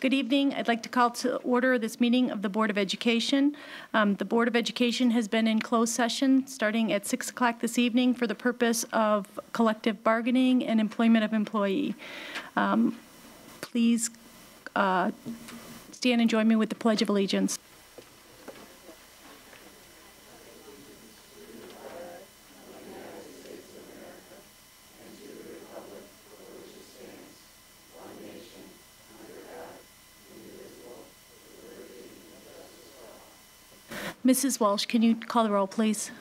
Good evening. I'd like to call to order this meeting of the Board of Education. The Board of Education has been in closed session starting at 6 o'clock this evening for the purpose of collective bargaining and employment of employee. Please stand and join me with the Pledge of Allegiance. Mrs. Walsh, can you call the roll, please?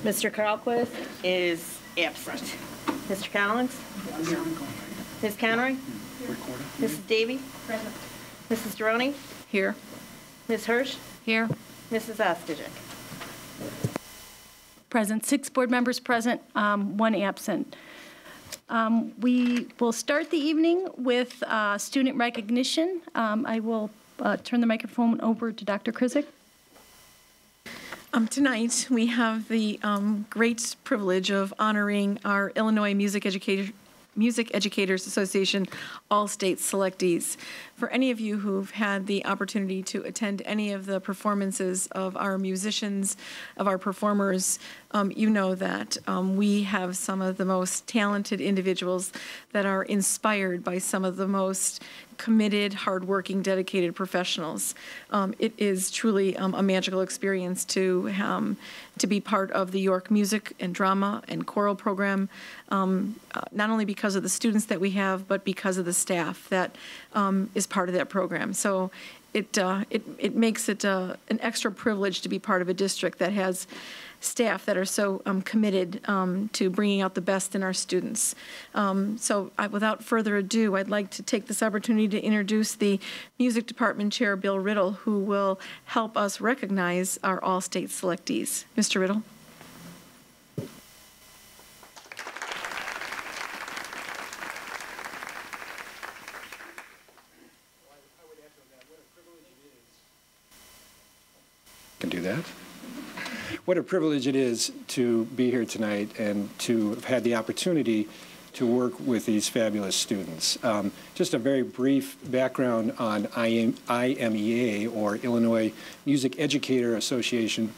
Mr. Carlquist is absent. Mr. Collins? Ms. Conroy? Mrs. Davy? Present. Mrs. Droney? Here. Ms. Hirsch? Here. Mrs. Ostojic? Present. 6 board members present, 1 absent. We will start the evening with student recognition. I will turn the microphone over to Dr. Krizik. Tonight, we have the great privilege of honoring our Illinois Music Educators Association All-State Selectees. For any of you who've had the opportunity to attend any of the performances of our musicians, of our performers, you know that we have some of the most talented individuals that are inspired by some of the most committed, hardworking, dedicated professionals. It is truly a magical experience to be part of the York Music and Drama and Choral program, not only because of the students that we have, but because of the staff that is part of that program. So it makes it an extra privilege to be part of a district that has staff that are so committed to bringing out the best in our students. Without further ado, I'd like to take this opportunity to introduce the Music Department Chair, Bill Riddle, who will help us recognize our all-state selectees. Mr. Riddle. Can do that. What a privilege it is to be here tonight and to have had the opportunity to work with these fabulous students. Just a very brief background on IMEA, or Illinois Music Educator Association.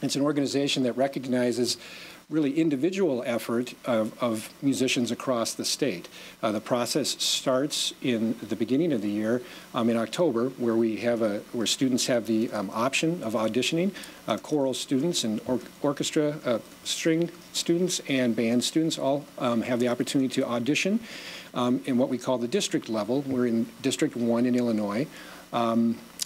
It's an organization that recognizes really individual effort of musicians across the state. The process starts in the beginning of the year in October, where students have the option of auditioning. Choral students and orchestra, string students and band students all have the opportunity to audition in what we call the district level. We're in District 1 in Illinois.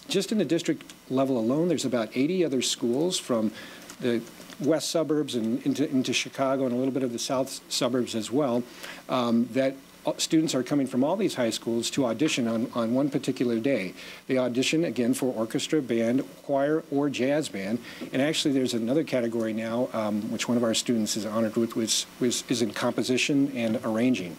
Just in the district level alone, there's about 80 other schools from the west suburbs and into Chicago and a little bit of the south suburbs as well, that students are coming from all these high schools to audition on one particular day. They audition, again, for orchestra, band, choir, or jazz band. And actually, there's another category now, which one of our students is honored with, which is in composition and arranging.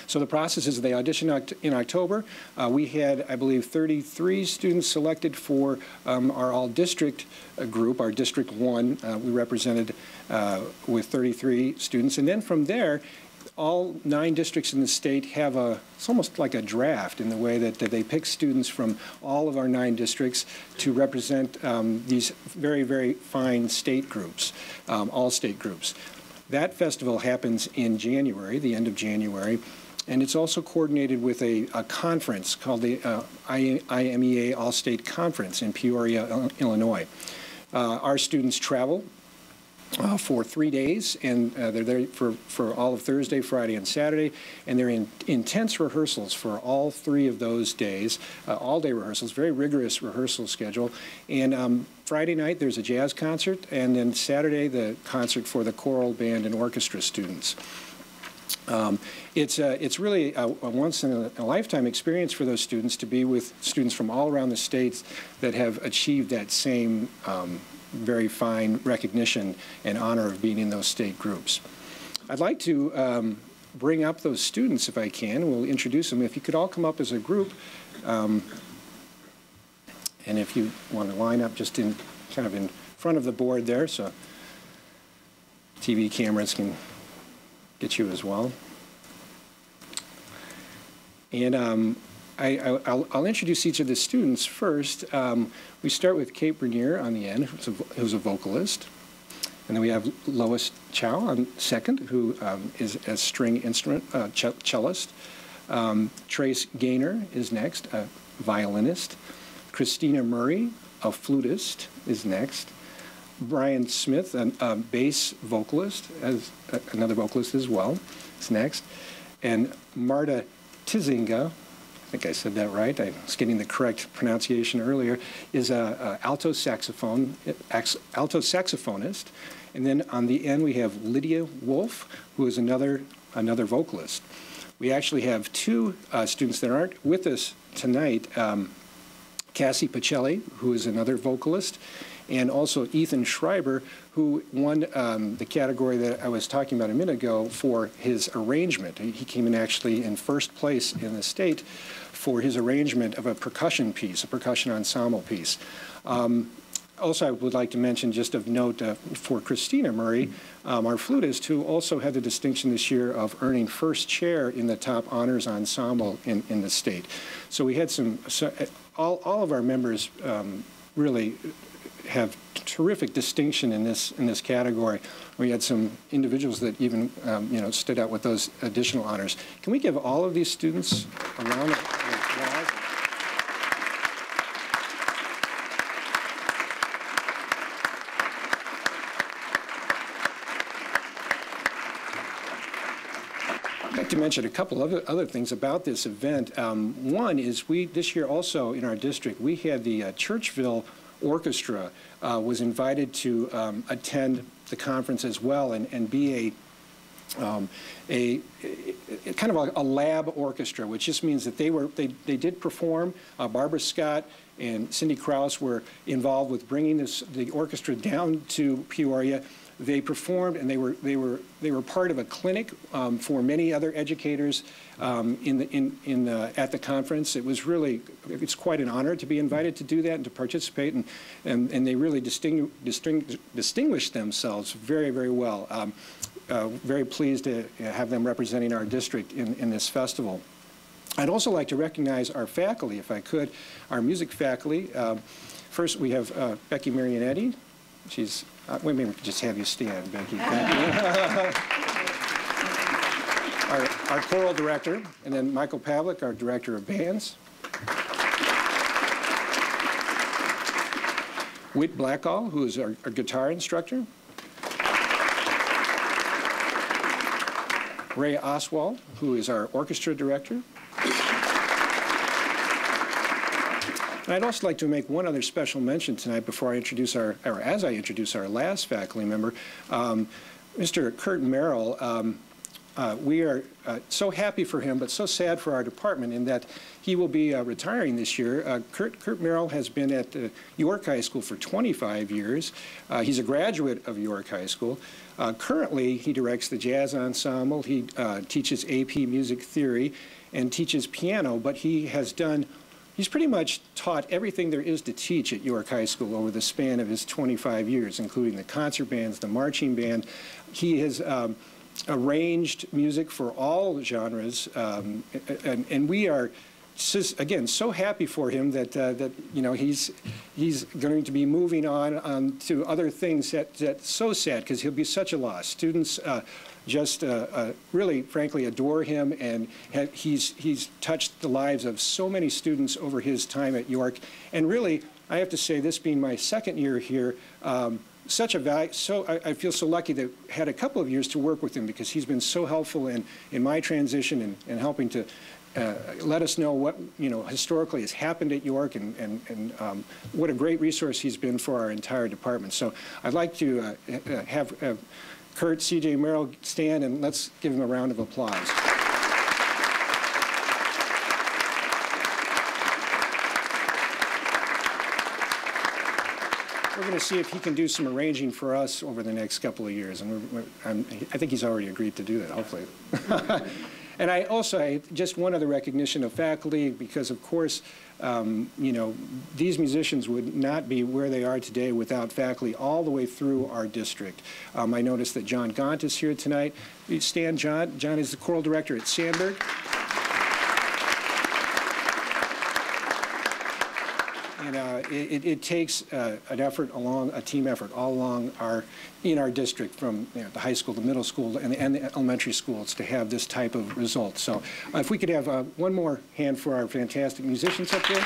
So the process is they audition in October. We had, I believe, 33 students selected for our all-district group, our District 1. We represented with 33 students. And then from there, all 9 districts in the state have it's almost like a draft in the way that they pick students from all of our 9 districts to represent these very, very fine state groups, all state groups. That festival happens in January, the end of January. And it's also coordinated with a conference called the IMEA All-State Conference in Peoria, Illinois. Our students travel for 3 days, and they're there for all of Thursday, Friday, and Saturday, and they're in intense rehearsals for all 3 of those days, all-day rehearsals, very rigorous rehearsal schedule. And Friday night, there's a jazz concert, and then Saturday, the concert for the choral, band, and orchestra students. It's really a once-in-a-lifetime experience for those students to be with students from all around the states that have achieved that same very fine recognition and honor of being in those state groups. I'd like to bring up those students if I can. We'll introduce them. If you could all come up as a group, and if you want to line up just in front of the board there, so TV cameras can get you as well. And I'll introduce each of the students first. We start with Kate Bernier on the end, who's a vocalist. And then we have Lois Chow on second, who is a string instrument cellist. Trace Gaynor is next, a violinist. Christina Murray, a flutist, is next. Brian Smith, a bass vocalist, another vocalist as well, is next. And Marta Tizinga, I think I said that right, I was getting the correct pronunciation earlier, is a alto saxophonist. And then on the end we have Lydia Wolf, who is another vocalist. We actually have two students that aren't with us tonight, Cassie Pacelli, who is another vocalist, and also Ethan Schreiber, who won the category that I was talking about a minute ago for his arrangement. He came in actually in first place in the state for his arrangement of a percussion piece, a percussion ensemble piece. Also, I would like to mention, just of note, for Christina Murray, our flutist, who also had the distinction this year of earning first chair in the top honors ensemble in the state. So we had all of our members really have terrific distinction in this category. We had some individuals that even stood out with those additional honors. Can we give all of these students a round of applause? I'd like to mention a couple of other things about this event. One is this year also in our district, we had the Churchville Orchestra was invited to attend the conference as well and be a kind of a lab orchestra, which just means that they did perform. Barbara Scott and Cindy Krause were involved with bringing the orchestra down to Peoria. They performed, and they were part of a clinic for many other educators at the conference. It's quite an honor to be invited to do that and to participate, and they really distinguished themselves very, very well. Very pleased to have them representing our district in this festival. I'd also like to recognize our faculty, if I could, our music faculty. First, we have Becky Marionetti. She's maybe we could just have you stand, Becky. Thank you. Our choral director, and then Michael Pavlik, our director of bands. Whit Blackall, who is our guitar instructor. Ray Oswald, who is our orchestra director. And I'd also like to make one other special mention tonight before I introduce as I introduce our last faculty member, Mr. Kurt Merrill. We are so happy for him, but so sad for our department in that he will be retiring this year. Kurt Merrill has been at York High School for 25 years. He's a graduate of York High School. Currently, he directs the jazz ensemble. He teaches AP music theory and teaches piano, but he's pretty much taught everything there is to teach at York High School over the span of his 25 years, including the concert bands, the marching band. He has arranged music for all genres, and we are, again, so happy for him that he's going to be moving on to other things. That's so sad because he'll be such a loss. Students just really, frankly, adore him, and he's touched the lives of so many students over his time at York. And really, I have to say, this being my second year here, such a value. I feel so lucky that I had a couple of years to work with him because he's been so helpful in my transition and helping to let us know what historically has happened at York and what a great resource he's been for our entire department. So I'd like to have Kurt C.J. Merrill stand, and let's give him a round of applause. We're going to see if he can do some arranging for us over the next couple of years, and I think he's already agreed to do that, hopefully. And just one other recognition of faculty, because of course, these musicians would not be where they are today without faculty all the way through our district. I noticed that John Gaunt is here tonight. You stand, John. John is the choral director at Sandburg. And it takes an effort along, a team effort all along in our district, from the high school, the middle school, and the elementary schools, to have this type of result. So if we could have one more hand for our fantastic musicians up there.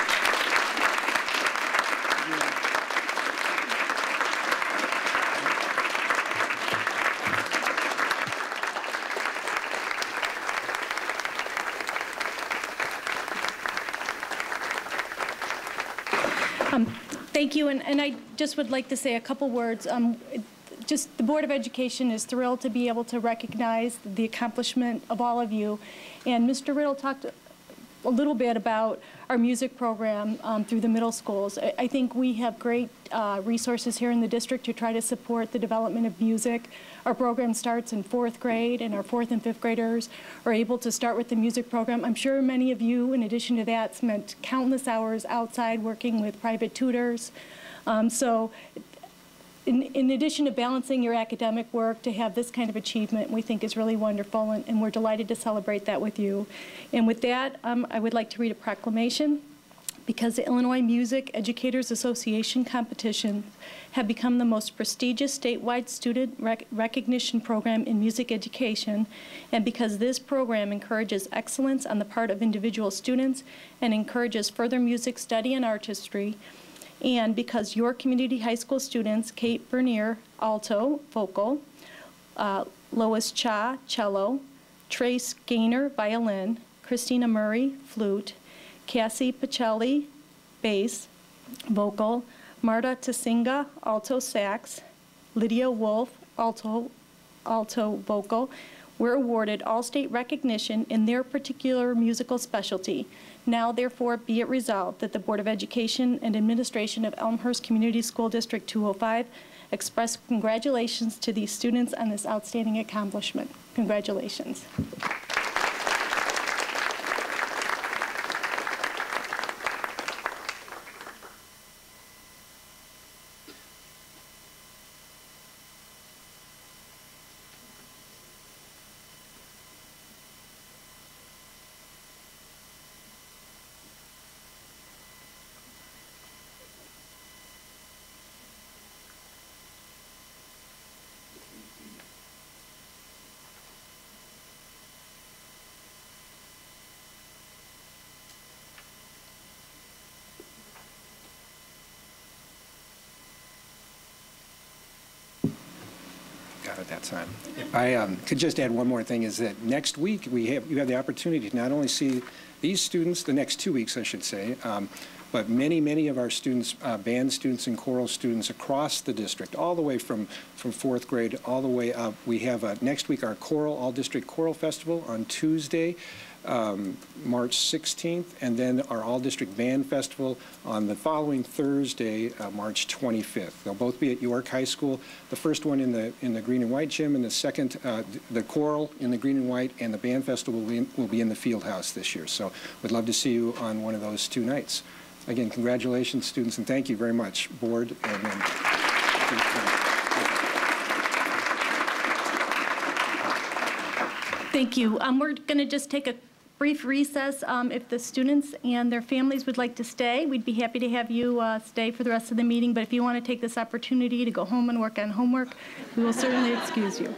Thank you, and I just would like to say a couple words. Just the Board of Education is thrilled to be able to recognize the accomplishment of all of you. And Mr. Riddle talked a little bit about our music program through the middle schools. I think we have great resources here in the district to try to support the development of music. Our program starts in 4th grade, and our 4th and 5th graders are able to start with the music program. I'm sure many of you, in addition to that, spent countless hours outside working with private tutors. In addition to balancing your academic work, to have this kind of achievement we think is really wonderful, and we're delighted to celebrate that with you. And with that, I would like to read a proclamation. Because the Illinois Music Educators Association competitions have become the most prestigious statewide student recognition program in music education, and because this program encourages excellence on the part of individual students and encourages further music study and artistry, and because your community high school students, Kate Bernier, alto, vocal, Lois Cha, cello, Trace Gaynor, violin, Christina Murray, flute, Cassie Pacelli, bass, vocal, Marta Tasinga, alto sax, Lydia Wolf, alto vocal, were awarded all-state recognition in their particular musical specialty. Now, therefore, be it resolved that the Board of Education and Administration of Elmhurst Community School District 205 express congratulations to these students on this outstanding accomplishment. Congratulations. At that time. If I could just add one more thing, is that next week you have the opportunity to not only see these students, the next 2 weeks I should say, but many of our students, band students and choral students across the district, all the way from 4th grade all the way up. We have next week our all-district choral festival on Tuesday, March 16th, and then our all-district band festival on the following Thursday, March 25th. They'll both be at York High School. The first one in the green and white gym, and the second, the choral in the green and white, and the band festival will be in the field house this year. So we'd love to see you on one of those 2 nights. Again, congratulations, students, and thank you very much, board. And Thank you. We're going to just take a brief recess. If the students and their families would like to stay, we'd be happy to have you stay for the rest of the meeting. But if you want to take this opportunity to go home and work on homework, we will certainly excuse you.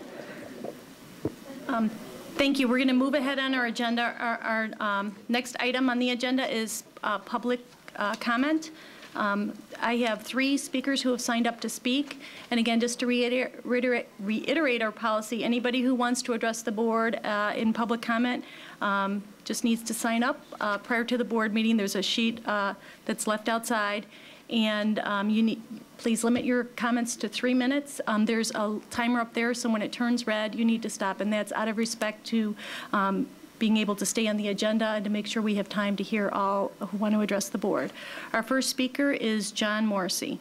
Thank you. We're going to move ahead on our agenda. Our next item on the agenda is public comment. I have 3 speakers who have signed up to speak. And again, just to reiterate our policy, anybody who wants to address the board in public comment just needs to sign up prior to the board meeting. There's a sheet that's left outside. And please limit your comments to 3 minutes. There's a timer up there, so when it turns red, you need to stop. And that's out of respect to being able to stay on the agenda and to make sure we have time to hear all who want to address the board. Our first speaker is John Morrissey.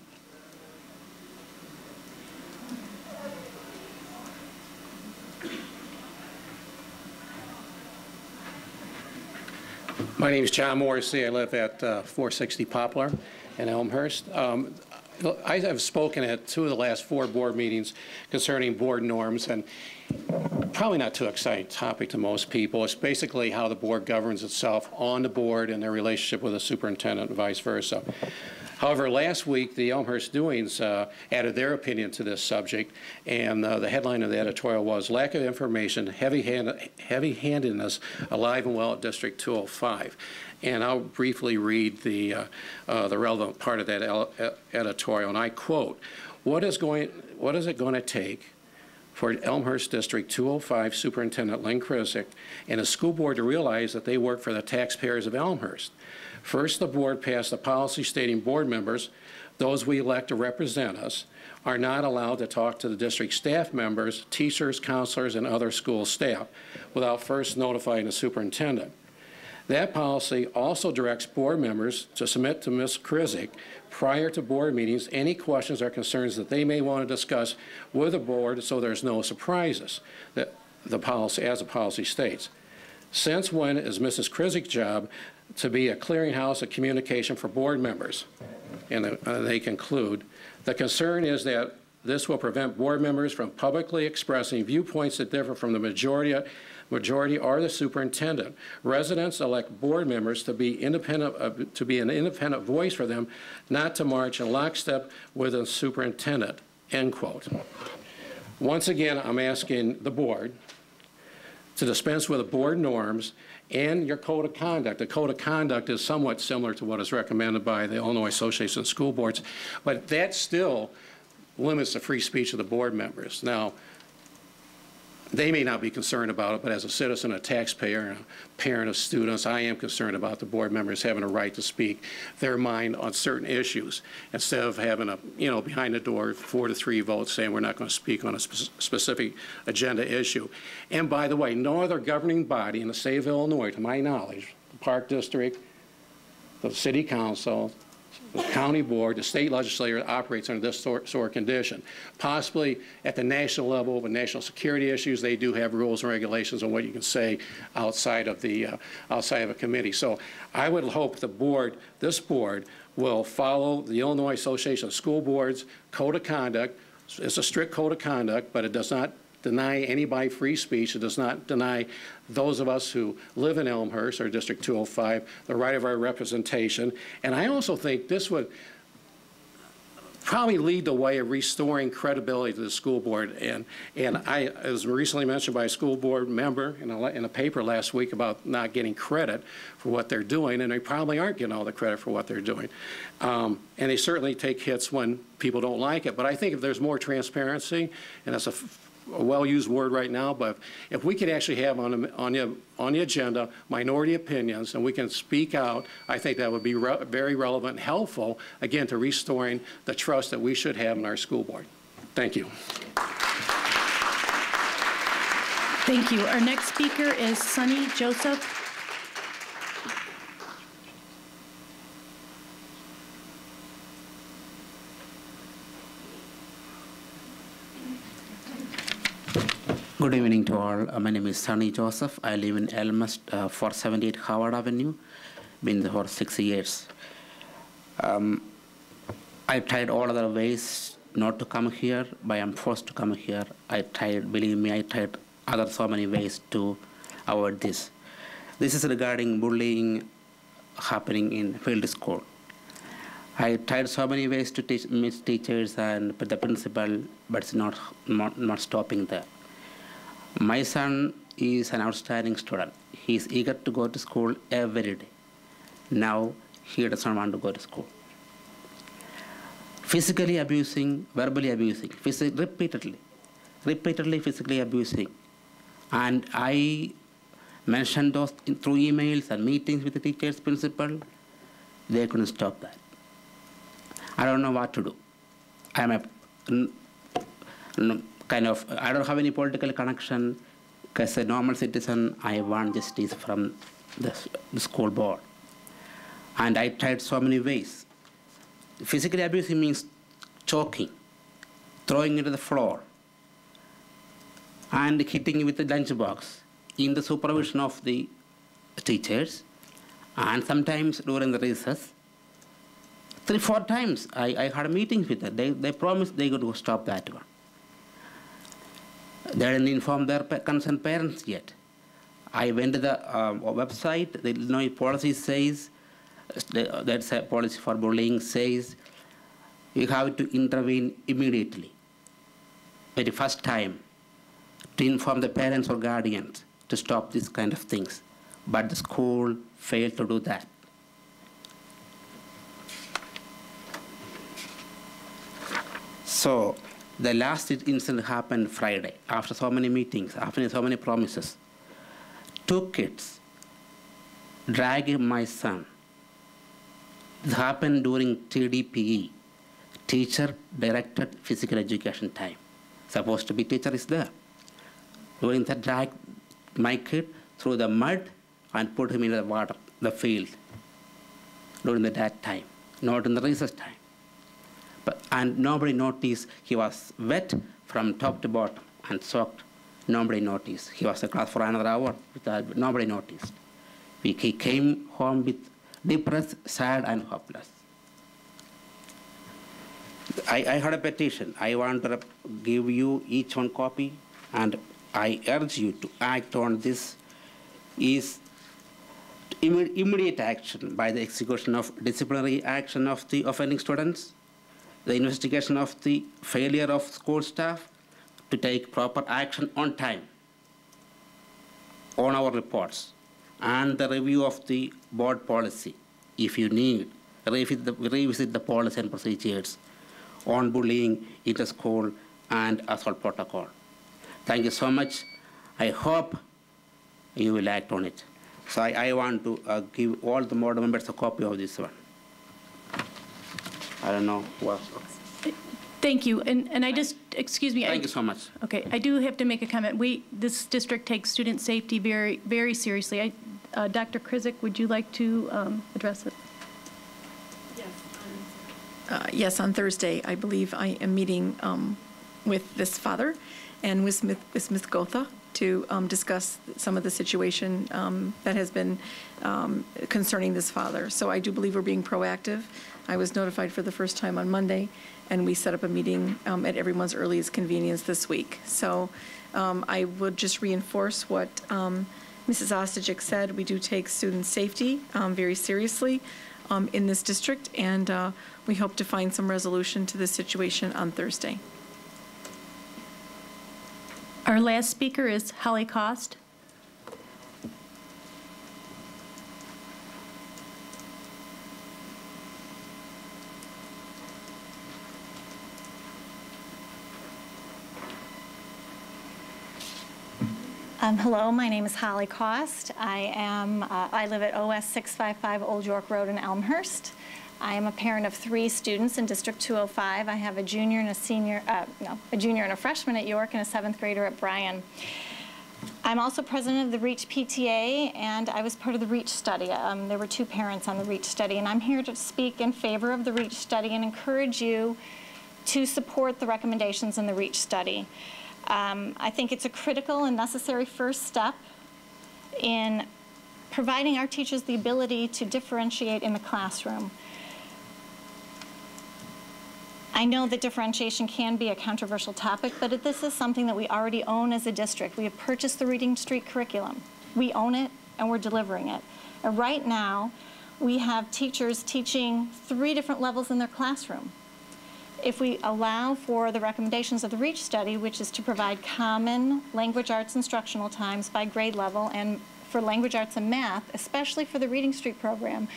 My name is John Morrissey. I live at 460 Poplar in Elmhurst. I have spoken at 2 of the last 4 board meetings concerning board norms, and probably not too exciting topic to most people. It's basically how the board governs itself on the board and their relationship with the superintendent and vice versa. However, last week, the Elmhurst Doings added their opinion to this subject, and the headline of the editorial was "Lack of Information, Heavy-Handedness Alive and Well at District 205." And I'll briefly read the relevant part of that editorial, and I quote, what is it going to take for Elmhurst District 205 Superintendent Lynn Krizik and a school board to realize that they work for the taxpayers of Elmhurst? First, the board passed a policy stating board members, those we elect to represent us, are not allowed to talk to the district staff members, teachers, counselors, and other school staff without first notifying the superintendent. That policy also directs board members to submit to Ms. Krizik prior to board meetings any questions or concerns that they may want to discuss with the board so there's no surprises, that the policy, as the policy states. Since when is Mrs. Krizik's job to be a clearinghouse of communication for board members? And they conclude, the concern is that this will prevent board members from publicly expressing viewpoints that differ from the majority or the superintendent. Residents elect board members to be independent, to be an independent voice for them, not to march in lockstep with the superintendent, end quote. Once again, I'm asking the board to dispense with the board norms and your code of conduct. The code of conduct is somewhat similar to what is recommended by the Illinois Association of School Boards, but that still limits the free speech of the board members. Now, they may not be concerned about it, but as a citizen, a taxpayer, and a parent of students, I am concerned about the board members having a right to speak their mind on certain issues instead of having a, behind the door 4-3 vote saying we're not going to speak on a specific agenda issue. And by the way, no other governing body in the state of Illinois, to my knowledge, the Park District, the City Council, the county board, the state legislature operates under this sort of condition. Possibly at the national level with national security issues, they do have rules and regulations on what you can say outside of a committee. So I would hope the board, this board, will follow the Illinois Association of School Boards code of conduct. It's a strict code of conduct, but it does not deny anybody free speech. It does not deny those of us who live in Elmhurst or District 205 the right of our representation. And I also think this would probably lead the way of restoring credibility to the school board. And it was recently mentioned by a school board member in a paper last week about not getting credit for what they're doing, and they probably aren't getting all the credit for what they're doing. And they certainly take hits when people don't like it. But I think if there's more transparency, and that's a well-used word right now, but if we could actually have on the agenda minority opinions and we can speak out, I think that would be very relevant and helpful, again, to restoring the trust that we should have in our school board. Thank you. Thank you. Our next speaker is Sonny Joseph. Good evening to all. My name is Sonny Joseph. I live in Elmhurst, 478 Howard Avenue. Been there for 6 years. I tried all other ways not to come here, but I'm forced to come here. I tried, believe me, I tried so many ways to avoid this. This is regarding bullying happening in field school. I tried so many ways to meet teachers and the principal, but it's not stopping there. My son is an outstanding student. He's eager to go to school every day. Now he doesn't want to go to school. Physically abusing, verbally abusing, repeatedly physically abusing. And I mentioned those through emails and meetings with the teachers, principal. They couldn't stop that. I don't know what to do. I'm a I don't have any political connection. As a normal citizen, I want justice from the school board. And I tried so many ways. Physically abusing means choking, throwing into the floor, and hitting with the lunchbox in the supervision of the teachers, and sometimes during the recess. 3-4 times I had meetings with them. They promised they would stop that one. They didn't inform their concerned parents yet. I went to the website. The Illinois policy says, that's a policy for bullying, says you have to intervene immediately, very first time, to inform the parents or guardians to stop these kind of things. But the school failed to do that. So the last incident happened Friday, after so many meetings, after so many promises. 2 kids dragged my son. This happened during TDPE, Teacher Directed Physical Education time. Supposed to be teacher is there. During that, drag my kid through the mud and put him in the water, the field, during that time, not in the recess time. And nobody noticed he was wet from top to bottom and soaked. Nobody noticed. He was in class for another hour. Nobody noticed. He came home with depressed, sad, and hopeless. I had a petition. I want to give you each one copy, and I urge you to act on this. Is immediate action by the execution of disciplinary action of the offending students, the investigation of the failure of school staff to take proper action on time on our reports, and the review of the board policy. If you need, revisit the policy and procedures on bullying, inter-school, and assault protocol. Thank you so much. I hope you will act on it. So I want to give all the board members a copy of this one. I don't know who else. Thank you. And I just, excuse me. Thank you so much. Okay, I do have to make a comment. This district takes student safety very, very seriously. Dr. Krizik, would you like to address it? Yes, on Thursday, I believe I am meeting with this father and with Ms. Gotha to discuss some of the situation that has been concerning this father. So I do believe we're being proactive. I was notified for the first time on Monday, and we set up a meeting at everyone's earliest convenience this week. So I would just reinforce what Mrs. Ostajic said. We do take student safety very seriously in this district, and we hope to find some resolution to this situation on Thursday. Our last speaker is Holly Cost. Hello, my name is Holly Cost. I live at OS 655 Old York Road in Elmhurst. I am a parent of 3 students in District 205. I have a junior and a senior, a junior and a freshman at York and a 7th grader at Bryan. I'm also president of the REACH PTA, and I was part of the REACH study. There were 2 parents on the REACH study, and I'm here to speak in favor of the REACH study and encourage you to support the recommendations in the REACH study. I think it's a critical and necessary first step in providing our teachers the ability to differentiate in the classroom. I know that differentiation can be a controversial topic, but this is something that we already own as a district. We have purchased the Reading Street curriculum. We own it, and we're delivering it. And right now, we have teachers teaching 3 different levels in their classroom. If we allow for the recommendations of the REACH study, which is to provide common language arts instructional times by grade level, and for language arts and math, especially for the Reading Street program,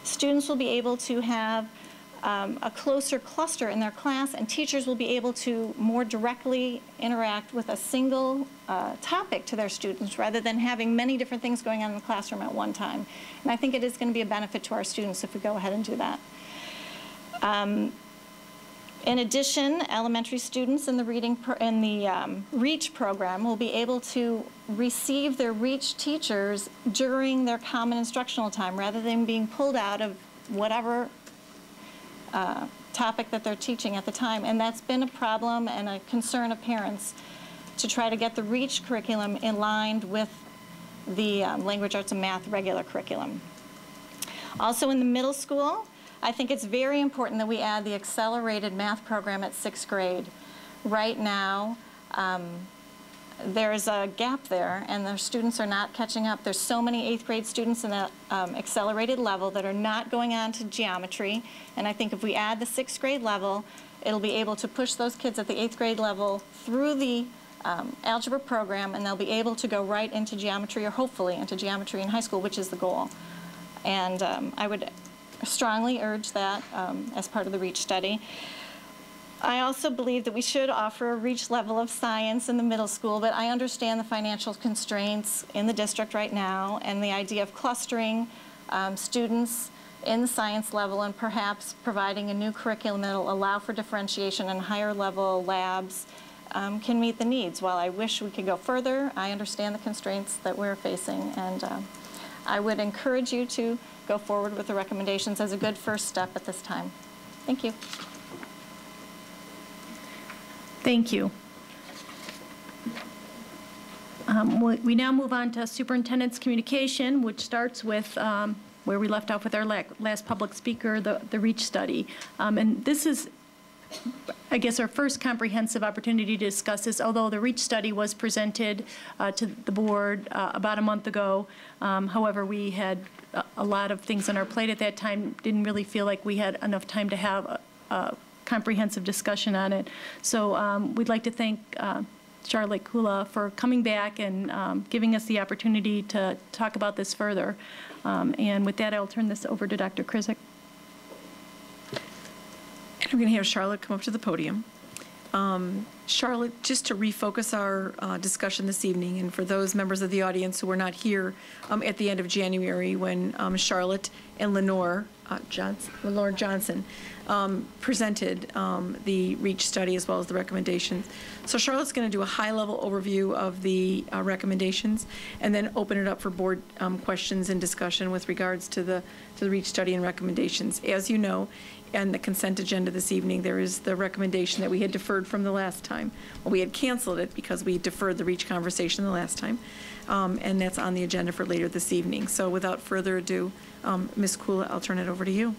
students will be able to have a closer cluster in their class, and teachers will be able to more directly interact with a single topic to their students rather than having many different things going on in the classroom at one time. And I think it is going to be a benefit to our students if we go ahead and do that. In addition, elementary students in the REACH program will be able to receive their REACH teachers during their common instructional time rather than being pulled out of whatever topic that they're teaching at the time. And that's been a problem and a concern of parents to try to get the REACH curriculum in line with the language arts and math regular curriculum. Also in the middle school, I think it's very important that we add the accelerated math program at 6th grade. Right now, there's a gap there, and the students are not catching up. There's so many 8th grade students in the accelerated level that are not going on to geometry, and I think if we add the 6th grade level, it'll be able to push those kids at the 8th grade level through the algebra program, and they'll be able to go right into geometry, or hopefully into geometry in high school, which is the goal. And I would strongly urge that as part of the REACH study. I also believe that we should offer a REACH level of science in the middle school, but I understand the financial constraints in the district right now, and the idea of clustering students in the science level and perhaps providing a new curriculum that will allow for differentiation and higher level labs can meet the needs. While I wish we could go further, I understand the constraints that we're facing, and I would encourage you to go forward with the recommendations as a good first step at this time. Thank you. Thank you. We now move on to superintendent's communication, which starts with where we left off with our last public speaker, the REACH study. And this is, I guess, our first comprehensive opportunity to discuss this, although the REACH study was presented to the board about a month ago. However, we had a lot of things on our plate at that time, didn't really feel like we had enough time to have a comprehensive discussion on it. So we'd like to thank Charlotte Kula for coming back and giving us the opportunity to talk about this further. And with that, I'll turn this over to Dr. Krizik. And I'm going to have Charlotte come up to the podium. Charlotte, just to refocus our discussion this evening, and for those members of the audience who were not here at the end of January when Charlotte and Lenore Johnson presented the REACH study as well as the recommendations. So Charlotte's going to do a high-level overview of the recommendations and then open it up for board questions and discussion with regards to the REACH study and recommendations. As you know, and the consent agenda this evening, there is the recommendation that we had deferred from the last time. Well, we had canceled it because we deferred the REACH conversation the last time, and that's on the agenda for later this evening. So without further ado, Ms. Kula, I'll turn it over to you.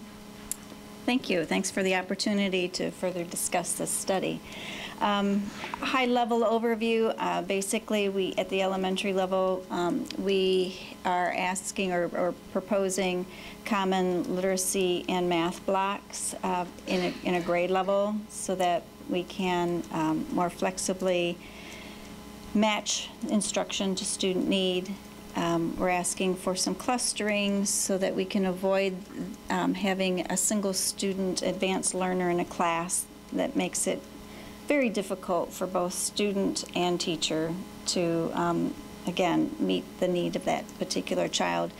Thank you. Thanks for the opportunity to further discuss this study. High-level overview, basically we, at the elementary level, we are asking or proposing common literacy and math blocks in a grade level so that we can more flexibly match instruction to student need. We're asking for some clustering so that we can avoid having a single student advanced learner in a class that makes it very difficult for both student and teacher to, again, meet the need of that particular child.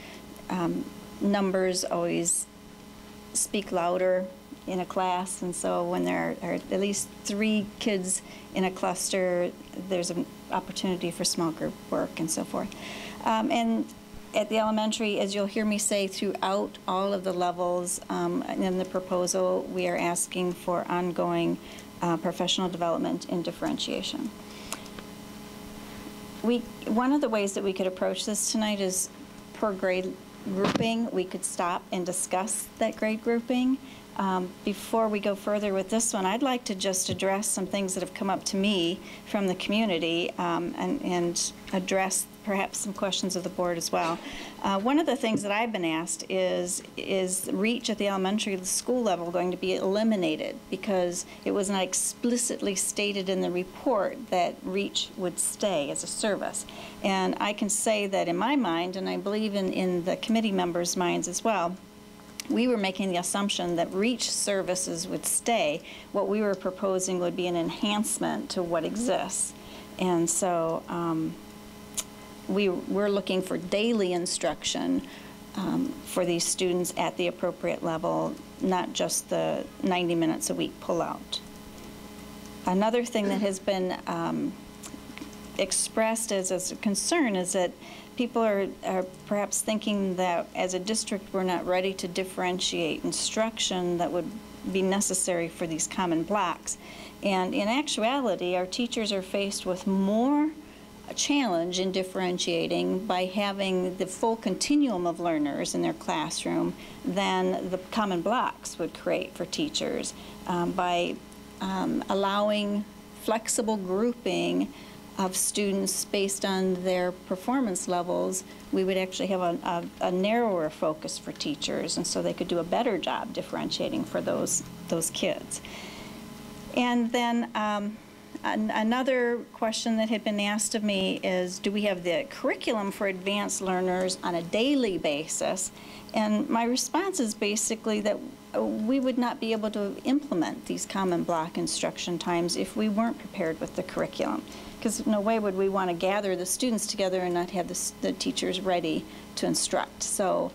Numbers always speak louder in a class, and so when there are at least 3 kids in a cluster, there's an opportunity for small group work and so forth. And at the elementary, as you'll hear me say throughout all of the levels in the proposal, we are asking for ongoing professional development and differentiation. One of the ways that we could approach this tonight is per grade grouping. We could stop and discuss that grade grouping. Before we go further with this one, I'd like to just address some things that have come up to me from the community and address perhaps some questions of the board as well. One of the things that I've been asked is REACH at the elementary school level going to be eliminated because it was not explicitly stated in the report that REACH would stay as a service. And I can say that in my mind, and I believe in the committee members' minds as well, we were making the assumption that REACH services would stay. What we were proposing would be an enhancement to what exists. And so we're looking for daily instruction for these students at the appropriate level, not just the 90 minutes a week pullout. Another thing that has been expressed as a concern is that people are perhaps thinking that as a district we're not ready to differentiate instruction that would be necessary for these common blocks. And in actuality, our teachers are faced with more challenge in differentiating by having the full continuum of learners in their classroom than the common blocks would create for teachers by allowing flexible grouping of students based on their performance levels, we would actually have a narrower focus for teachers, and so they could do a better job differentiating for those kids. And then another question that had been asked of me is, do we have the curriculum for advanced learners on a daily basis? And my response is basically that we would not be able to implement these common block instruction times if we weren't prepared with the curriculum. Because no way would we want to gather the students together and not have the teachers ready to instruct. So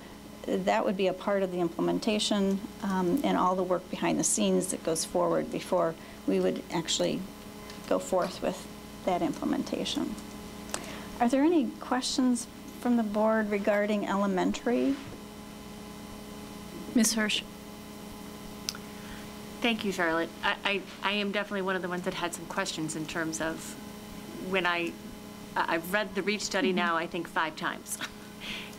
that would be a part of the implementation and all the work behind the scenes that goes forward before we would actually go forth with that implementation. Are there any questions from the board regarding elementary? Ms. Hirsch? Thank you, Charlotte. I am definitely one of the ones that had some questions in terms of when I've read the REACH study now, I think 5 times.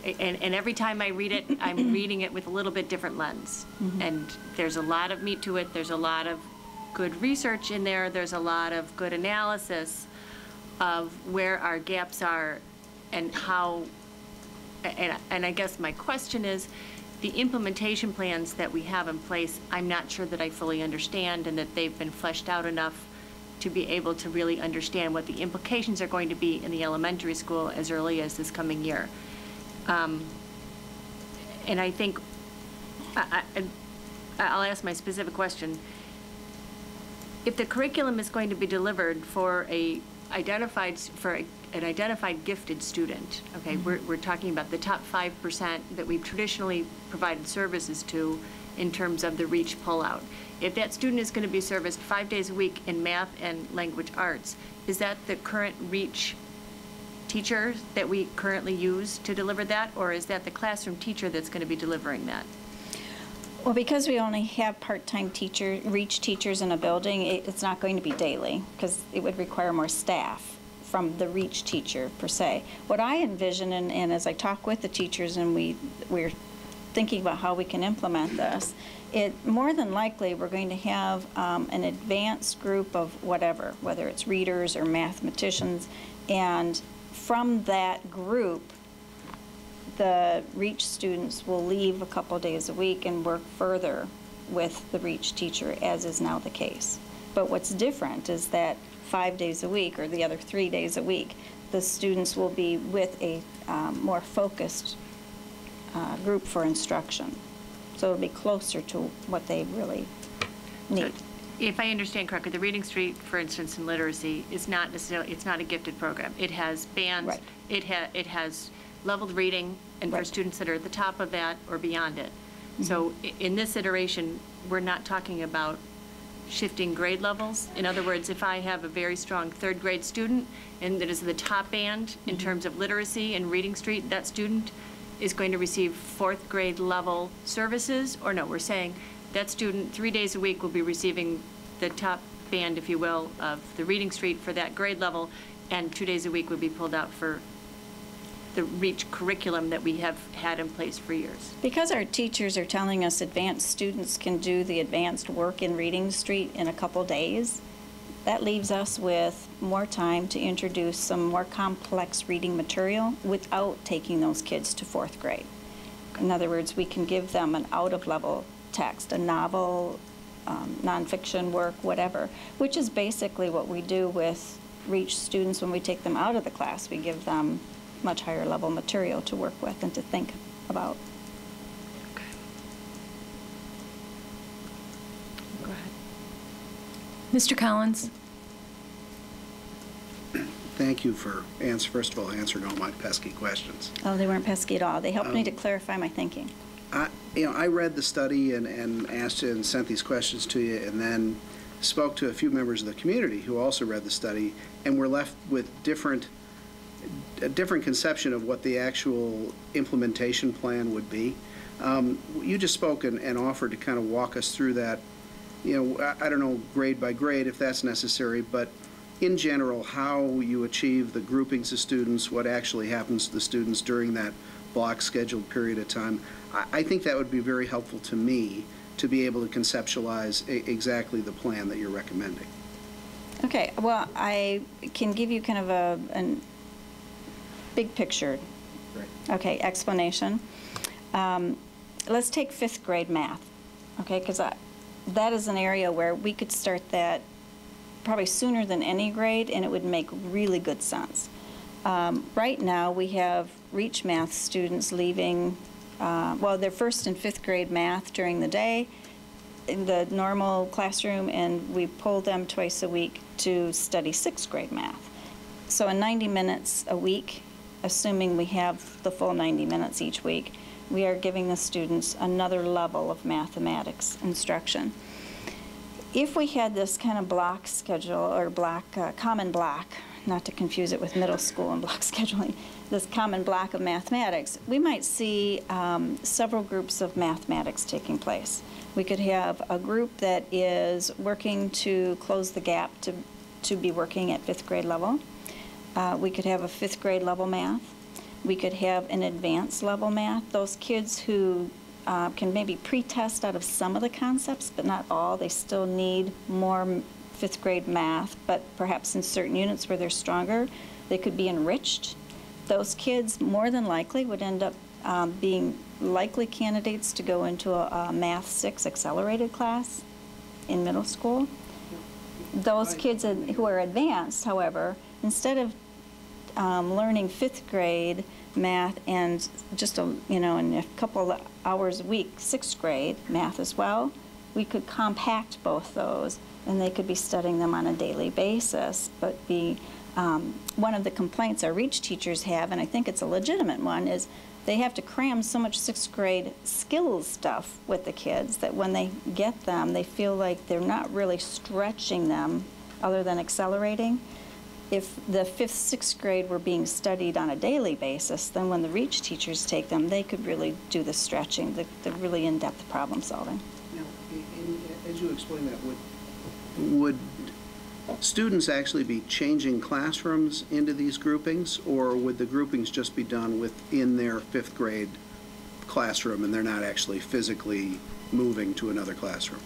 And every time I read it, I'm reading it with a little bit different lens. And there's a lot of meat to it. There's a lot of good research in there. There's a lot of good analysis of where our gaps are and how, and I guess my question is, the implementation plans that we have in place, I'm not sure that I fully understand and that they've been fleshed out enough to be able to really understand what the implications are going to be in the elementary school as early as this coming year. And I think, I'll ask my specific question. If the curriculum is going to be delivered for an identified gifted student, okay, we're talking about the top 5% that we've traditionally provided services to in terms of the REACH pullout. If that student is going to be serviced 5 days a week in math and language arts, is that the current REACH teacher that we currently use to deliver that, or is that the classroom teacher that's going to be delivering that? Well, because we only have part-time REACH teachers in a building, it's not going to be daily because it would require more staff from the REACH teacher per se. What I envision, and as I talk with the teachers and we're thinking about how we can implement this, more than likely we're going to have an advanced group of whether it's readers or mathematicians, and from that group, the REACH students will leave a couple days a week and work further with the REACH teacher, as is now the case. But what's different is that 5 days a week, or the other 3 days a week, the students will be with a more focused group for instruction. So it'll be closer to what they really need. So if I understand correctly, the Reading Street, for instance, in literacy, is not necessarily, it's not a gifted program. It has bands, right. It has leveled reading, and right. for students that are at the top of that or beyond it. So in this iteration, we're not talking about shifting grade levels. In other words, if I have a very strong 3rd grade student and that is the top band in terms of literacy in Reading Street, that student is going to receive 4th grade level services, or no, we're saying that student 3 days a week will be receiving the top band, if you will, of the Reading Street for that grade level, and 2 days a week would be pulled out for the REACH curriculum that we have had in place for years. Because our teachers are telling us advanced students can do the advanced work in Reading Street in a couple days, that leaves us with more time to introduce some more complex reading material without taking those kids to 4th grade. In other words, we can give them an out-of-level text, a novel, nonfiction work, whatever, which is basically what we do with REACH students when we take them out of the class. We give them much higher level material to work with and to think about. Okay. Go ahead. Mr. Collins? Thank you for, first of all, answering all my pesky questions. Oh, they weren't pesky at all. They helped me to clarify my thinking. I read the study and asked and sent these questions to you, and then spoke to a few members of the community who also read the study, and were left with a different conception of what the actual implementation plan would be. You just spoke and offered to kind of walk us through that. I don't know grade by grade if that's necessary, but in general, how you achieve the groupings of students, what actually happens to the students during that block scheduled period of time. I think that would be very helpful to me to be able to conceptualize exactly the plan that you're recommending. Okay, well, I can give you kind of a big picture, okay, explanation. Let's take 5th grade math, okay, because that is an area where we could start that probably sooner than any grade, and it would make really good sense. Right now, we have Reach Math students leaving, well, they're 1st and 5th grade math during the day in the normal classroom, and we pull them twice a week to study 6th grade math. So in 90 minutes a week, assuming we have the full 90 minutes each week, we are giving the students another level of mathematics instruction. If we had this kind of block schedule, or common block, not to confuse it with middle school and block scheduling, this common block of mathematics, we might see several groups of mathematics taking place. We could have a group that is working to close the gap to be working at 5th grade level. We could have a 5th grade level math. We could have an advanced level math. Those kids who can maybe pre-test out of some of the concepts, but not all. They still need more 5th grade math, but perhaps in certain units where they're stronger, they could be enriched. Those kids more than likely would end up being likely candidates to go into a Math 6 accelerated class in middle school. Those kids who are advanced, however, instead of learning 5th grade math and just in a couple of hours a week, 6th grade math as well, we could compact both those, and they could be studying them on a daily basis. But one of the complaints our Reach teachers have, and I think it's a legitimate one, is they have to cram so much 6th grade skills stuff with the kids that when they get them, they feel like they're not really stretching them other than accelerating. If the 5th, 6th grade were being studied on a daily basis, then when the Reach teachers take them, they could really do the stretching, the really in-depth problem solving. Now, as you explain that, would students actually be changing classrooms into these groupings, or would the groupings just be done within their 5th grade classroom and they're not actually physically moving to another classroom?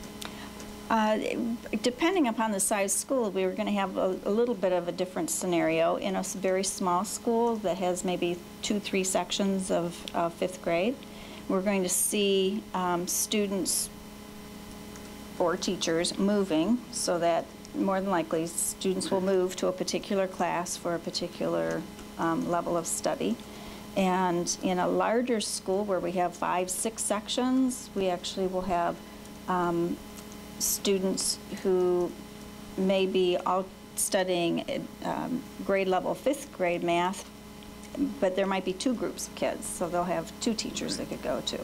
Depending upon the size school, we were going to have a little bit of a different scenario. In a very small school that has maybe 2-3 sections of 5th grade, we're going to see students or teachers moving, so that more than likely students will move to a particular class for a particular level of study. And in a larger school where we have 5-6 sections, we actually will have students who may be all studying grade level 5th grade math, but there might be 2 groups of kids, so they'll have 2 teachers they could go to.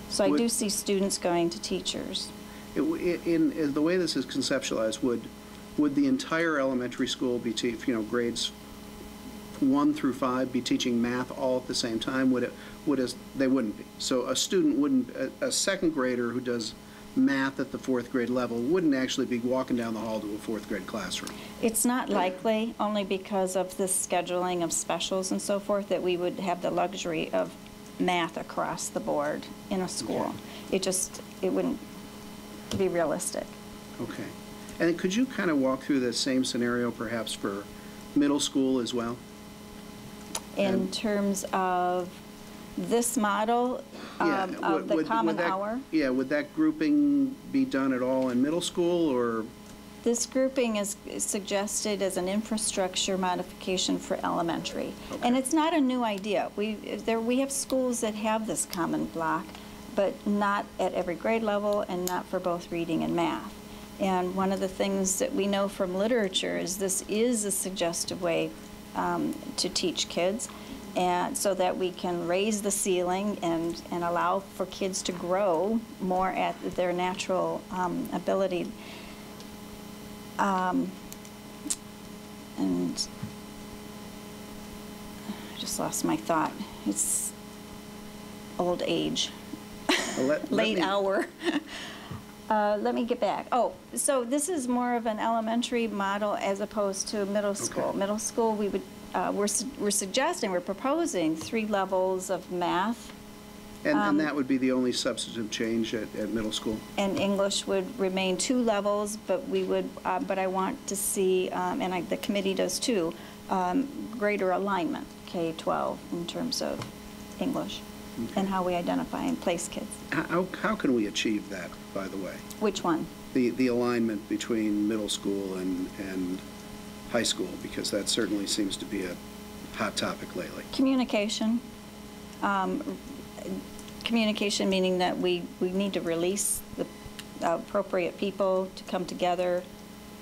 So I do see students going to teachers. In the way this is conceptualized, would the entire elementary school be grades 1 through 5 be teaching math all at the same time? They wouldn't be. So a student wouldn't, a 2nd grader who does math at the 4th grade level wouldn't actually be walking down the hall to a 4th grade classroom. It's not likely, only because of the scheduling of specials and so forth, that we would have the luxury of math across the board in a school. Okay. It wouldn't be realistic. Okay. And could you kind of walk through the same scenario perhaps for middle school as well? In terms of this model of the common hour? Yeah, would that grouping be done at all in middle school, or? This grouping is suggested as an infrastructure modification for elementary. Okay. And it's not a new idea. We have schools that have this common block, but not at every grade level and not for both reading and math. And one of the things that we know from literature is this is a suggestive way to teach kids, and so that we can raise the ceiling and allow for kids to grow more at their natural ability. And I just lost my thought. It's old age, late hour. Let me get back. Oh, so this is more of an elementary model as opposed to middle school. Okay. Middle school, we're proposing 3 levels of math And that would be the only substantive change at middle school? And English would remain 2 levels, but we would, but I want to see, and the committee does too, greater alignment, K-12, in terms of English and how we identify and place kids. How can we achieve that, by the way? Which one? The alignment between middle school and high school, because that certainly seems to be a hot topic lately. Communication. Communication meaning that we need to release the appropriate people to come together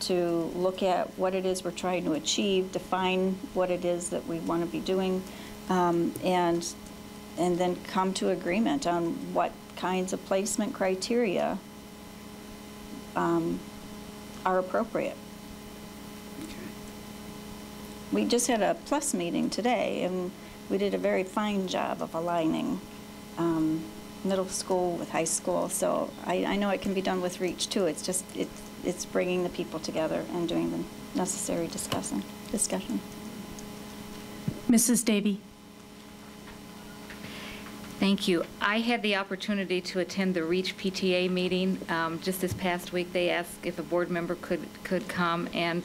to look at what it is we're trying to achieve, define what it is that we want to be doing, and then come to agreement on what kinds of placement criteria are appropriate. Okay. We just had a PLUS meeting today, and we did a very fine job of aligning middle school with high school. So I know it can be done with REACH too. It's just it's bringing the people together and doing the necessary discussion. Mrs. Davy. Thank you. I had the opportunity to attend the REACH PTA meeting just this past week. They asked if a board member could come, and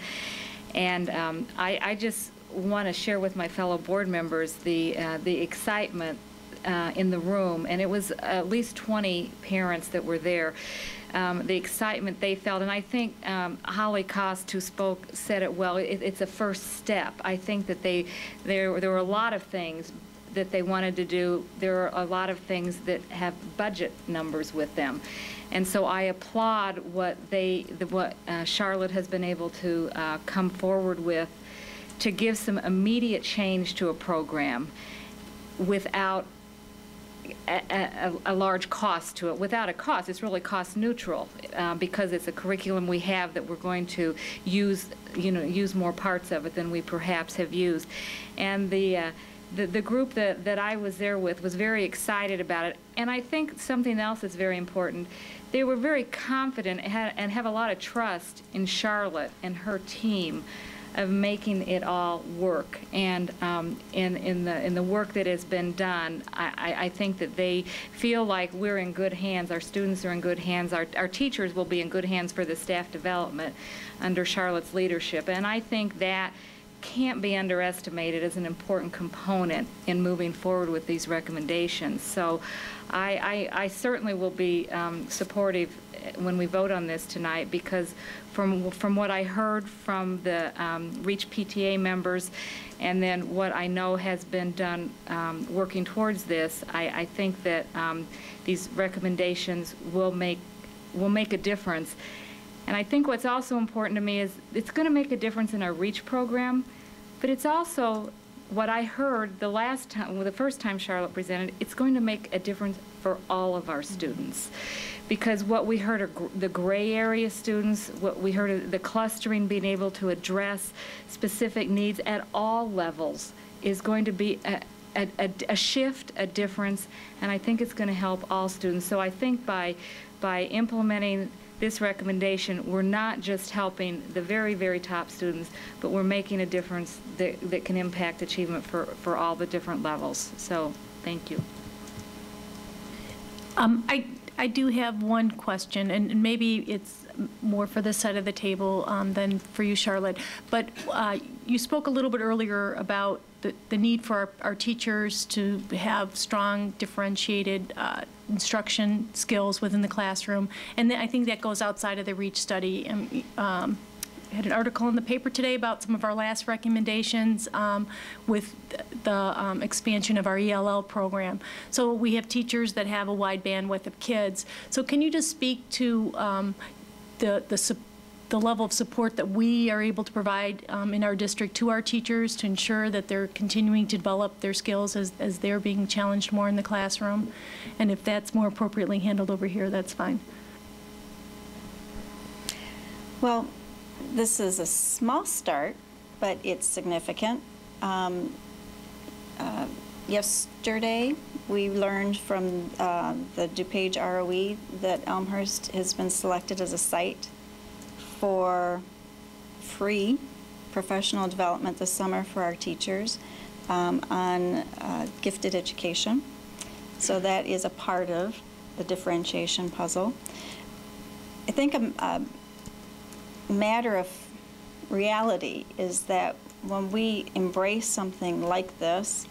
I just want to share with my fellow board members the excitement in the room, and it was at least 20 parents that were there. The excitement they felt, and I think Holly Cost, who spoke, said it well. It's a first step. I think that there were a lot of things that they wanted to do. There are a lot of things that have budget numbers with them, and so I applaud what Charlotte has been able to come forward with to give some immediate change to a program without a large cost to it. Without a cost, it's really cost neutral because it's a curriculum we have that we're going to use more parts of it than we perhaps have used. And the group that I was there with was very excited about it. And I think something else that's very important, they were very confident and have a lot of trust in Charlotte and her team of making it all work. And in the work that has been done, I think that they feel like we're in good hands. Our students are in good hands. Our teachers will be in good hands for the staff development under Charlotte's leadership. And I think that can't be underestimated as an important component in moving forward with these recommendations. So I certainly will be supportive when we vote on this tonight, because from what I heard from the REACH PTA members and then what I know has been done working towards this, I think that these recommendations will make a difference. And I think what's also important to me is it's going to make a difference in our REACH program, but it's also what I heard the first time Charlotte presented, it's going to make a difference for all of our students. Because what we heard are the gray area students, what we heard of the clustering, being able to address specific needs at all levels is going to be a shift, a difference, and I think it's going to help all students. So I think by implementing this recommendation, we're not just helping the very, very top students, but we're making a difference that can impact achievement for all the different levels. So thank you. I do have one question, and maybe it's more for this side of the table than for you, Charlotte. But you spoke a little bit earlier about the need for our teachers to have strong, differentiated instruction skills within the classroom. And I think that goes outside of the REACH study. I had an article in the paper today about some of our last recommendations with the expansion of our ELL program. So we have teachers that have a wide bandwidth of kids. So can you just speak to the level of support that we are able to provide in our district to our teachers to ensure that they're continuing to develop their skills as they're being challenged more in the classroom? And if that's more appropriately handled over here, that's fine. Well, this is a small start, but it's significant. Yesterday, we learned from the DuPage ROE that Elmhurst has been selected as a site for free professional development this summer for our teachers on gifted education. So that is a part of the differentiation puzzle. I think a matter of reality is that when we embrace something like this,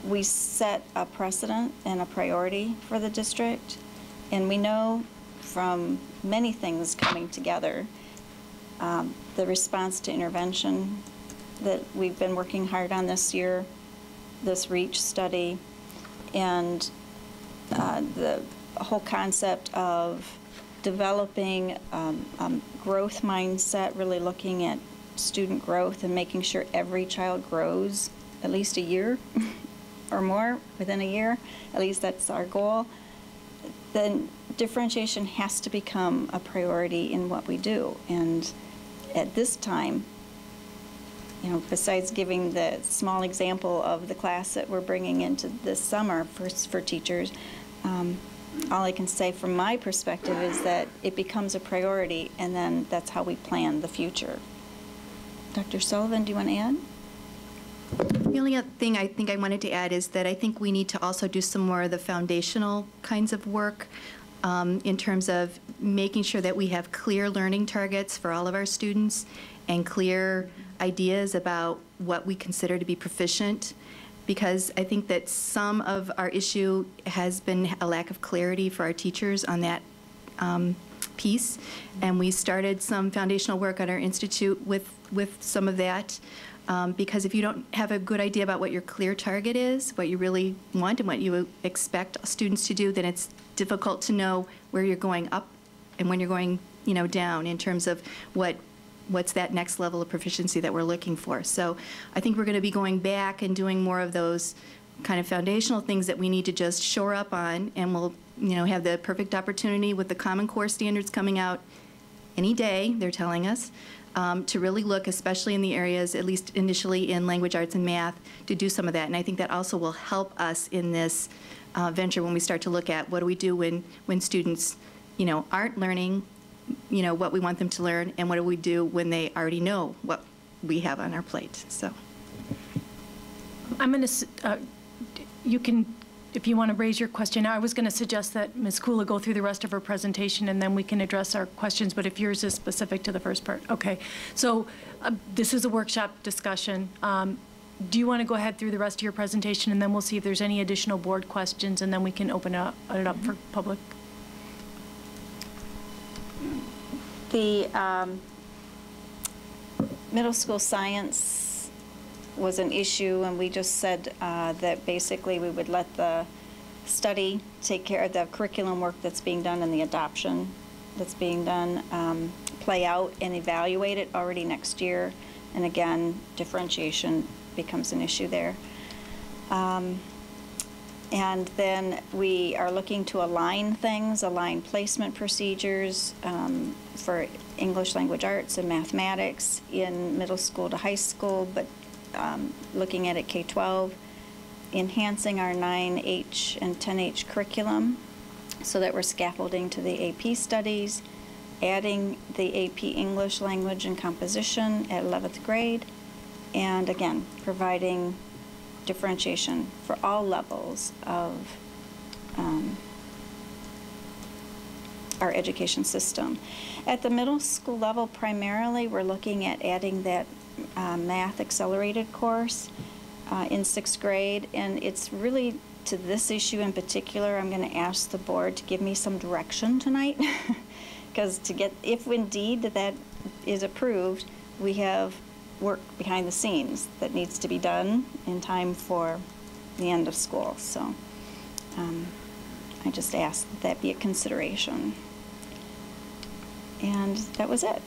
we set a precedent and a priority for the district. And we know from many things coming together, the response to intervention that we've been working hard on this year, this REACH study, and the whole concept of developing growth mindset, really looking at student growth and making sure every child grows at least a year or more within a year, at least that's our goal, then differentiation has to become a priority in what we do. And at this time, you know, besides giving the small example of the class that we're bringing into this summer for teachers, all I can say from my perspective is that it becomes a priority, and then that's how we plan the future. Dr. Sullivan, do you want to add? The only other thing I think I wanted to add is that I think we need to also do some more of the foundational kinds of work in terms of making sure that we have clear learning targets for all of our students and clear ideas about what we consider to be proficient, because I think that some of our issue has been a lack of clarity for our teachers on that piece, and we started some foundational work at our institute with some of that, because if you don't have a good idea about what your clear target is, what you really want and what you expect students to do, then it's difficult to know where you're going up and when you're going, you know, down in terms of what's that next level of proficiency that we're looking for. So I think we're going to be going back and doing more of those kind of foundational things that we need to just shore up on, and we'll, you know, have the perfect opportunity with the Common Core standards coming out any day, they're telling us, to really look, especially in the areas, at least initially in language arts and math, to do some of that. And I think that also will help us in this venture when we start to look at what do we do when students, you know, aren't learning, you know, what we want them to learn, and what do we do when they already know what we have on our plate. So I'm going to, you can, if you want to raise your question now, I was going to suggest that Ms. Kula go through the rest of her presentation and then we can address our questions, but if yours is specific to the first part. Okay, so this is a workshop discussion. Do you want to go ahead through the rest of your presentation, and then we'll see if there's any additional board questions, and then we can open it up for public? The middle school science was an issue, and we just said that basically we would let the study take care of the curriculum work that's being done and the adoption that's being done, play out and evaluate it already next year. And again, differentiation becomes an issue there. And then we are looking to align things, align placement procedures for English language arts and mathematics in middle school to high school, but looking at it K-12, enhancing our 9H and 10H curriculum so that we're scaffolding to the AP studies, adding the AP English language and composition at 11th grade, and again, providing differentiation for all levels of our education system. At the middle school level, primarily, we're looking at adding that math accelerated course in 6th grade, and it's really to this issue in particular, I'm going to ask the board to give me some direction tonight, because to get, if indeed that is approved, we have work behind the scenes that needs to be done in time for the end of school. So I just ask that that be a consideration. And that was it.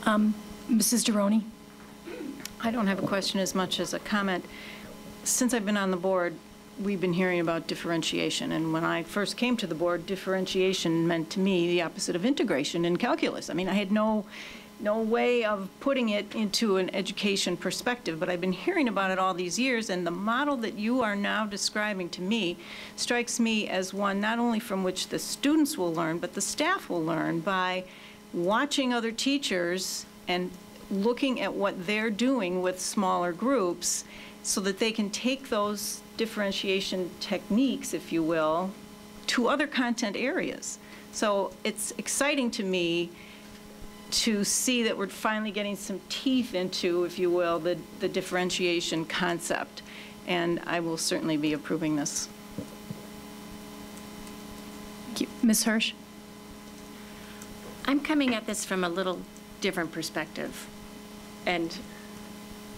Mrs. Deroni? I don't have a question as much as a comment. Since I've been on the board, we've been hearing about differentiation. And when I first came to the board, differentiation meant to me the opposite of integration in calculus. I mean, I had no way of putting it into an education perspective, but I've been hearing about it all these years, and the model that you are now describing to me strikes me as one not only from which the students will learn, but the staff will learn by watching other teachers and looking at what they're doing with smaller groups, so that they can take those differentiation techniques, if you will, to other content areas. So it's exciting to me to see that we're finally getting some teeth into, if you will, the differentiation concept. And I will certainly be approving this. Thank you. Ms. Hirsch? I'm coming at this from a little different perspective, and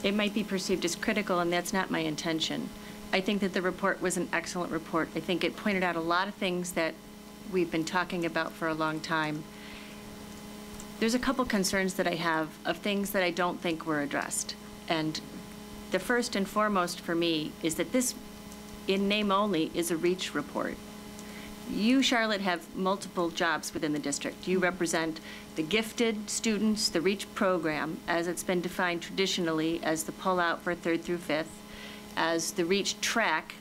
it might be perceived as critical, and that's not my intention. I think that the report was an excellent report. I think it pointed out a lot of things that we've been talking about for a long time. There's a couple concerns that I have of things that I don't think were addressed. And the first and foremost for me is that this, in name only, is a REACH report. You, Charlotte, have multiple jobs within the district. You represent the gifted students, the REACH program, as it's been defined traditionally as the pull-out for 3rd through 5th, as the REACH track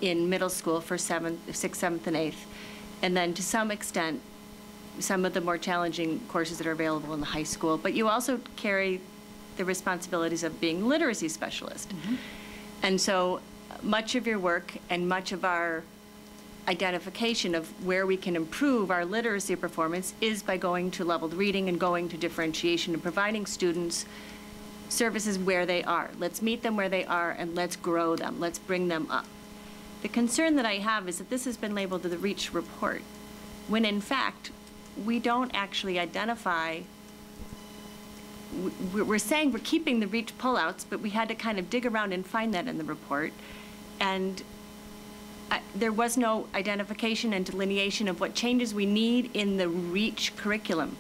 in middle school for 6th, 7th, and 8th, and then to some extent, some of the more challenging courses that are available in the high school. But you also carry the responsibilities of being literacy specialist. And so much of your work and much of our identification of where we can improve our literacy performance is by going to leveled reading and going to differentiation and providing students services where they are. Let's meet them where they are and let's grow them. Let's bring them up. The concern that I have is that this has been labeled the REACH report, when in fact, we don't actually identify. We're saying we're keeping the REACH pullouts, but we had to kind of dig around and find that in the report. And there was no identification and delineation of what changes we need in the REACH curriculum.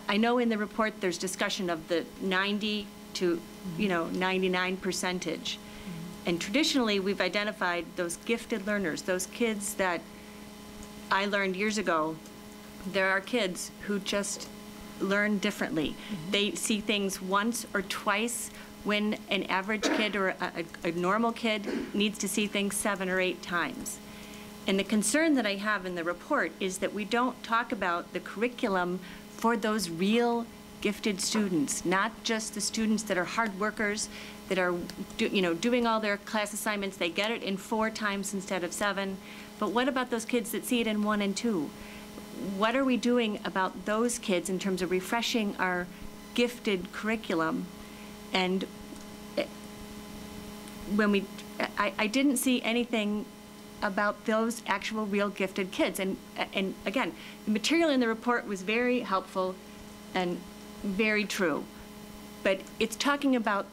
I know in the report there's discussion of the 90 to 99 percentage. And traditionally, we've identified those gifted learners, those kids that I learned years ago. There are kids who just learn differently. They see things once or twice when an average kid or a normal kid needs to see things 7 or 8 times. And the concern that I have in the report is that we don't talk about the curriculum for those real gifted students, not just the students that are hard workers, that are doing all their class assignments. They get it in 4 times instead of 7. But what about those kids that see it in 1 and 2? What are we doing about those kids in terms of refreshing our gifted curriculum? And when I didn't see anything about those actual real gifted kids. And again, the material in the report was very helpful and very true. But it's talking about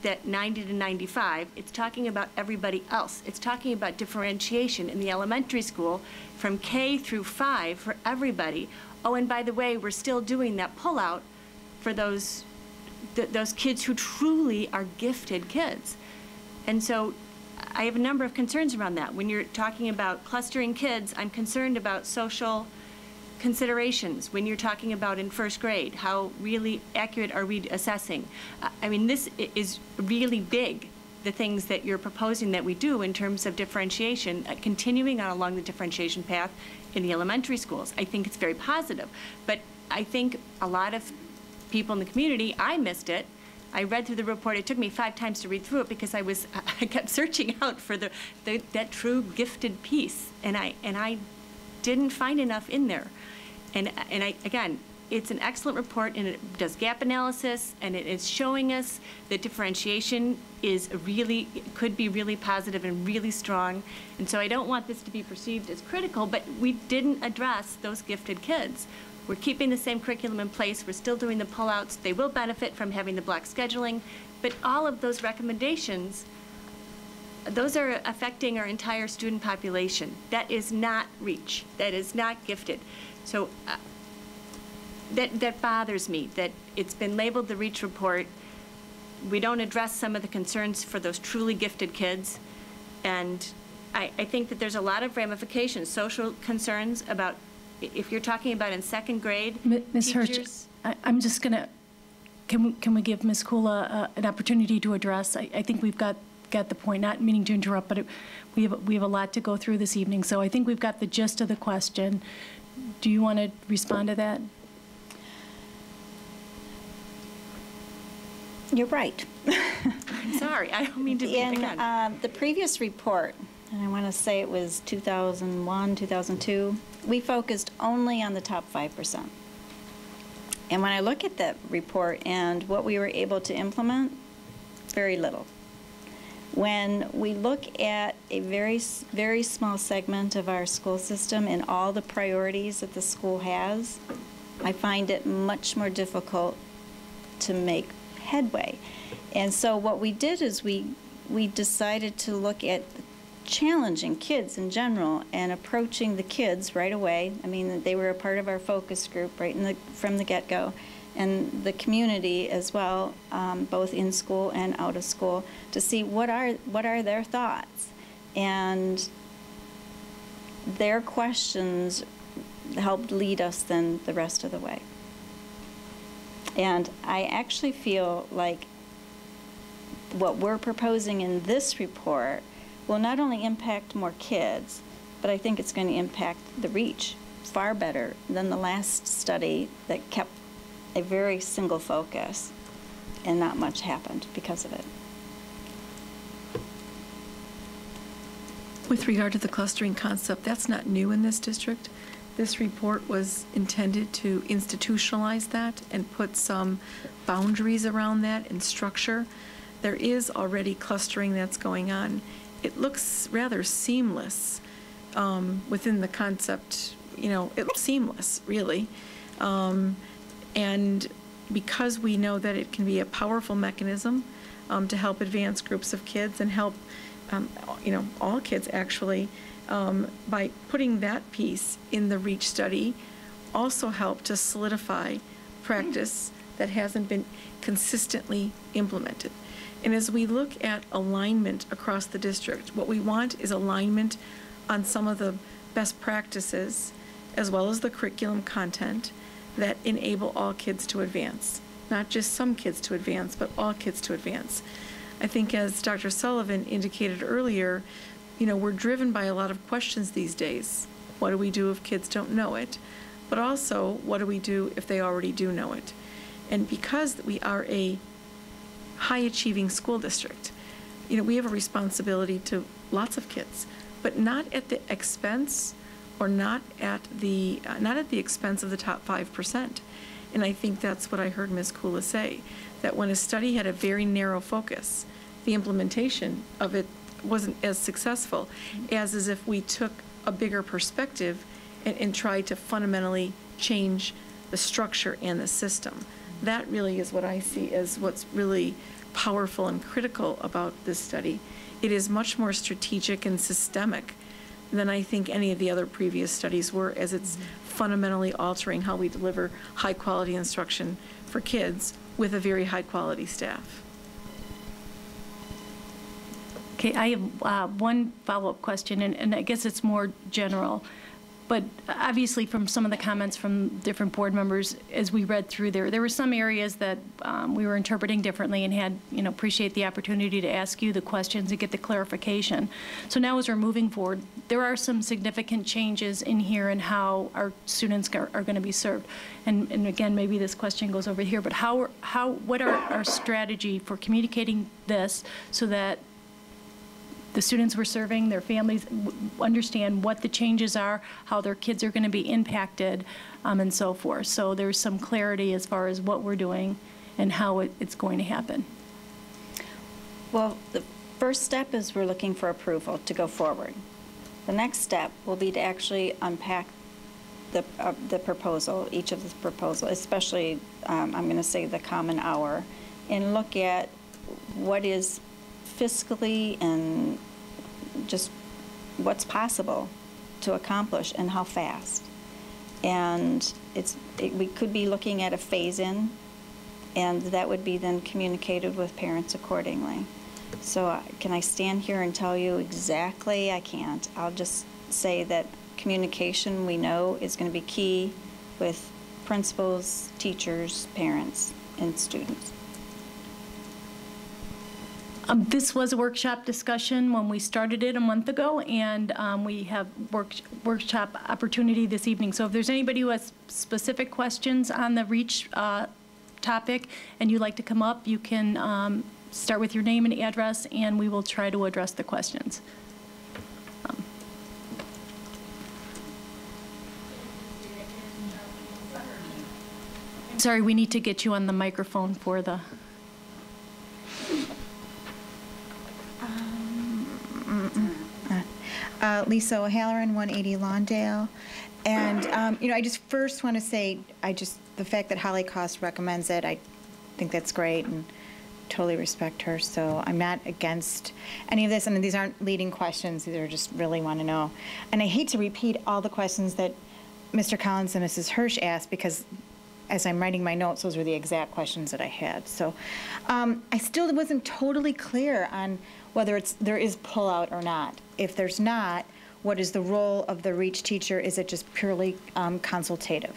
that 90 to 95, it's talking about everybody else. It's talking about differentiation in the elementary school from K through 5 for everybody. Oh, and by the way, we're still doing that pullout for those kids who truly are gifted kids. And so I have a number of concerns around that. When you're talking about clustering kids, I'm concerned about social considerations. When you're talking about in 1st grade, how really accurate are we assessing? I mean, this is really big, the things that you're proposing that we do in terms of differentiation, continuing on along the differentiation path in the elementary schools. I think it's very positive. But I think a lot of people in the community, I missed it. I read through the report. It took me 5 times to read through it because I kept searching out for that true gifted piece, and I didn't find enough in there. And again, it's an excellent report, and it does gap analysis, and it is showing us that differentiation could be really positive and really strong. And so I don't want this to be perceived as critical, but we didn't address those gifted kids. We're keeping the same curriculum in place. We're still doing the pullouts. They will benefit from having the block scheduling, but all of those recommendations, those are affecting our entire student population. That is not REACH. That is not gifted. So that bothers me, that it's been labeled the REACH report. We don't address some of the concerns for those truly gifted kids. And I think that there's a lot of ramifications, social concerns about if you're talking about in 2nd grade, Ms. Hirsch, I'm just going to, can we give Ms. Kula an opportunity to address? I think we've got the point, not meaning to interrupt, but we have a lot to go through this evening. So I think we've got the gist of the question. Do you want to respond to that? You're right. I'm sorry, I don't mean to be In again. the previous report, and I want to say it was 2001, 2002, we focused only on the top 5%. And when I look at that report and what we were able to implement, very little. When we look at a very, very small segment of our school system and all the priorities that the school has, I find it much more difficult to make headway. And so what we did is we decided to look at challenging kids in general and approaching the kids right away. I mean, they were a part of our focus group right from the get-go, and the community as well, both in school and out of school, to see what are their thoughts. And their questions helped lead us then the rest of the way. And I actually feel like what we're proposing in this report will not only impact more kids, but I think it's going to impact the reach far better than the last study that kept a very single focus, and not much happened because of it. With regard to the clustering concept, that's not new in this district. This report was intended to institutionalize that and put some boundaries around that and structure. There is already clustering that's going on. It looks rather seamless within the concept, it looks seamless, really. And because we know that it can be a powerful mechanism to help advance groups of kids and help, all kids actually, by putting that piece in the REACH study, also help to solidify practice that hasn't been consistently implemented. And as we look at alignment across the district, what we want is alignment on some of the best practices, as well as the curriculum content that enable all kids to advance. Not just some kids to advance, but all kids to advance. I think as Dr. Sullivan indicated earlier, we're driven by a lot of questions these days. What do we do if kids don't know it? But also, what do we do if they already do know it? And because we are a high-achieving school district, we have a responsibility to lots of kids, but not at the expense or not at the expense of the top 5%. And I think that's what I heard Ms. Kula say, that when a study had a very narrow focus, the implementation of it wasn't as successful as if we took a bigger perspective and tried to fundamentally change the structure and the system. That really is what I see as what's really powerful and critical about this study. It is much more strategic and systemic than I think any of the other previous studies were, as it's fundamentally altering how we deliver high-quality instruction for kids with a very high-quality staff. Okay, I have one follow-up question, and I guess it's more general. But obviously, from some of the comments from different board members, as we read through there were some areas that we were interpreting differently and had, appreciate the opportunity to ask you the questions and get the clarification. So now as we're moving forward, there are some significant changes in here in how our students are going to be served. And again, maybe this question goes over here, but what are our strategy for communicating this so that the students we're serving, their families, understand what the changes are, how their kids are going to be impacted, and so forth. So there's some clarity as far as what we're doing and how it's going to happen. Well, the first step is we're looking for approval to go forward. The next step will be to actually unpack the proposal, each of the proposal, especially, I'm going to say the Common Hour, and look at what is fiscally and just what's possible to accomplish and how fast. And we could be looking at a phase-in, and that would be then communicated with parents accordingly. So can I stand here and tell you exactly? I can't. I'll just say that communication, we know, is going to be key with principals, teachers, parents, and students. This was a workshop discussion when we started it a month ago, and we have workshop opportunity this evening. So if there's anybody who has specific questions on the REACH topic and you'd like to come up, you can start with your name and address, and we will try to address the questions. Sorry, we need to get you on the microphone for the... Lisa O'Halloran, 180 Lawndale. And, I just first want to say, the fact that Holly Cost recommends it, I think that's great and totally respect her. So I'm not against any of this. And these aren't leading questions. These are just really want to know. And I hate to repeat all the questions that Mr. Collins and Mrs. Hirsch asked, because as I'm writing my notes, those were the exact questions that I had. So I still wasn't totally clear on whether there is pullout or not. If there's not, what is the role of the REACH teacher? Is it just purely consultative?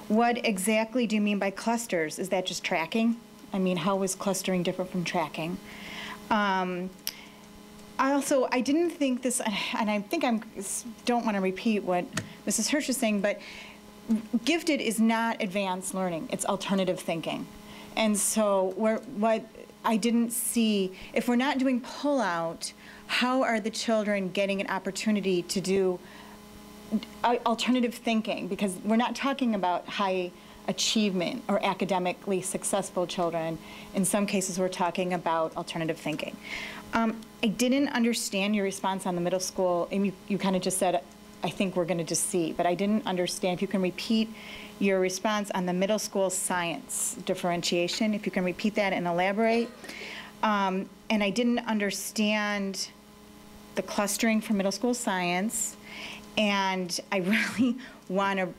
What exactly do you mean by clusters? Is that just tracking? I mean, how is clustering different from tracking? I didn't think this, and I think don't want to repeat what Mrs. Hirsch is saying, but gifted is not advanced learning. It's alternative thinking. And so what I didn't see, if we're not doing pullout, how are the children getting an opportunity to do alternative thinking? Because we're not talking about high achievement or academically successful children. In some cases, we're talking about alternative thinking. I didn't understand your response on the middle school, and you kind of just said, I think we're going to just see, but I didn't understand. If you can repeat your response on the middle school science differentiation, if you can repeat that and elaborate. And I didn't understand the clustering for middle school science, and I really want to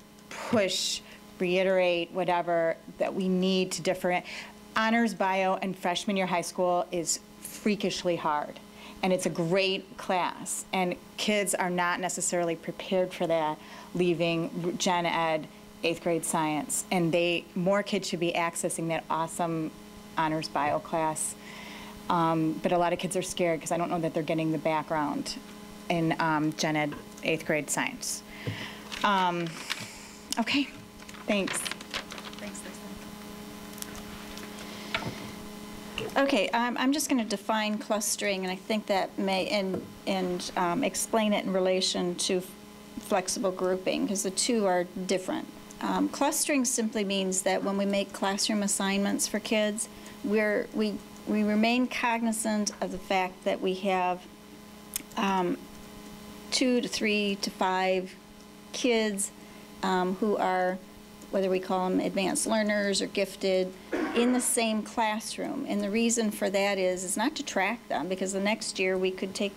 reiterate whatever, that we need to differentiate. Honors bio in freshman year high school is freakishly hard, and it's a great class, and kids are not necessarily prepared for that leaving Gen Ed 8th grade science, and more kids should be accessing that awesome honors bio class. But a lot of kids are scared because I don't know that they're getting the background in Gen Ed 8th grade science. Okay, thanks. Thanks, Lisa. Okay, I'm just going to define clustering, and I think that may explain it in relation to flexible grouping, because the two are different. Clustering simply means that when we make classroom assignments for kids, we remain cognizant of the fact that we have 2 to 3 to 5 kids who are, whether we call them advanced learners or gifted, in the same classroom. And the reason for that is not to track them, because the next year we could take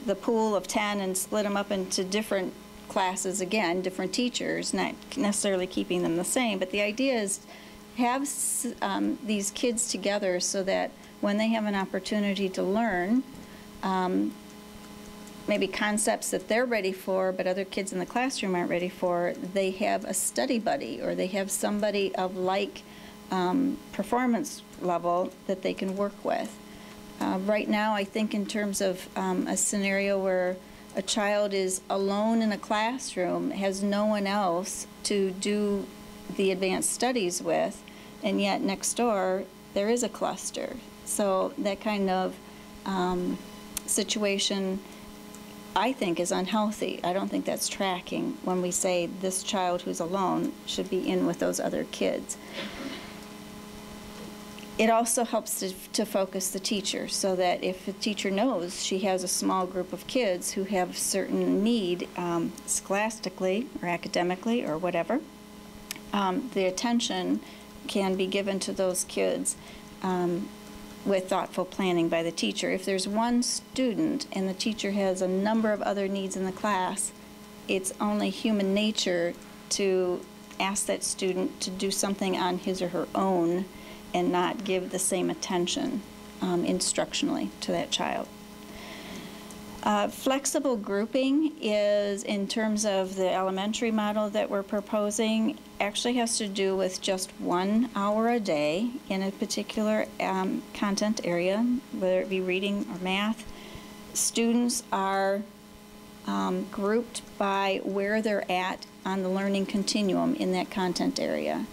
the pool of 10 and split them up into different classes again, different teachers, not necessarily keeping them the same. But the idea is have these kids together so that when they have an opportunity to learn, maybe concepts that they're ready for but other kids in the classroom aren't ready for, they have a study buddy, or they have somebody of like performance level that they can work with. Right now, I think in terms of a scenario where a child is alone in a classroom, has no one else to do the advanced studies with, and yet next door there is a cluster. So that kind of situation, I think, is unhealthy. I don't think that's tracking when we say this child who's alone should be in with those other kids. It also helps to focus the teacher, so that if the teacher knows she has a small group of kids who have certain need scholastically or academically or whatever, the attention can be given to those kids with thoughtful planning by the teacher. If there's one student and the teacher has a number of other needs in the class, it's only human nature to ask that student to do something on his or her own and not give the same attention instructionally to that child. Flexible grouping is, in terms of the elementary model that we're proposing, actually has to do with just 1 hour a day in a particular content area, whether it be reading or math. Students are grouped by where they're at on the learning continuum in that content area.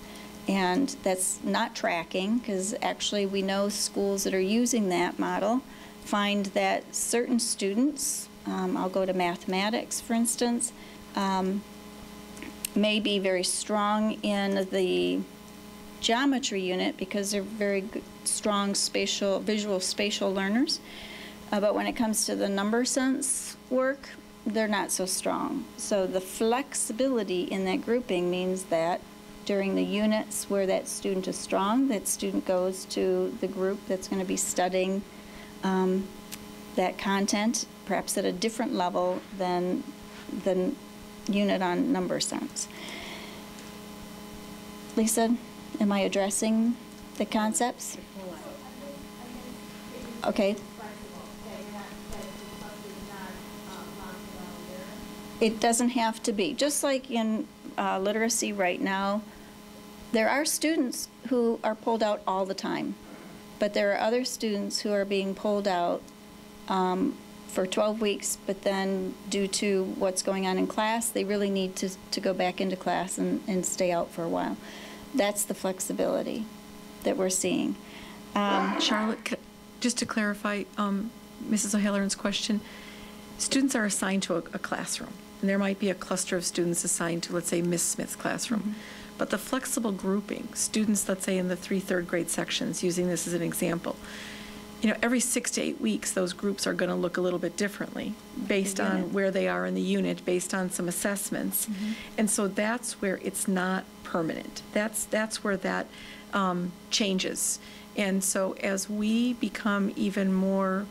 And that's not tracking, because actually we know schools that are using that model find that certain students, I'll go to mathematics for instance, may be very strong in the geometry unit because they're very good, strong visual spatial learners. But when it comes to the number sense work, they're not so strong. So the flexibility in that grouping means that during the units where that student is strong, that student goes to the group that's going to be studying that content, perhaps at a different level than the unit on number sense. Lisa, am I addressing the concepts? Okay. It doesn't have to be. Just like in literacy right now, there are students who are pulled out all the time, but there are other students who are being pulled out for 12 weeks, but then due to what's going on in class, they really need to go back into class and stay out for a while. That's the flexibility that we're seeing. Charlotte, just to clarify Mrs. O'Halloran's question, students are assigned to a classroom, and there might be a cluster of students assigned to, let's say, Miss Smith's classroom. Mm-hmm. But the flexible grouping, students, let's say, in the 3 third grade sections, using this as an example, every 6 to 8 weeks, those groups are going to look a little bit differently based on where they are in the unit, based on some assessments. Mm-hmm. And so that's where it's not permanent. That's where that changes. And so as we become even more,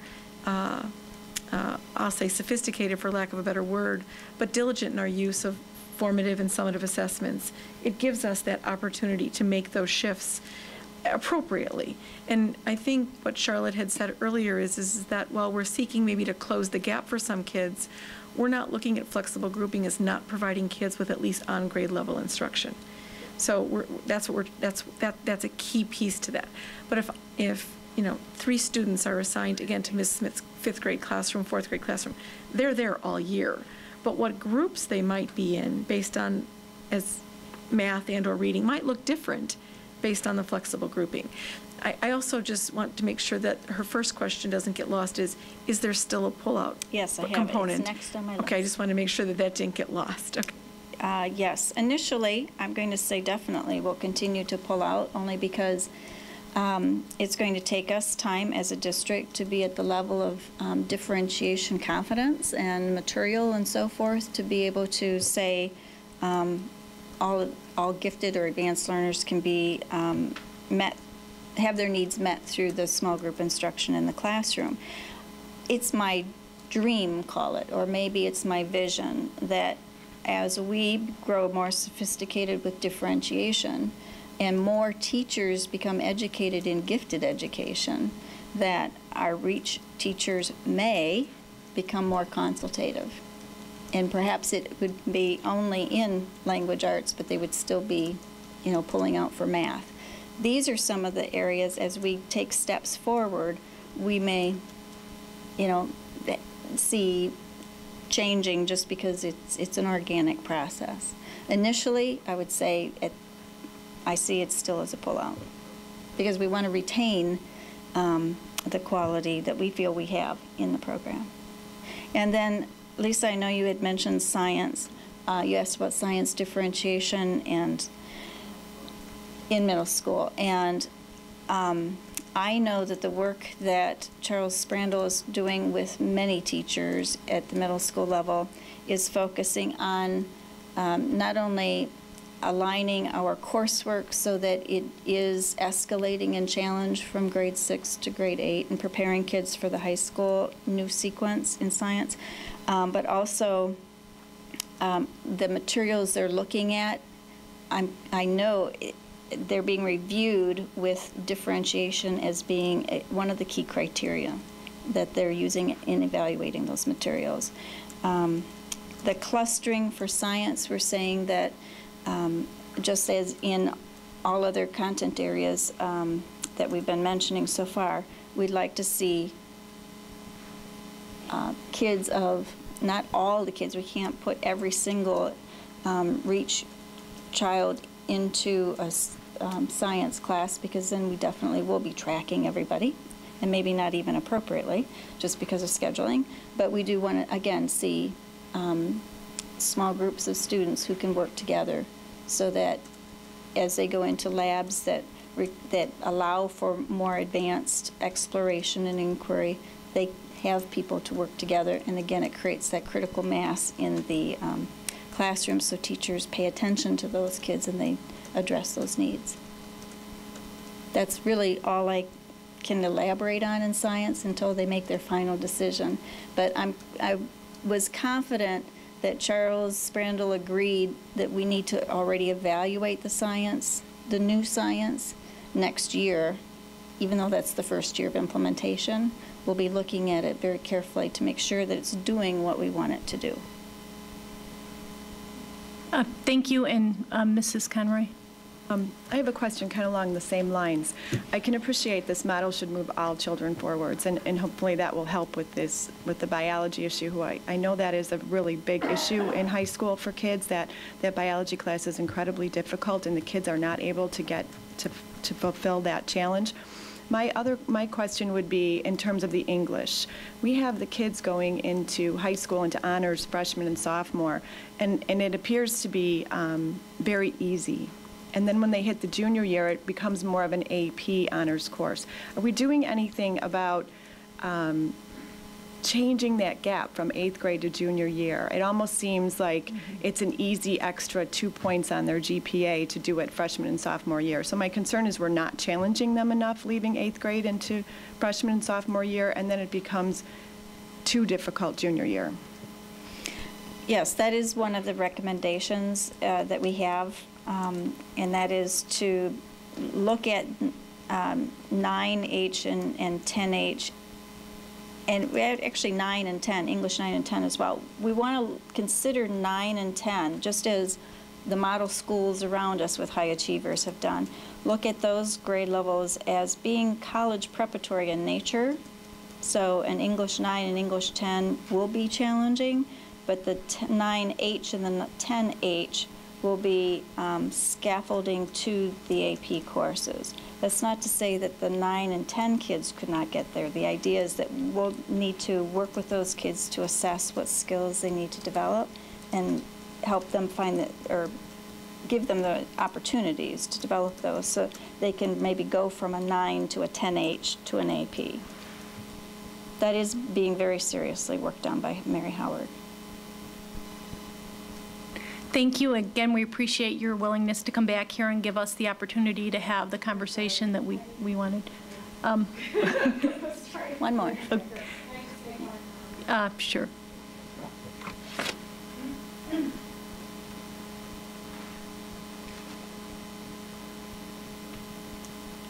I'll say sophisticated for lack of a better word, but diligent in our use of formative and summative assessments, it gives us that opportunity to make those shifts appropriately. And I think what Charlotte had said earlier is that while we're seeking maybe to close the gap for some kids, we're not looking at flexible grouping as not providing kids with at least on grade level instruction. So that's a key piece to that. But if 3 students are assigned again to Ms. Smith's 5th grade classroom, 4th grade classroom, they're there all year. But what groups they might be in based on as math and or reading might look different based on the flexible grouping. I also just want to make sure that her first question doesn't get lost is there still a pullout yes, I have component? It's next on my list. Okay, I just want to make sure that didn't get lost. Okay. Yes, initially, I'm going to say definitely we'll continue to pull out only because it's going to take us time as a district to be at the level of differentiation confidence and material and so forth to be able to say all gifted or advanced learners can be have their needs met through the small group instruction in the classroom. It's my dream, call it, or maybe it's my vision that as we grow more sophisticated with differentiation, and more teachers become educated in gifted education, that our REACH teachers may become more consultative. And perhaps it would be only in language arts, but they would still be, pulling out for math. These are some of the areas as we take steps forward, we may, see changing just because it's an organic process. Initially, I would say I see it still as a pullout because we want to retain the quality that we feel we have in the program. And then, Lisa, I know you had mentioned science. You asked about science differentiation and in middle school. And I know that the work that Charles Sprandl is doing with many teachers at the middle school level is focusing on not only aligning our coursework so that it is escalating in challenge from grade 6 to grade 8 and preparing kids for the high school new sequence in science, but also the materials they're looking at, I know they're being reviewed with differentiation as being one of the key criteria that they're using in evaluating those materials. The clustering for science, we're saying that just as in all other content areas that we've been mentioning so far, we'd like to see kids of, not all the kids, we can't put every single REACH child into science class, because then we definitely will be tracking everybody, and maybe not even appropriately, just because of scheduling. But we do want to, again, see small groups of students who can work together so that as they go into labs that allow for more advanced exploration and inquiry, they have people to work together. And again, it creates that critical mass in the classroom so teachers pay attention to those kids and they address those needs. That's really all I can elaborate on in science until they make their final decision. But I was confident that Charles Sprandl agreed that we need to already evaluate the science, the new science, next year. Even though that's the first year of implementation, we'll be looking at it very carefully to make sure that it's doing what we want it to do. Thank you, and Mrs. Conroy. I have a question kind of along the same lines. I can appreciate this model should move all children forwards, and hopefully that will help with the biology issue. I know that is a really big issue in high school for kids, that biology class is incredibly difficult and the kids are not able to get to fulfill that challenge. My question would be in terms of the English. We have the kids going into high school, into honors, freshman and sophomore, and it appears to be very easy. And then when they hit the junior year, it becomes more of an AP honors course. Are we doing anything about changing that gap from 8th grade to junior year? It almost seems like it's an easy extra 2 points on their GPA to do it freshman and sophomore year. So my concern is we're not challenging them enough leaving 8th grade into freshman and sophomore year, and then it becomes too difficult junior year. Yes, that is one of the recommendations that we have. And that is to look at 9H and 10H, and actually 9 and 10, English 9 and 10 as well. We want to consider 9 and 10, just as the model schools around us with high achievers have done. Look at those grade levels as being college preparatory in nature. So an English 9 and English 10 will be challenging, but the 9H and the 10H will be scaffolding to the AP courses. That's not to say that the 9 and 10 kids could not get there. The idea is that we'll need to work with those kids to assess what skills they need to develop and help them find that, or give them the opportunities to develop those so they can maybe go from a 9 to a 10H to an AP. That is being very seriously worked on by Mary Howard. Thank you. Again, we appreciate your willingness to come back here and give us the opportunity to have the conversation that we wanted. One more. Sure.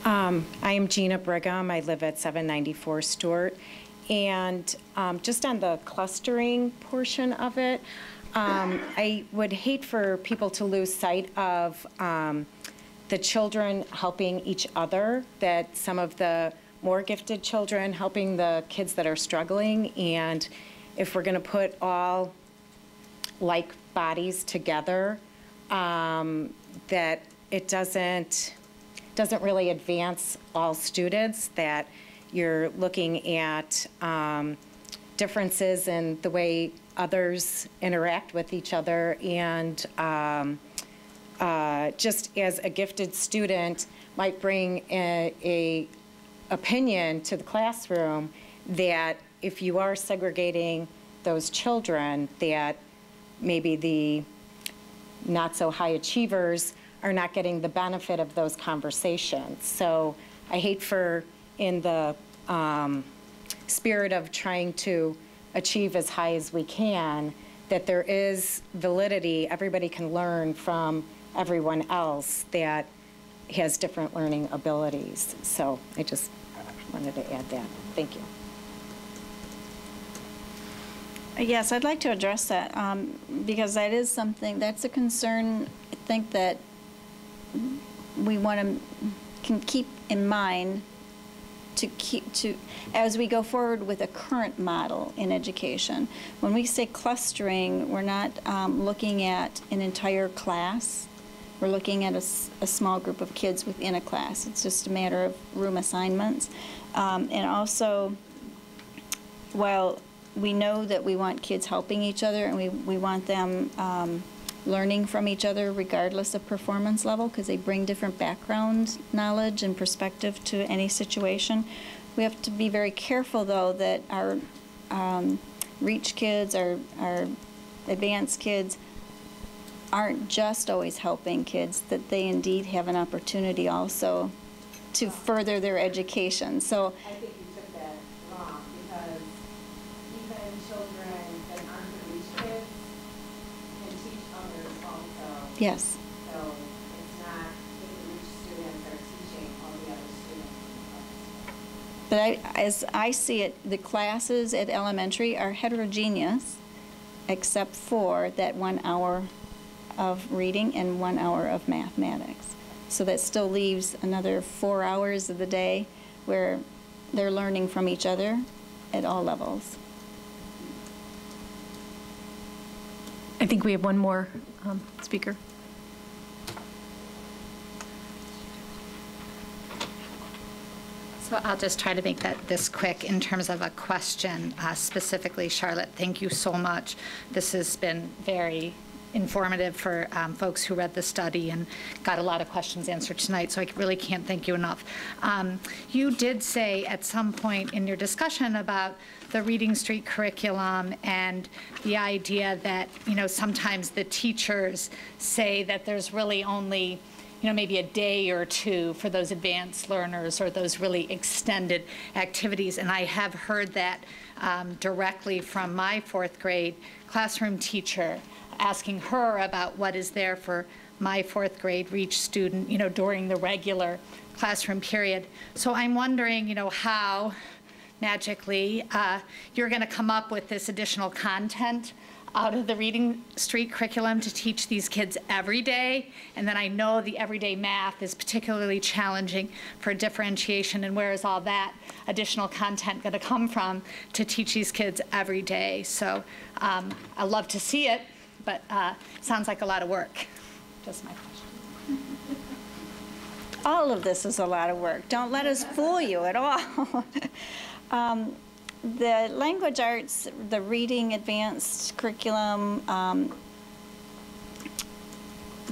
I am Gina Brigham. I live at 794 Stewart. And just on the clustering portion of it, I would hate for people to lose sight of the children helping each other, that some of the more gifted children helping the kids that are struggling. And if we're going to put all like bodies together, that it doesn't really advance all students, that you're looking at differences in the way others interact with each other, and just as a gifted student might bring a opinion to the classroom, that if you are segregating those children, that maybe the not so high achievers are not getting the benefit of those conversations. So I hate for, in the spirit of trying to achieve as high as we can, that there is validity. Everybody can learn from everyone else that has different learning abilities. So I just wanted to add that. Thank you. Yes, I'd like to address that because that is something, that's a concern I think that we can keep in mind as we go forward with a current model in education. When we say clustering, we're not looking at an entire class. we're looking at a small group of kids within a class. It's just a matter of room assignments. And also, while we know that we want kids helping each other and we want them learning from each other regardless of performance level, because they bring different background knowledge and perspective to any situation, we have to be very careful, though, that our REACH kids, our advanced kids, aren't just always helping kids, that they indeed have an opportunity also to further their education. So I think you took that wrong, because even children that aren't the REACH kids can teach others also. yes. So it's not that the REACH students are teaching all the other students. But as I see it, the classes at elementary are heterogeneous, except for that 1 hour of reading and 1 hour of mathematics. So that still leaves another 4 hours of the day where they're learning from each other at all levels. I think we have one more speaker. So I'll just try to make this quick in terms of a question. Specifically, Charlotte, thank you so much. This has been very informative for folks who read the study and got a lot of questions answered tonight, so I really can't thank you enough. You did say at some point in your discussion about the Reading Street curriculum and the idea that, sometimes the teachers say that there's really only maybe a day or two for those advanced learners or those really extended activities. And I have heard that directly from my 4th grade classroom teacher, asking her about what is there for my 4th grade REACH student, during the regular classroom period. So I'm wondering, how magically you're going to come up with this additional content out of the Reading Street curriculum to teach these kids every day. And then I know the everyday math is particularly challenging for differentiation, and where is all that additional content going to come from to teach these kids every day? So I love to see it, but sounds like a lot of work. Just my question. All of this is a lot of work. Don't let us fool you at all. The language arts, the reading advanced curriculum,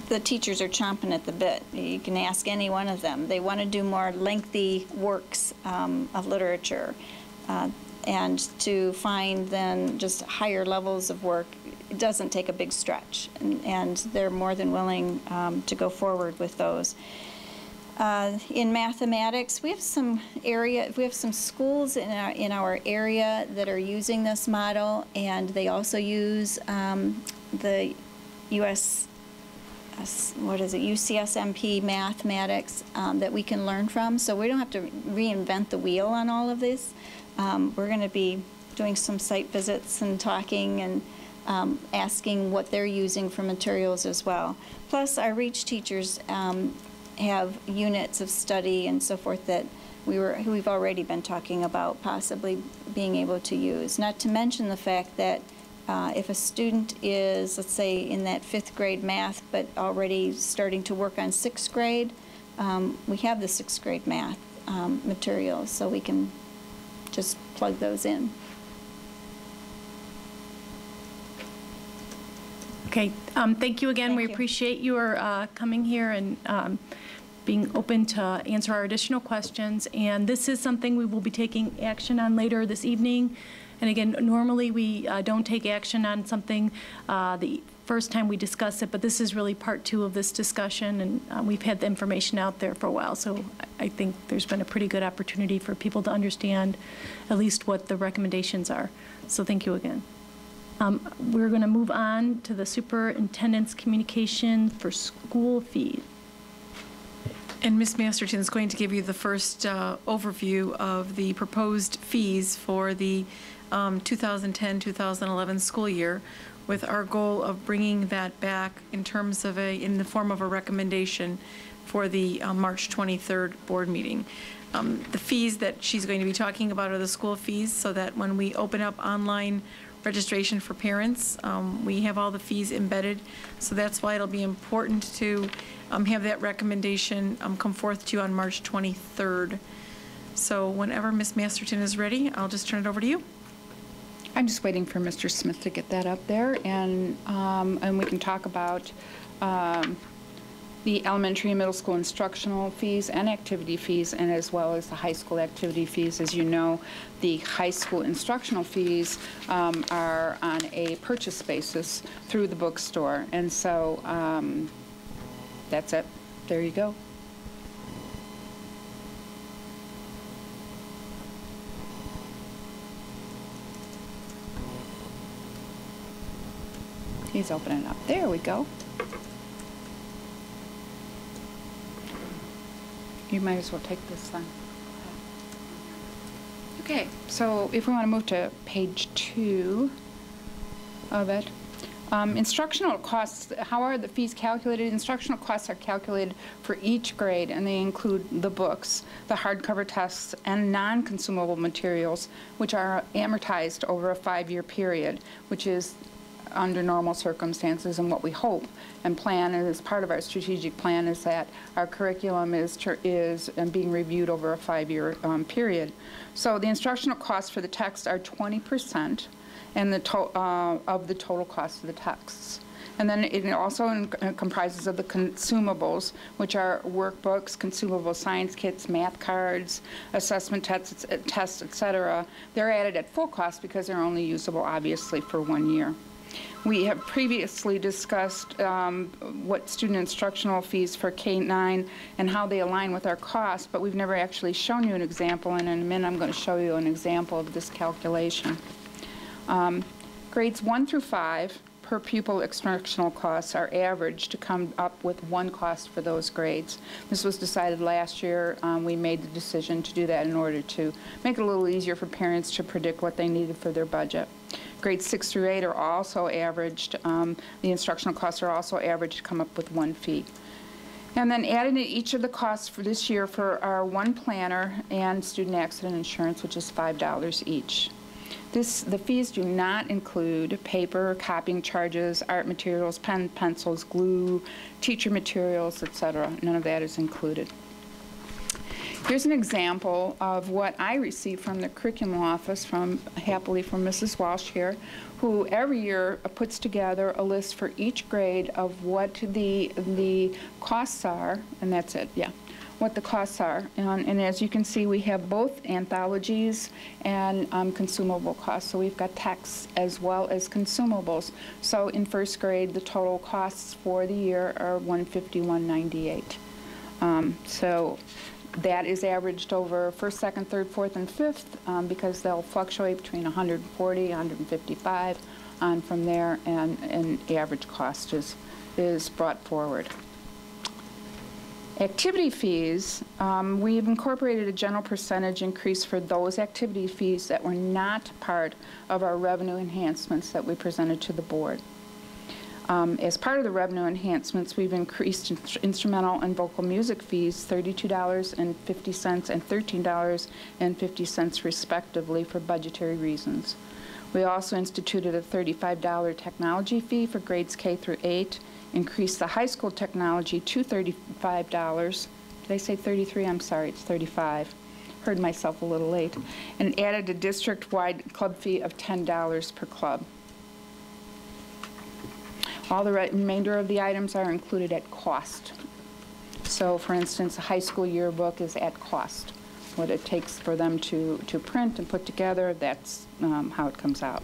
the teachers are chomping at the bit. You can ask any one of them. They want to do more lengthy works of literature, and to find then just higher levels of work, it doesn't take a big stretch, and they're more than willing to go forward with those. In mathematics, we have some schools in our area that are using this model, and they also use the UCSMP mathematics that we can learn from. So we don't have to reinvent the wheel on all of this. We're going to be doing some site visits and talking and asking what they're using for materials as well. Plus, our REACH teachers have units of study and so forth that we've already been talking about possibly being able to use. Not to mention the fact that if a student is, let's say, in that 5th grade math, but already starting to work on 6th grade, we have the 6th grade math materials, so we can just plug those in. Okay, thank you again. We appreciate your coming here and being open to answer our additional questions. And this is something we will be taking action on later this evening. And again, normally we don't take action on something the first time we discuss it, but this is really part 2 of this discussion, and we've had the information out there for a while. So I think there's been a pretty good opportunity for people to understand at least what the recommendations are. So thank you again. We're going to move on to the superintendent's communication for school fees. And Ms. Masterton is going to give you the first overview of the proposed fees for the 2010-2011 school year, with our goal of bringing that back in terms of in the form of a recommendation for the March 23rd board meeting. The fees that she's going to be talking about are the school fees, so that when we open up online registration for parents. We have all the fees embedded, so that's why it'll be important to have that recommendation come forth to you on March 23rd. So whenever Ms. Masterton is ready, I'll just turn it over to you. I'm just waiting for Mr. Smith to get that up there, and we can talk about the elementary and middle school instructional fees and activity fees, and as well as the high school activity fees. As you know, the high school instructional fees are on a purchase basis through the bookstore, and so that's it. There you go. He's opening up. There we go. You might as well take this then. Okay, so if we want to move to page 2 of it. Instructional costs, how are the fees calculated? Instructional costs are calculated for each grade, and they include the books, the hardcover texts, and non-consumable materials, which are amortized over a 5-year period, which is under normal circumstances, and what we hope and plan, and as part of our strategic plan, is that our curriculum is being reviewed over a 5-year period. So the instructional costs for the text are 20% and of the total cost of the texts. And then it also comprises of the consumables, which are workbooks, consumable science kits, math cards, assessment tests, etc. They're added at full cost because they're only usable, obviously, for 1 year. We have previously discussed what student instructional fees for K-9 and how they align with our costs, but we've never actually shown you an example, and in a minute I'm going to show you an example of this calculation. Grades 1 through 5 per pupil instructional costs are averaged to come up with one cost for those grades. This was decided last year. We made the decision to do that in order to make it a little easier for parents to predict what they needed for their budget. Grades 6 through 8 are also averaged. The instructional costs are also averaged to come up with one fee. And then adding to each of the costs for this year for our one planner and student accident insurance, which is $5 each. The fees do not include paper, copying charges, art materials, pen, pencils, glue, teacher materials, etc. None of that is included. Here's an example of what I received from the curriculum office, happily from Mrs. Walsh here, who every year puts together a list for each grade of what the costs are, and that's it, yeah, what the costs are. And as you can see, we have both anthologies and consumable costs. So we've got texts as well as consumables. So in first grade, the total costs for the year are $151.98. So that is averaged over first, second, third, fourth, and fifth because they'll fluctuate between 140, 155 on from there, and the average cost is brought forward. Activity fees, we've incorporated a general percentage increase for those activity fees that were not part of our revenue enhancements that we presented to the board. As part of the revenue enhancements, we've increased instrumental and vocal music fees $32.50 and $13.50 respectively for budgetary reasons. We also instituted a $35 technology fee for grades K through 8, increased the high school technology to $35. Did I say 33? I'm sorry, it's 35. Heard myself a little late. And added a district-wide club fee of $10 per club. All the remainder of the items are included at cost. So, for instance, a high school yearbook is at cost. What it takes for them to print and put together, that's how it comes out.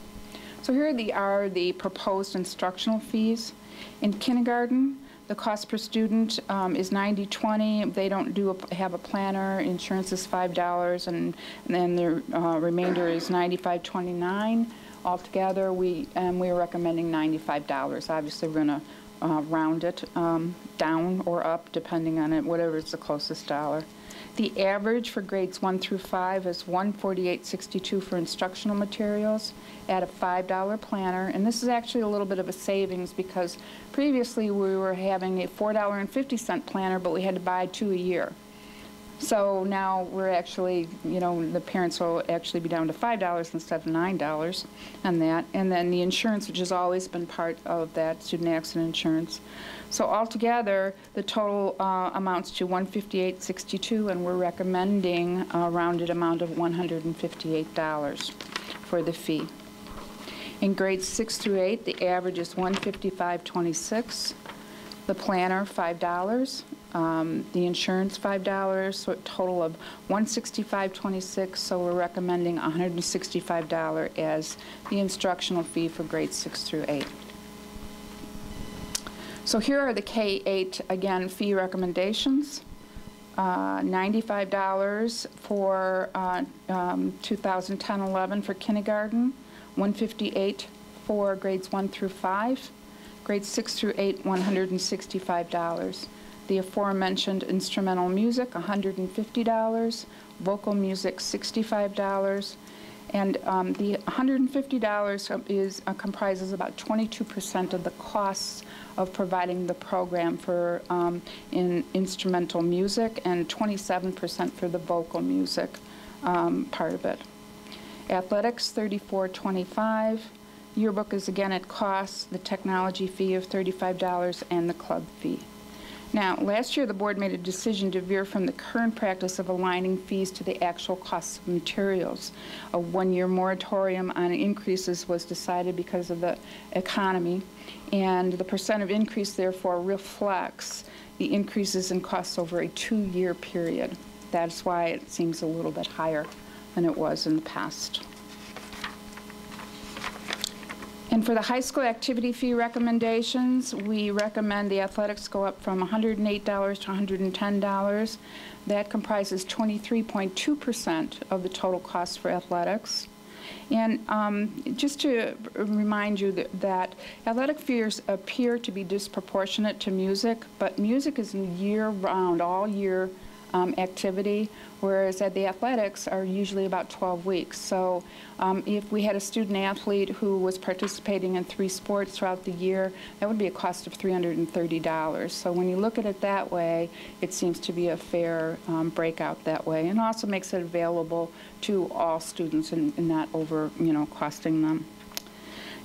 So here are the proposed instructional fees. In kindergarten, the cost per student is $90.20. They don't have a planner. Insurance is $5, and then the remainder is $95.29. Altogether, we are recommending $95. Obviously, we're going to round it down or up, depending on it, whatever is the closest dollar. The average for grades 1 through 5 is $148.62 for instructional materials at a $5 planner. And this is actually a little bit of a savings because previously we were having a $4.50 planner, but we had to buy 2 a year. So now we're actually, the parents will actually be down to $5 instead of $9 on that. And then the insurance, which has always been part of that, student accident insurance. So altogether, the total amounts to $158.62, and we're recommending a rounded amount of $158 for the fee. In grades 6 through 8, the average is $155.26. The planner, $5. The insurance, $5, so a total of $165.26, so we're recommending $165 as the instructional fee for grades 6 through 8. So here are the K-8, again, fee recommendations. $95 for 2010-11 for kindergarten, $158 for grades 1 through 5, grades 6 through 8, $165. The aforementioned instrumental music, $150, vocal music, $65, and the $150 comprises about 22% of the costs of providing the program for in instrumental music and 27% for the vocal music part of it. Athletics, $34.25. Yearbook is again at cost, the technology fee of $35 and the club fee. Now, last year the board made a decision to veer from the current practice of aligning fees to the actual costs of materials. A one-year moratorium on increases was decided because of the economy, and the percent of increase therefore reflects the increases in costs over a 2-year period. That's why it seems a little bit higher than it was in the past. And for the high school activity fee recommendations, we recommend the athletics go up from $108 to $110. That comprises 23.2% of the total cost for athletics. And just to remind you that athletic fees appear to be disproportionate to music, but music is year-round, all-year activity, whereas at the athletics are usually about 12 weeks. So if we had a student athlete who was participating in 3 sports throughout the year, that would be a cost of $330. So when you look at it that way, it seems to be a fair breakout that way, and also makes it available to all students and not over, costing them.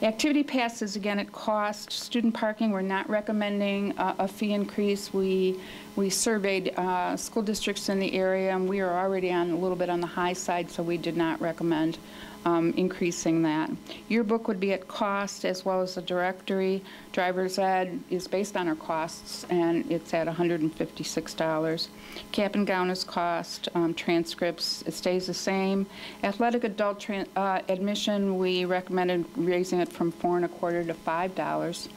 Activity passes, again, at cost. Student parking, we're not recommending a fee increase. We surveyed school districts in the area, and we are already on a little bit on the high side, so we did not recommend increasing that. Yearbook would be at cost, as well as the directory. Driver's ed is based on our costs, and it's at $156. Cap and gown is cost. Transcripts, it stays the same. Athletic adult admission, we recommended raising it from $4.25 to $5.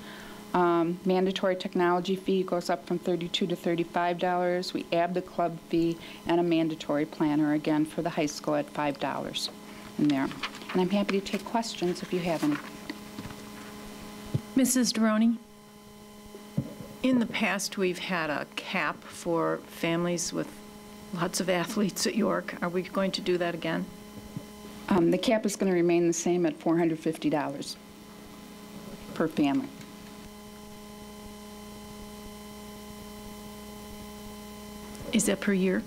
Mandatory technology fee goes up from $32 to $35. We add the club fee and a mandatory planner, again, for the high school at $5 in there. And I'm happy to take questions if you have any. Mrs. Deroney? In the past, we've had a cap for families with lots of athletes at York. Are we going to do that again? The cap is going to remain the same at $450 per family. Is that per year?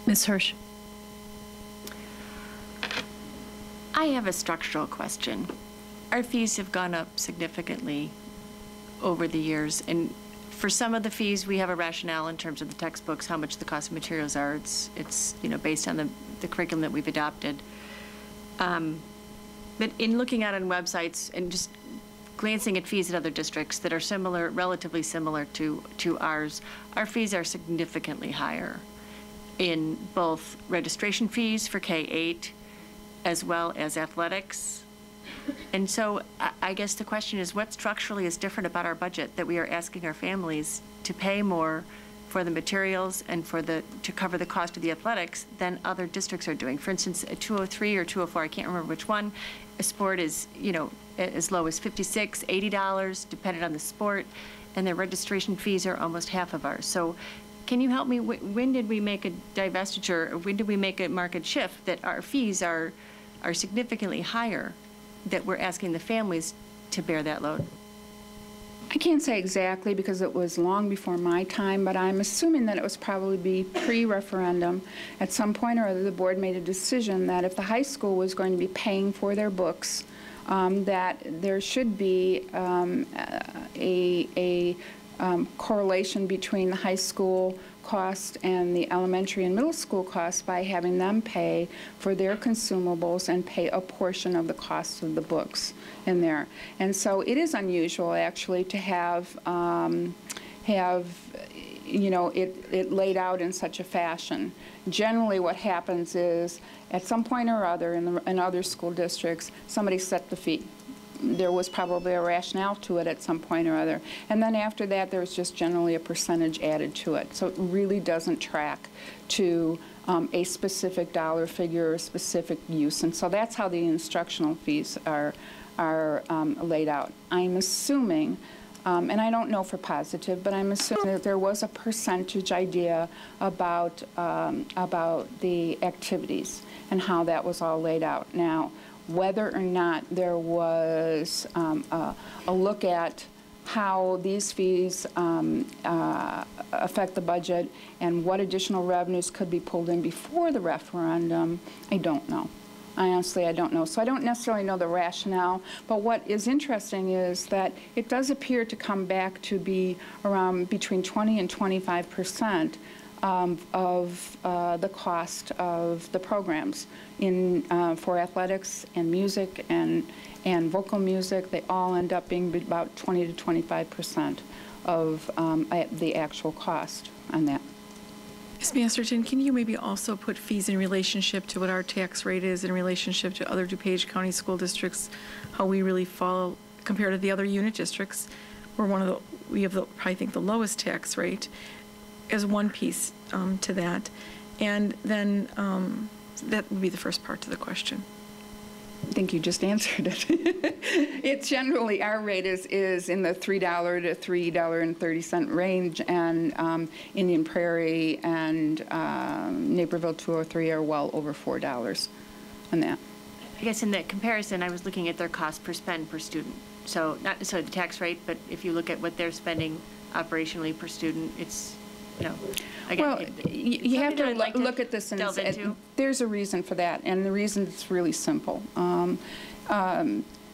Ms. Hirsch? I have a structural question. Our fees have gone up significantly over the years, and for some of the fees, we have a rationale in terms of the textbooks, how much the cost of materials are. It's based on the curriculum that we've adopted. But in looking at on websites and just glancing at fees at other districts that are similar, relatively similar to ours, our fees are significantly higher in both registration fees for K-8 as well as athletics. And so I guess the question is, what structurally is different about our budget that we are asking our families to pay more for the materials and to cover the cost of the athletics than other districts are doing? For instance, at 203 or 204, I can't remember which one, a sport is, as low as $56, $80, depending on the sport, and their registration fees are almost half of ours. So can you help me? When did we make a divestiture, or when did we make a market shift that our fees are significantly higher that we're asking the families to bear that load? I can't say exactly because it was long before my time, but I'm assuming that it was probably pre-referendum. At some point or other, the board made a decision that if the high school was going to be paying for their books, that there should be a correlation between the high school cost and the elementary and middle school cost by having them pay for their consumables and pay a portion of the cost of the books in there. And so it is unusual actually to have you know, it laid out in such a fashion. Generally what happens is at some point or other in other school districts, somebody set the fee. There was probably a rationale to it at some point or other. And then after that, there's just generally a percentage added to it. So it really doesn't track to a specific dollar figure or a specific use. And so that's how the instructional fees are laid out. I'm assuming, and I don't know for positive, but I'm assuming that there was a percentage idea about the activities and how that was all laid out. Now, whether or not there was a look at how these fees affect the budget and what additional revenues could be pulled in before the referendum, I don't know. Honestly, I don't know. So I don't necessarily know the rationale, but what is interesting is that it does appear to come back to be around between 20 and 25% of the cost of the programs for athletics and music and vocal music. They all end up being about 20 to 25% of the actual cost on that. Ms. Masterton, can you maybe also put fees in relationship to what our tax rate is in relationship to other DuPage County school districts, how we really fall compared to the other unit districts? We have I think the lowest tax rate as one piece to that. And then that would be the first part to the question. I think you just answered it. It's generally, our rate is in the $3 to $3.30 range, and Indian Prairie and Naperville 203 are well over $4 on that. I guess in that comparison, I was looking at their cost per spend per student. So not necessarily the tax rate, but if you look at what they're spending operationally per student, it's, you know, again, well, you have to look at this and there's a reason for that, and the reason is really simple.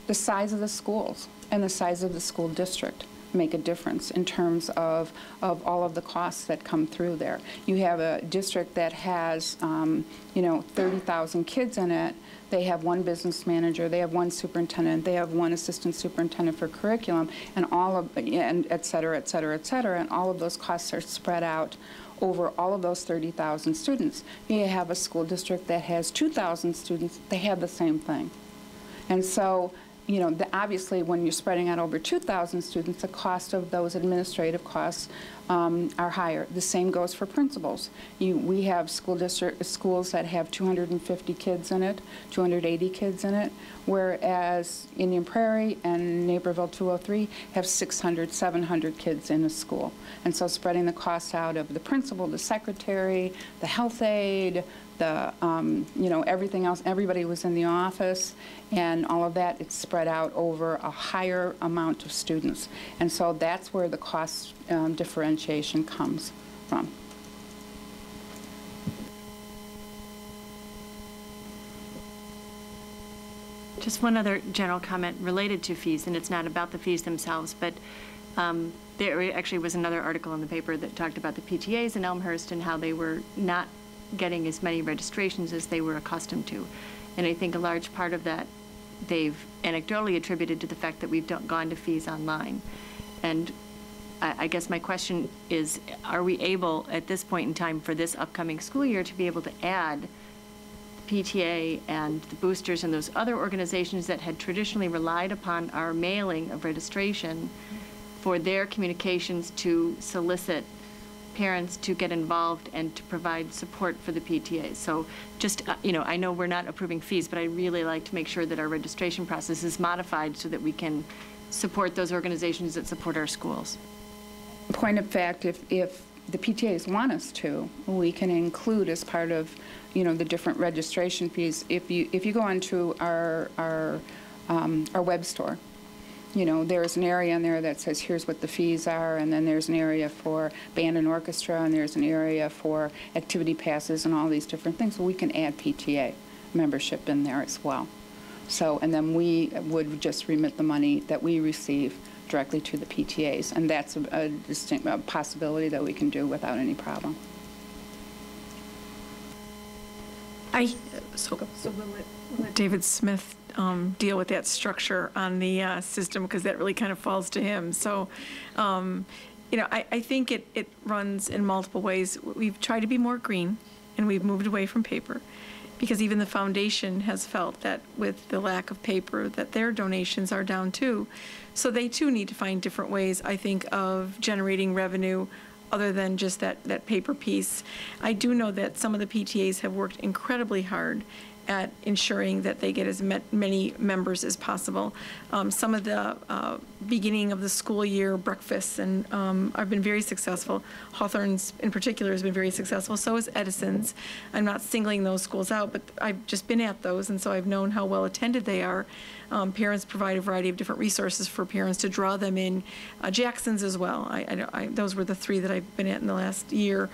The size of the schools and the size of the school district make a difference in terms of all of the costs that come through there. You have a district that has, 30,000 kids in it. They have one business manager, they have one superintendent, they have one assistant superintendent for curriculum, and et cetera, et cetera, et cetera, and all of those costs are spread out over all of those 30,000 students. You have a school district that has 2,000 students, they have the same thing. And so, obviously when you're spreading out over 2,000 students, the cost of those administrative costs are higher. The same goes for principals. We have schools that have 250 kids in it, 280 kids in it, whereas Indian Prairie and Naperville 203 have 600, 700 kids in a school. And so spreading the costs out of the principal, the secretary, the health aide, the everything else, everybody was in the office, and all of that, it's spread out over a higher amount of students. And so that's where the cost differentiation comes from. Just one other general comment related to fees, and it's not about the fees themselves, but there actually was another article in the paper that talked about the PTAs in Elmhurst and how they were not getting as many registrations as they were accustomed to. And I think a large part of that they've anecdotally attributed to the fact that we've gone to fees online. And I guess my question is, are we able at this point in time for this upcoming school year to be able to add PTA and the boosters and those other organizations that had traditionally relied upon our mailing of registration for their communications to solicit parents to get involved and to provide support for the PTAs. So just, I know we're not approving fees, but I really like to make sure that our registration process is modified so that we can support those organizations that support our schools. Point of fact, if the PTAs want us to, we can include as part of, the different registration fees. If you go onto our our web store. You know, there's an area in there that says here's what the fees are, and then there's an area for band and orchestra, and there's an area for activity passes and all these different things. So we can add PTA membership in there as well. So, and then we would just remit the money that we receive directly to the PTAs, and that's a distinct possibility that we can do without any problem. So we'll let David Smith deal with that structure on the system, because that really kind of falls to him. So, you know, I think it runs in multiple ways. We've tried to be more green, and we've moved away from paper, because even the foundation has felt that with the lack of paper, that their donations are down too. So they too need to find different ways, I think, of generating revenue other than just that paper piece. I do know that some of the PTAs have worked incredibly hard at ensuring that they get as many members as possible. Some of the beginning of the school year breakfasts and have been very successful. Hawthorne's in particular has been very successful, so is Edison's. I'm not singling those schools out, but I've just been at those, and so I've known how well attended they are. Parents provide a variety of different resources for parents to draw them in. Jackson's as well. Those were the three that I've been at in the last year.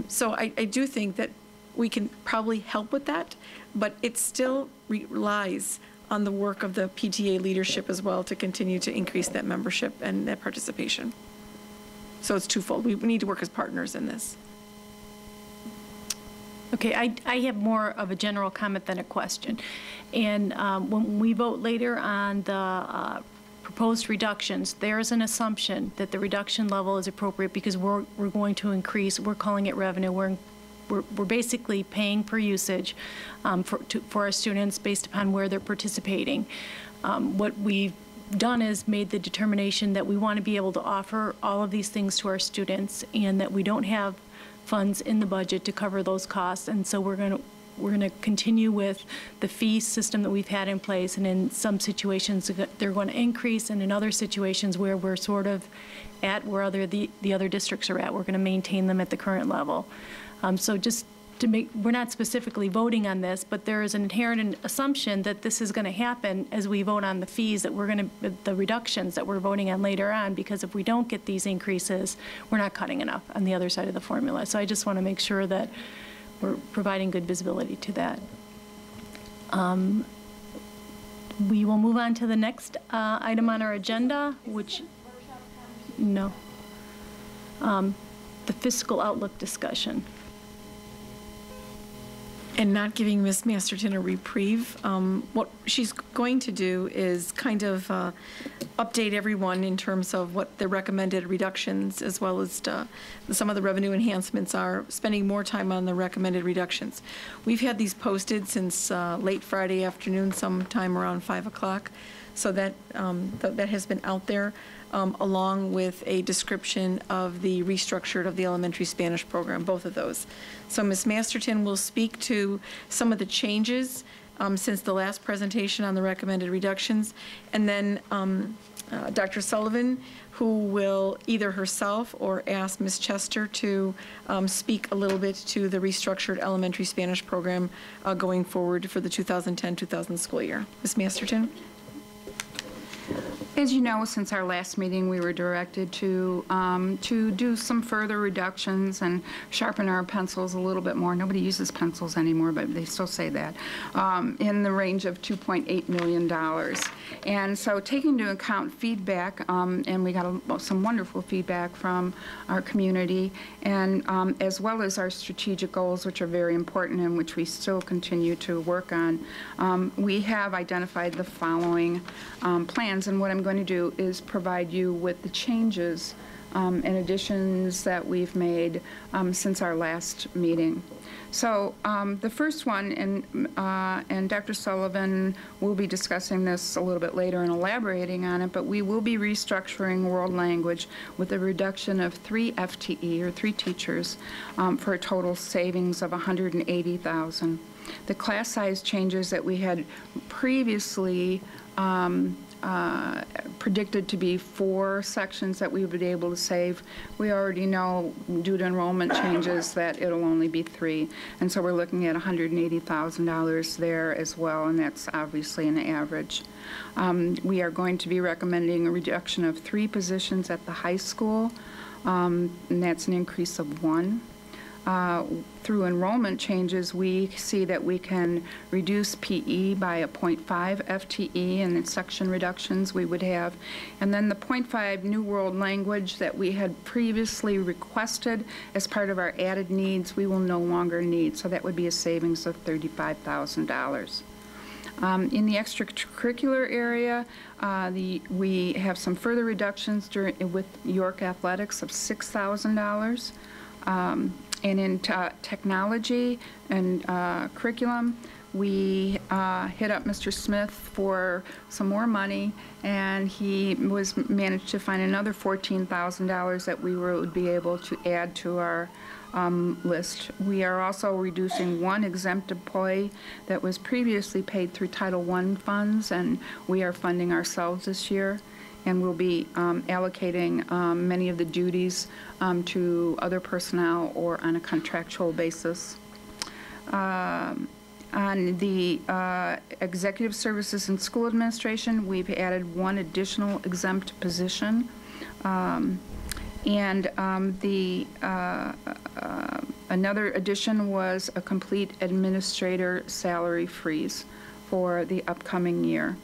So I do think that we can probably help with that, but it still relies on the work of the PTA leadership as well to continue to increase that membership and that participation. So it's twofold. We need to work as partners in this. Okay, I have more of a general comment than a question. And when we vote later on the proposed reductions, there is an assumption that the reduction level is appropriate because we're going to increase, we're calling it revenue, we're basically paying per usage for our students based upon where they're participating. What we've done is made the determination that we want to be able to offer all of these things to our students, and that we don't have funds in the budget to cover those costs, and so we're going to continue with the fee system that we've had in place, and in some situations they're going to increase, and in other situations where we're sort of at where the other districts are at, we're going to maintain them at the current level. So just to make, we're not specifically voting on this, but there is an inherent assumption that this is going to happen as we vote on the fees, that we're going to, the reductions that we're voting on later on, because if we don't get these increases, we're not cutting enough on the other side of the formula. So I just want to make sure that we're providing good visibility to that. We will move on to the next item on our agenda, which, no, the fiscal outlook discussion. And not giving Ms. Masterton a reprieve. What she's going to do is kind of update everyone in terms of what the recommended reductions, as well as some of the revenue enhancements are, spending more time on the recommended reductions. We've had these posted since late Friday afternoon, sometime around 5 o'clock. So that, that has been out there, along with a description of the restructured of the elementary Spanish program, both of those. So Ms. Masterton will speak to some of the changes since the last presentation on the recommended reductions, and then Dr. Sullivan, who will either herself or ask Ms. Chester to speak a little bit to the restructured elementary Spanish program going forward for the 2010-2000 school year. Ms. Masterton? As you know, since our last meeting, we were directed to do some further reductions and sharpen our pencils a little bit more. Nobody uses pencils anymore, but they still say that, in the range of $2.8 million. And so taking into account feedback, and we got some wonderful feedback from our community, and as well as our strategic goals, which are very important and which we still continue to work on, we have identified the following plans. And what I'm going to do is provide you with the changes and additions that we've made since our last meeting. So the first one, and Dr. Sullivan will be discussing this a little bit later and elaborating on it, but we will be restructuring world language with a reduction of 3 FTE, or 3 teachers, for a total savings of $180,000. The class size changes that we had previously predicted to be 4 sections that we would be able to save. We already know, due to enrollment changes, that it'll only be 3. And so we're looking at $180,000 there as well, and that's obviously an average. We are going to be recommending a reduction of 3 positions at the high school, and that's an increase of 1. Through enrollment changes, we see that we can reduce PE by a 0.5 FTE, and in section reductions we would have. And then the 0.5 New World Language that we had previously requested as part of our added needs, we will no longer need. So that would be a savings of $35,000. In the extracurricular area, we have some further reductions with York Athletics of $6,000. And in technology and curriculum, we hit up Mr. Smith for some more money, and he managed to find another $14,000 that we would be able to add to our list. We are also reducing 1 exempt employee that was previously paid through Title I funds, and we are funding ourselves this year. And we'll be allocating many of the duties to other personnel or on a contractual basis. On the executive services and school administration, we've added 1 additional exempt position. Another addition was a complete administrator salary freeze for the upcoming year.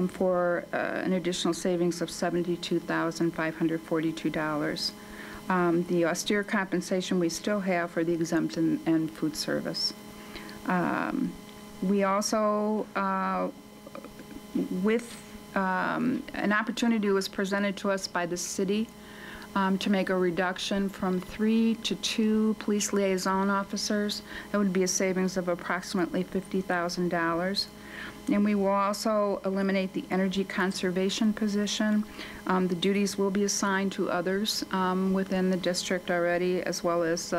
For an additional savings of $72,542. The austere compensation we still have for the exempt and food service. We also, an opportunity was presented to us by the city to make a reduction from 3 to 2 police liaison officers. That would be a savings of approximately $50,000. And we will also eliminate the energy conservation position. The duties will be assigned to others within the district already, as well as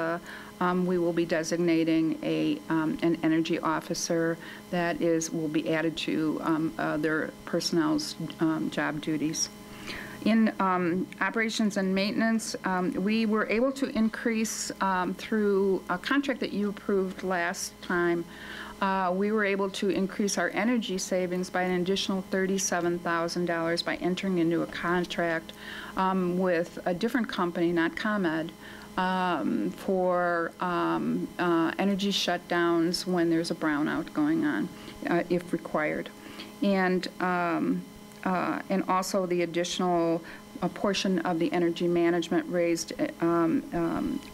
we will be designating an energy officer that will be added to their personnel's job duties. In operations and maintenance, we were able to increase through a contract that you approved last time. We were able to increase our energy savings by an additional $37,000 by entering into a contract with a different company, not ComEd, for energy shutdowns when there's a brownout going on, if required. And also the additional portion of the energy management raised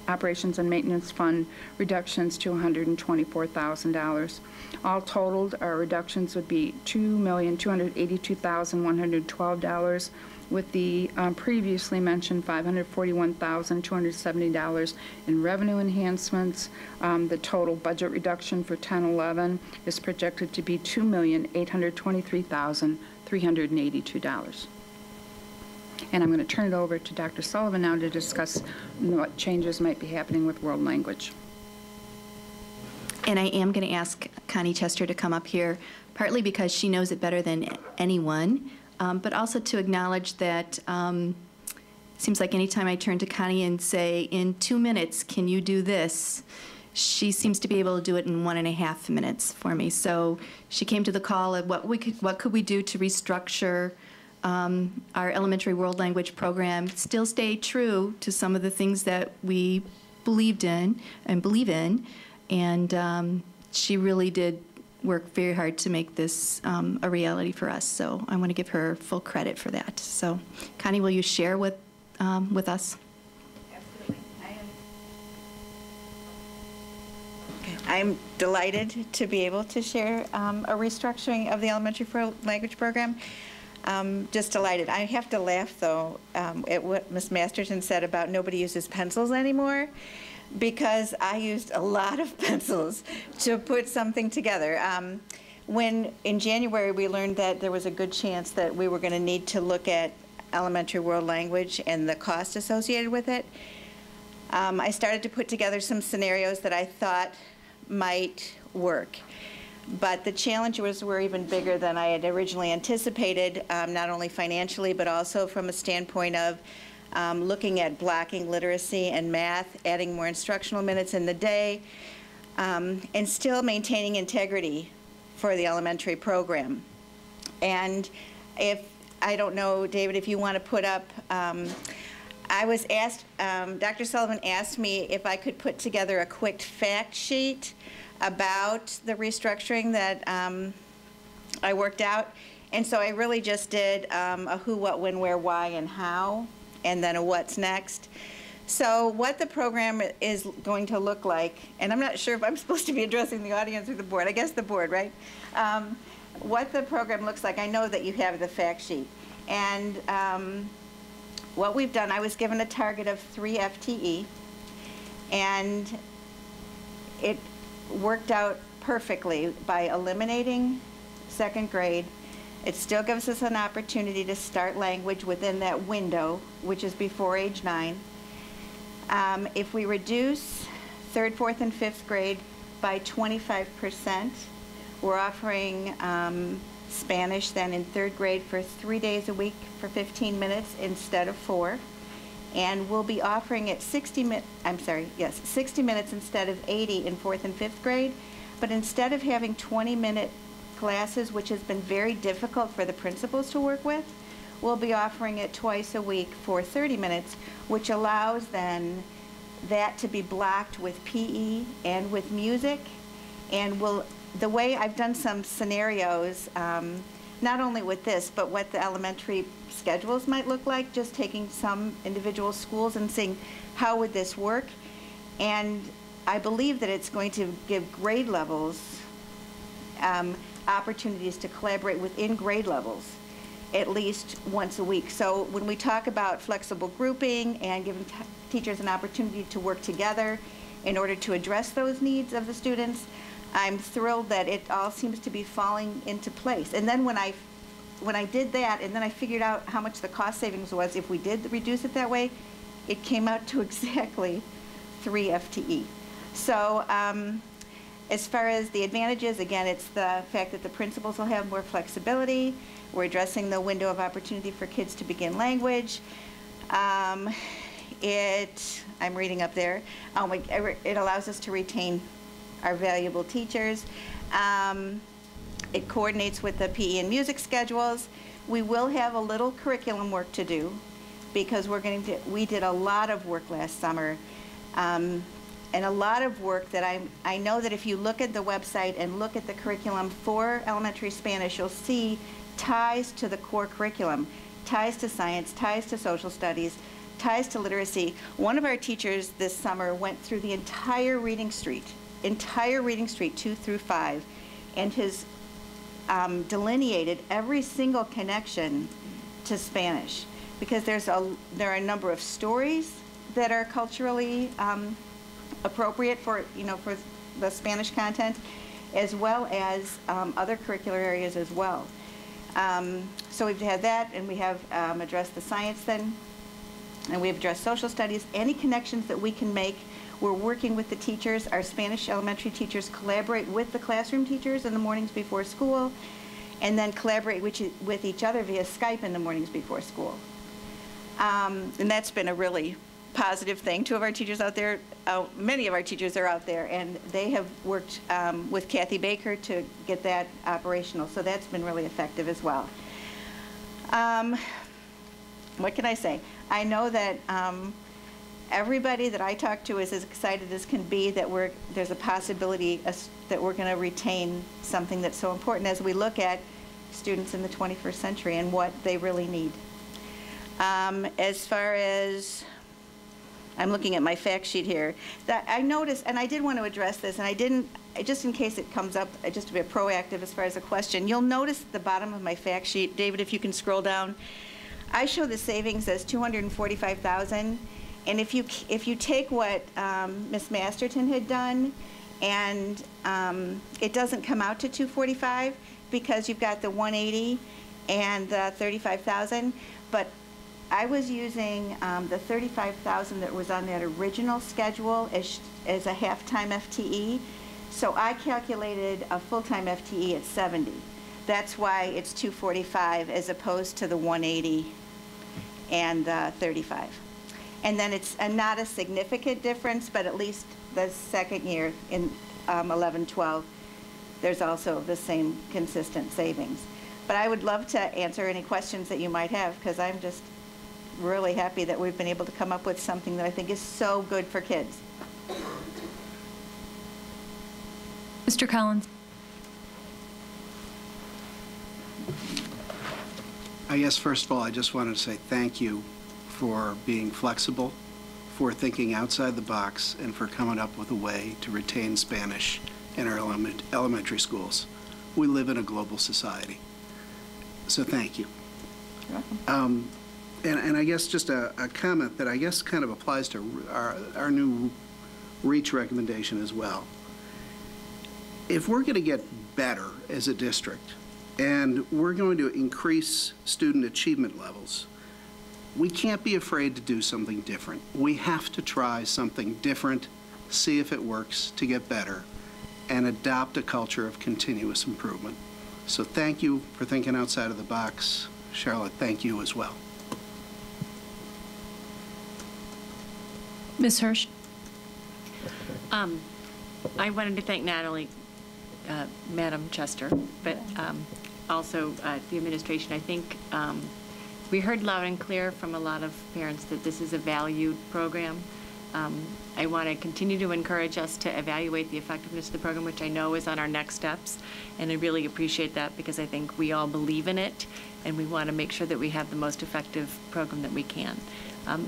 operations and maintenance fund reductions to $124,000. All totaled, our reductions would be $2,282,112, with the previously mentioned $541,270 in revenue enhancements. The total budget reduction for 10-11 is projected to be $2,823,382. And I'm going to turn it over to Dr. Sullivan now to discuss what changes might be happening with world language. And I am going to ask Connie Chester to come up here, partly because she knows it better than anyone, but also to acknowledge that it seems like anytime I turn to Connie and say, in 2 minutes, can you do this? She seems to be able to do it in 1.5 minutes for me. So she came to the call of what could we do to restructure our elementary world language program, still stay true to some of the things that we believed in and believe in. And she really did work very hard to make this a reality for us. So I want to give her full credit for that. So Connie, will you share with us? I'm delighted to be able to share a restructuring of the elementary language program. Just delighted. I have to laugh, though, at what Ms. Masterton said about nobody uses pencils anymore, because I used a lot of pencils to put something together. When in January we learned that there was a good chance that we were going to need to look at elementary world language and the cost associated with it, I started to put together some scenarios that I thought might work. But the challenges were even bigger than I had originally anticipated, not only financially, but also from a standpoint of looking at blocking literacy and math, adding more instructional minutes in the day, and still maintaining integrity for the elementary program. And I don't know, David, if you want to put up, I was asked, Dr. Sullivan asked me if I could put together a quick fact sheet about the restructuring that I worked out. And so I really just did a who, what, when, where, why, and how, and then a what's next. So what the program is going to look like, and I'm not sure if I'm supposed to be addressing the audience or the board, I guess the board, right? What the program looks like, I know that you have the fact sheet. And what we've done, I was given a target of 3 FTE, and it worked out perfectly by eliminating second grade. It still gives us an opportunity to start language within that window, which is before age 9. If we reduce 3rd, 4th, and 5th grade by 25%, we're offering Spanish then in 3rd grade for 3 days a week for 15 minutes instead of 4. And we'll be offering it 60 minutes instead of 80 in 4th and 5th grade. But instead of having 20-minute classes, which has been very difficult for the principals to work with, we'll be offering it twice a week for 30 minutes, which allows then that to be blocked with PE and with music. And the way I've done some scenarios, not only with this, but what the elementary schedules might look like, just taking some individual schools and seeing how would this work. And I believe that it's going to give grade levels opportunities to collaborate within grade levels at least once a week. So when we talk about flexible grouping and giving teachers an opportunity to work together in order to address those needs of the students, I'm thrilled that it all seems to be falling into place. And then when I did that, and then I figured out how much the cost savings was if we did reduce it that way, it came out to exactly 3 FTE. So as far as the advantages, again, it's the fact that the principals will have more flexibility. We're addressing the window of opportunity for kids to begin language. I'm reading up there. It allows us to retain our valuable teachers. It coordinates with the PE and music schedules. We will have a little curriculum work to do because we did a lot of work last summer. And a lot of work that I know that if you look at the website and look at the curriculum for elementary Spanish, you'll see ties to the core curriculum, ties to science, ties to social studies, ties to literacy. One of our teachers this summer went through the entire reading street 2 through 5, and has delineated every single connection to Spanish, because there are a number of stories that are culturally appropriate for the Spanish content, as well as other curricular areas as well. So we've had that, and we have addressed the science then, and we've addressed social studies. Any connections that we can make, we're working with the teachers. Our Spanish elementary teachers collaborate with the classroom teachers in the mornings before school, and then collaborate with each other via Skype in the mornings before school. And that's been a really positive thing. 2 of our teachers out there, many of our teachers are out there, and they have worked with Kathy Baker to get that operational. So that's been really effective as well. What can I say? I know that everybody that I talk to is as excited as can be that there's a possibility that we're going to retain something that's so important as we look at students in the 21st century and what they really need. As far as, I'm looking at my fact sheet here, that I noticed, and I did want to address this, and I didn't, just in case it comes up, just to be proactive as far as a question, you'll notice at the bottom of my fact sheet, David, if you can scroll down, I show the savings as $245,000, and if you take what Ms. Masterton had done, and it doesn't come out to $245 because you've got the $180 and the $35,000, but I was using the $35,000 that was on that original schedule as a half-time FTE. So I calculated a full-time FTE at 70. That's why it's 245 as opposed to the 180 and 35. And then it's not a significant difference, but at least the second year in 11-12, there's also the same consistent savings. But I would love to answer any questions that you might have, because I'm just really happy that we've been able to come up with something that I think is so good for kids. Mr. Collins. I guess, first of all, I just wanted to say thank you for being flexible, for thinking outside the box, and for coming up with a way to retain Spanish in our elementary schools. We live in a global society. So thank you. You're welcome. And I guess just a comment that I guess kind of applies to our new REACH recommendation as well. If we're going to get better as a district, and we're going to increase student achievement levels, we can't be afraid to do something different. We have to try something different, see if it works to get better, and adopt a culture of continuous improvement. So thank you for thinking outside of the box. Charlotte, thank you as well. Ms. Hirsch. I wanted to thank not only Madam Chester, but also the administration. I think we heard loud and clear from a lot of parents that this is a valued program. I want to continue to encourage us to evaluate the effectiveness of the program, which I know is on our next steps, and I really appreciate that because I think we all believe in it, and we want to make sure that we have the most effective program that we can.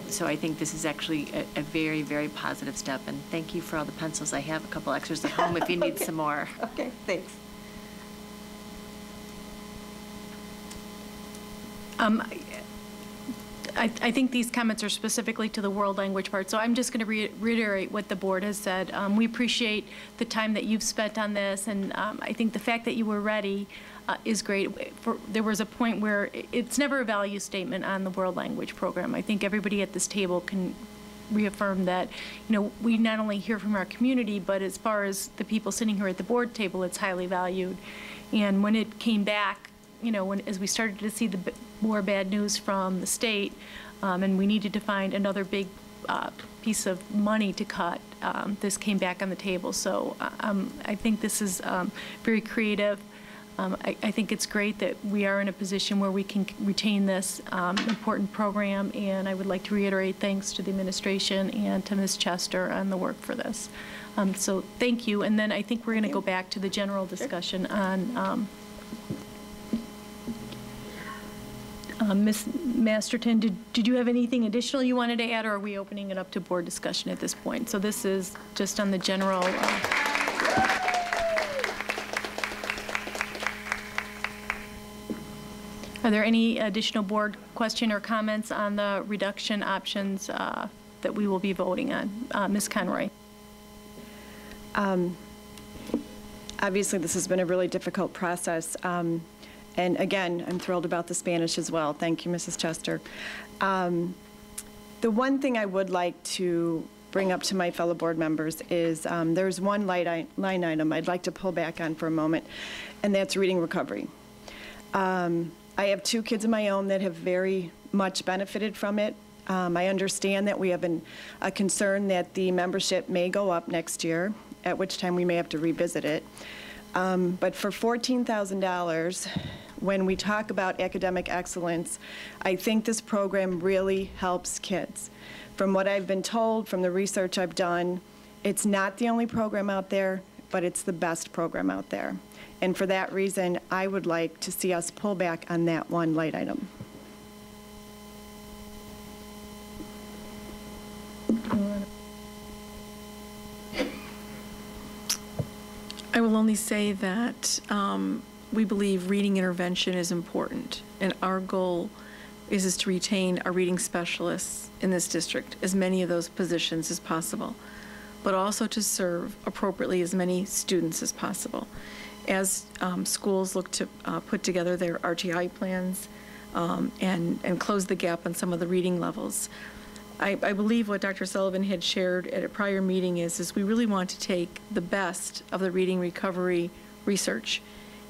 So I think this is actually a very, very positive step, and thank you for all the pencils. I have a couple extras at home if you need some more. Okay, thanks. I think these comments are specifically to the world language part, so I'm just going to reiterate what the board has said. We appreciate the time that you've spent on this, and I think the fact that you were ready is great. There was a point where it's never a value statement on the world language program. I think everybody at this table can reaffirm that, we not only hear from our community, but as far as the people sitting here at the board table, it's highly valued. And when it came back, as we started to see the more bad news from the state, and we needed to find another big piece of money to cut, this came back on the table. So I think this is very creative. I think it's great that we are in a position where we can retain this important program, and I would like to reiterate thanks to the administration and to Ms. Chester on the work for this. So thank you, and then I think we're going to go back to the general discussion on Ms. Masterton, did you have anything additional you wanted to add, or are we opening it up to board discussion at this point? So this is just on the general. Are there any additional board question or comments on the reduction options that we will be voting on? Ms. Conroy. Obviously, this has been a really difficult process. And again, I'm thrilled about the Spanish as well. Thank you, Mrs. Chester. The one thing I would like to bring up to my fellow board members is there's one line item I'd like to pull back on for a moment, and that's reading recovery. I have 2 kids of my own that have very much benefited from it. I understand that we have a concern that the membership may go up next year, at which time we may have to revisit it. But for $14,000, when we talk about academic excellence, I think this program really helps kids. From what I've been told, from the research I've done, it's not the only program out there, but it's the best program out there. And for that reason, I would like to see us pull back on that one light item. I will only say that we believe reading intervention is important, and our goal is to retain our reading specialists in this district, as many of those positions as possible, but also to serve appropriately as many students as possible. As schools look to put together their RTI plans and close the gap on some of the reading levels, I believe what Dr. Sullivan had shared at a prior meeting is we really want to take the best of the reading recovery research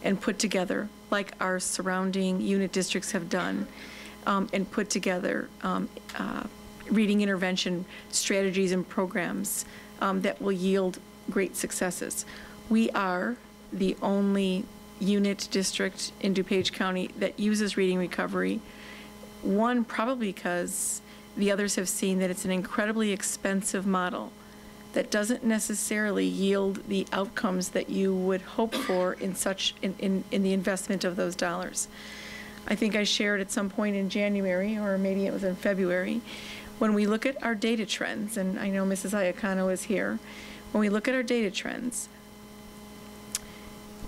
and put together, like our surrounding unit districts have done, and put together reading intervention strategies and programs that will yield great successes. We are the only unit district in DuPage County that uses reading recovery. One, probably because the others have seen that it's an incredibly expensive model that doesn't necessarily yield the outcomes that you would hope for in the investment of those dollars. I think I shared at some point in January, or maybe it was in February, when we look at our data trends, and I know Mrs. Iacano is here, when we look at our data trends,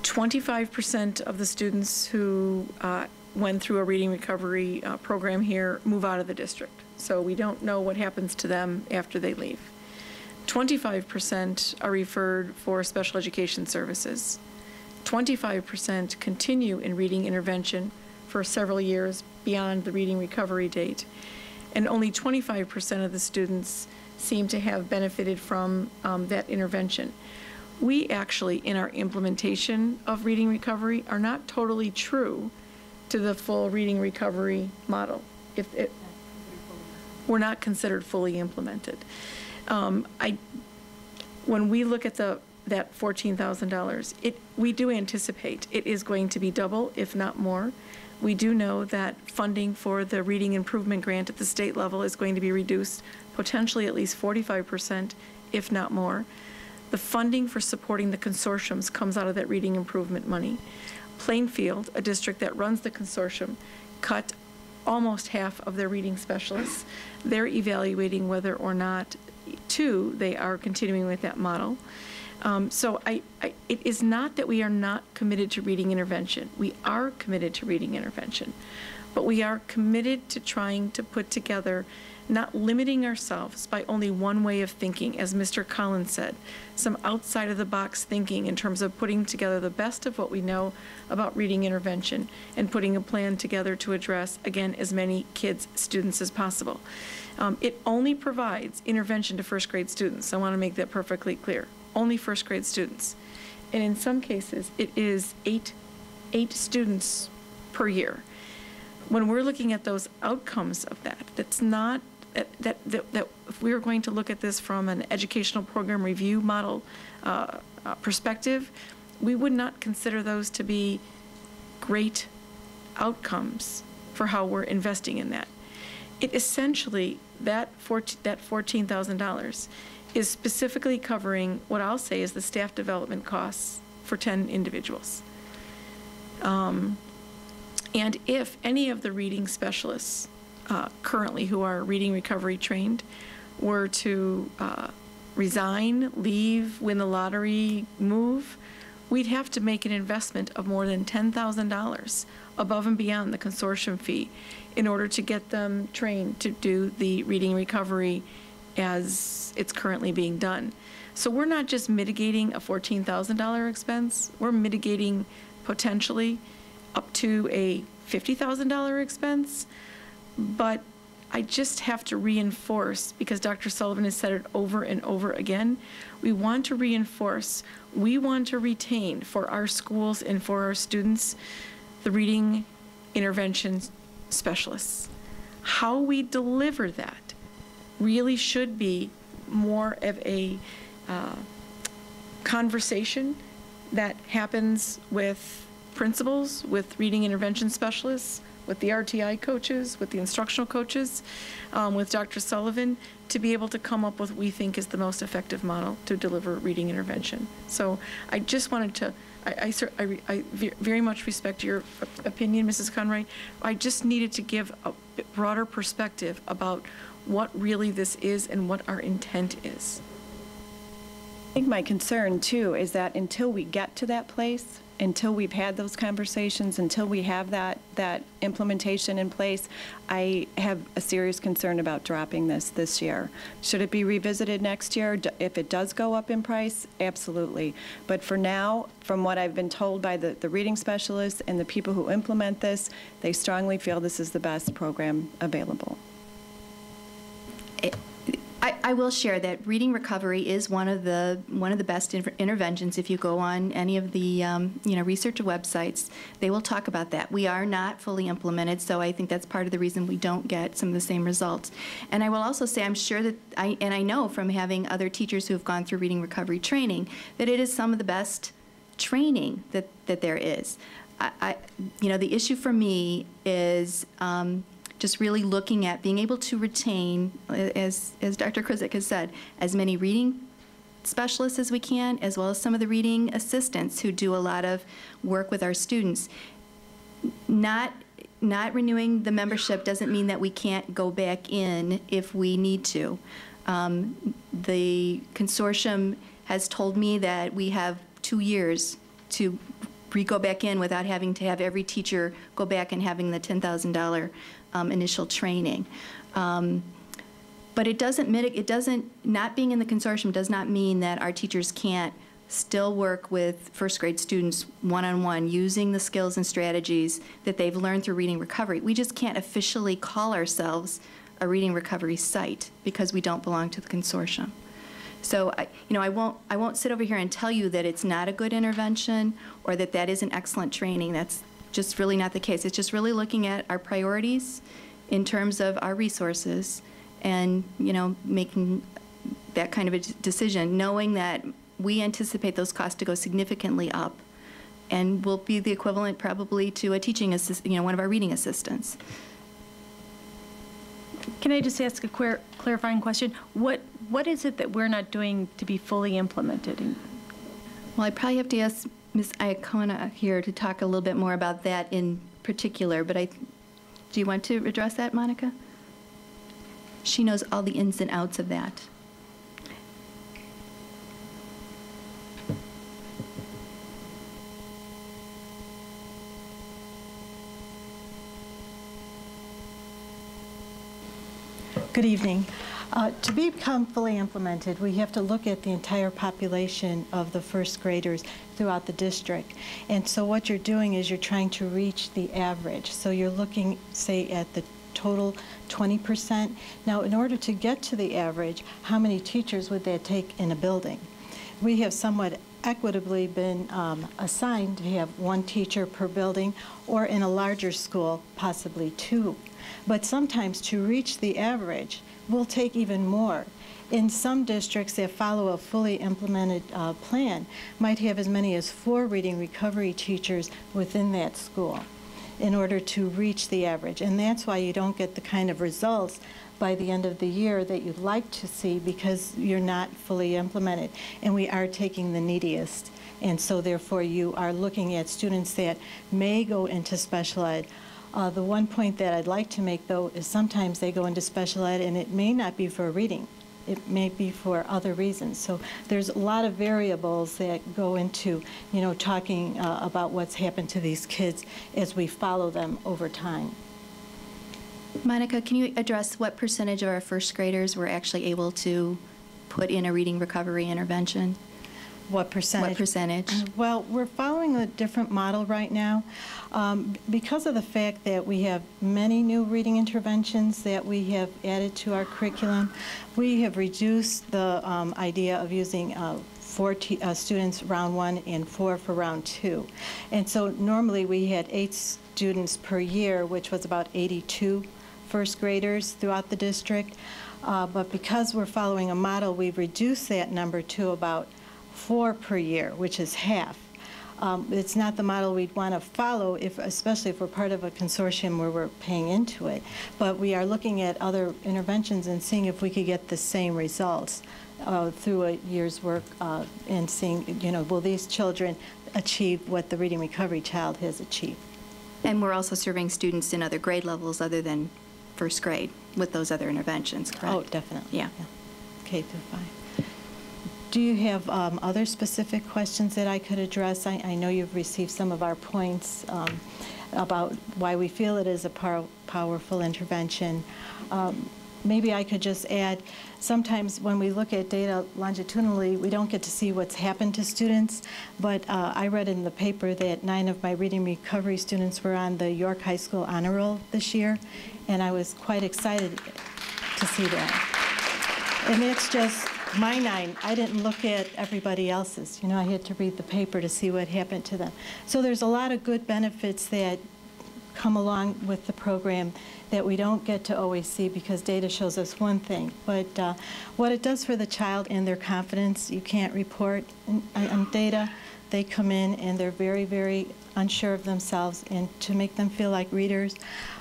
25% of the students who went through a reading recovery program here move out of the district. So we don't know what happens to them after they leave. 25% are referred for special education services. 25% continue in reading intervention for several years beyond the reading recovery date. And only 25% of the students seem to have benefited from that intervention. We actually, in our implementation of reading recovery, are not totally true to the full reading recovery model. We're not considered fully implemented. When we look at that $14,000, we do anticipate it is going to be double, if not more. We do know that funding for the reading improvement grant at the state level is going to be reduced, potentially at least 45%, if not more. The funding for supporting the consortiums comes out of that reading improvement money. Plainfield, a district that runs the consortium, cut almost half of their reading specialists. They're evaluating whether or not, they are continuing with that model. So it is not that we are not committed to reading intervention. We are committed to reading intervention, but we are committed to trying to put together, not limiting ourselves by only one way of thinking, as Mr. Collins said, some outside of the box thinking in terms of putting together the best of what we know about reading intervention and putting a plan together to address, again, as many kids, students as possible. It only provides intervention to first grade students. I want to make that perfectly clear. Only first grade students. And in some cases, it is eight students per year. When we're looking at those outcomes of that, that's not, that if we were going to look at this from an educational program review model perspective, we would not consider those to be great outcomes for how we're investing in that. It essentially, that $14,000 is specifically covering what I'll say is the staff development costs for 10 individuals. And if any of the reading specialists currently who are reading recovery trained were to resign, leave, win the lottery, move, we'd have to make an investment of more than $10,000 above and beyond the consortium fee in order to get them trained to do the reading recovery as it's currently being done. So we're not just mitigating a $14,000 expense, we're mitigating potentially up to a $50,000 expense. But I just have to reinforce, because Dr. Sullivan has said it over and over again, we want to reinforce, we want to retain for our schools and for our students the reading intervention specialists. How we deliver that really should be more of a conversation that happens with principals, with reading intervention specialists, with the RTI coaches, with the instructional coaches, with Dr. Sullivan, to be able to come up with what we think is the most effective model to deliver reading intervention. So I just wanted to, I very much respect your opinion, Mrs. Conroy. I just needed to give a broader perspective about what really this is and what our intent is. I think my concern, too, is that until we get to that place, until we've had those conversations, until we have that implementation in place, I have a serious concern about dropping this year. Should it be revisited next year? If it does go up in price, absolutely. But for now, from what I've been told by the reading specialists and the people who implement this, they strongly feel this is the best program available. I will share that reading recovery is one of the best interventions. If you go on any of the research websites, they will talk about that. We are not fully implemented, so I think that's part of the reason we don't get some of the same results. And I will also say, I'm sure that I know from having other teachers who have gone through reading recovery training that it is some of the best training that there is. The issue for me is just really looking at being able to retain, as Dr. Krizik has said, as many reading specialists as we can, as well as some of the reading assistants who do a lot of work with our students. Not renewing the membership doesn't mean that we can't go back in if we need to. The consortium has told me that we have 2 years to go back in without having to have every teacher go back and having the $10,000 initial training. But it doesn't, not being in the consortium does not mean that our teachers can't still work with first grade students one-on-one using the skills and strategies that they've learned through reading recovery. We just can't officially call ourselves a reading recovery site because we don't belong to the consortium. So I won't sit over here and tell you that it's not a good intervention or that is an excellent training. That's just really not the case. It's just really looking at our priorities in terms of our resources and, making that kind of a decision, knowing that we anticipate those costs to go significantly up and will be the equivalent probably to a teaching assistant, one of our reading assistants. Can I just ask a clarifying question? What is it that we're not doing to be fully implemented? Well, I probably have to ask Ms. Iacona here to talk a little bit more about that in particular, but do you want to address that, Monica? She knows all the ins and outs of that. Good evening. To become fully implemented, we have to look at the entire population of the first graders throughout the district. And so what you're doing is you're trying to reach the average. So you're looking, say, at the total 20%. Now, in order to get to the average, how many teachers would that take in a building? We have somewhat equitably been assigned to have 1 teacher per building, or in a larger school, possibly 2. But sometimes to reach the average will take even more. In some districts that follow a fully implemented plan might have as many as 4 reading recovery teachers within that school in order to reach the average. And that's why you don't get the kind of results by the end of the year that you'd like to see, because you're not fully implemented. And we are taking the neediest. And so therefore you are looking at students that may go into special ed. The one point that I'd like to make, though, is sometimes they go into special ed and it may not be for reading. It may be for other reasons. So there's a lot of variables that go into, talking about what's happened to these kids as we follow them over time. Monica, can you address what percentage of our first graders were actually able to put in a reading recovery intervention? What percentage? What percentage? Well, we're following a different model right now. Because of the fact that we have many new reading interventions that we have added to our curriculum, we have reduced the idea of using 4 students round 1 and 4 for round 2. And so normally we had 8 students per year, which was about 82 first graders throughout the district. But because we're following a model, we've reduced that number to about 4 per year, which is half. It's not the model we'd want to follow, especially if we're part of a consortium where we're paying into it. But we are looking at other interventions and seeing if we could get the same results through a year's work and seeing, will these children achieve what the reading recovery child has achieved. And we're also serving students in other grade levels other than first grade with those other interventions, correct? Oh, definitely. Yeah. K through 5. Do you have other specific questions that I could address? I know you've received some of our points about why we feel it is a powerful intervention. Maybe I could just add, sometimes when we look at data longitudinally, we don't get to see what's happened to students, but I read in the paper that 9 of my reading recovery students were on the York High School Honor Roll this year, and I was quite excited to see that. And it's just my 9. I didn't look at everybody else's. You know, I had to read the paper to see what happened to them. So there's a lot of good benefits that come along with the program that we don't get to always see because data shows us one thing. But what it does for the child and their confidence, you can't report on data. They come in and they're very, very unsure of themselves, and to make them feel like readers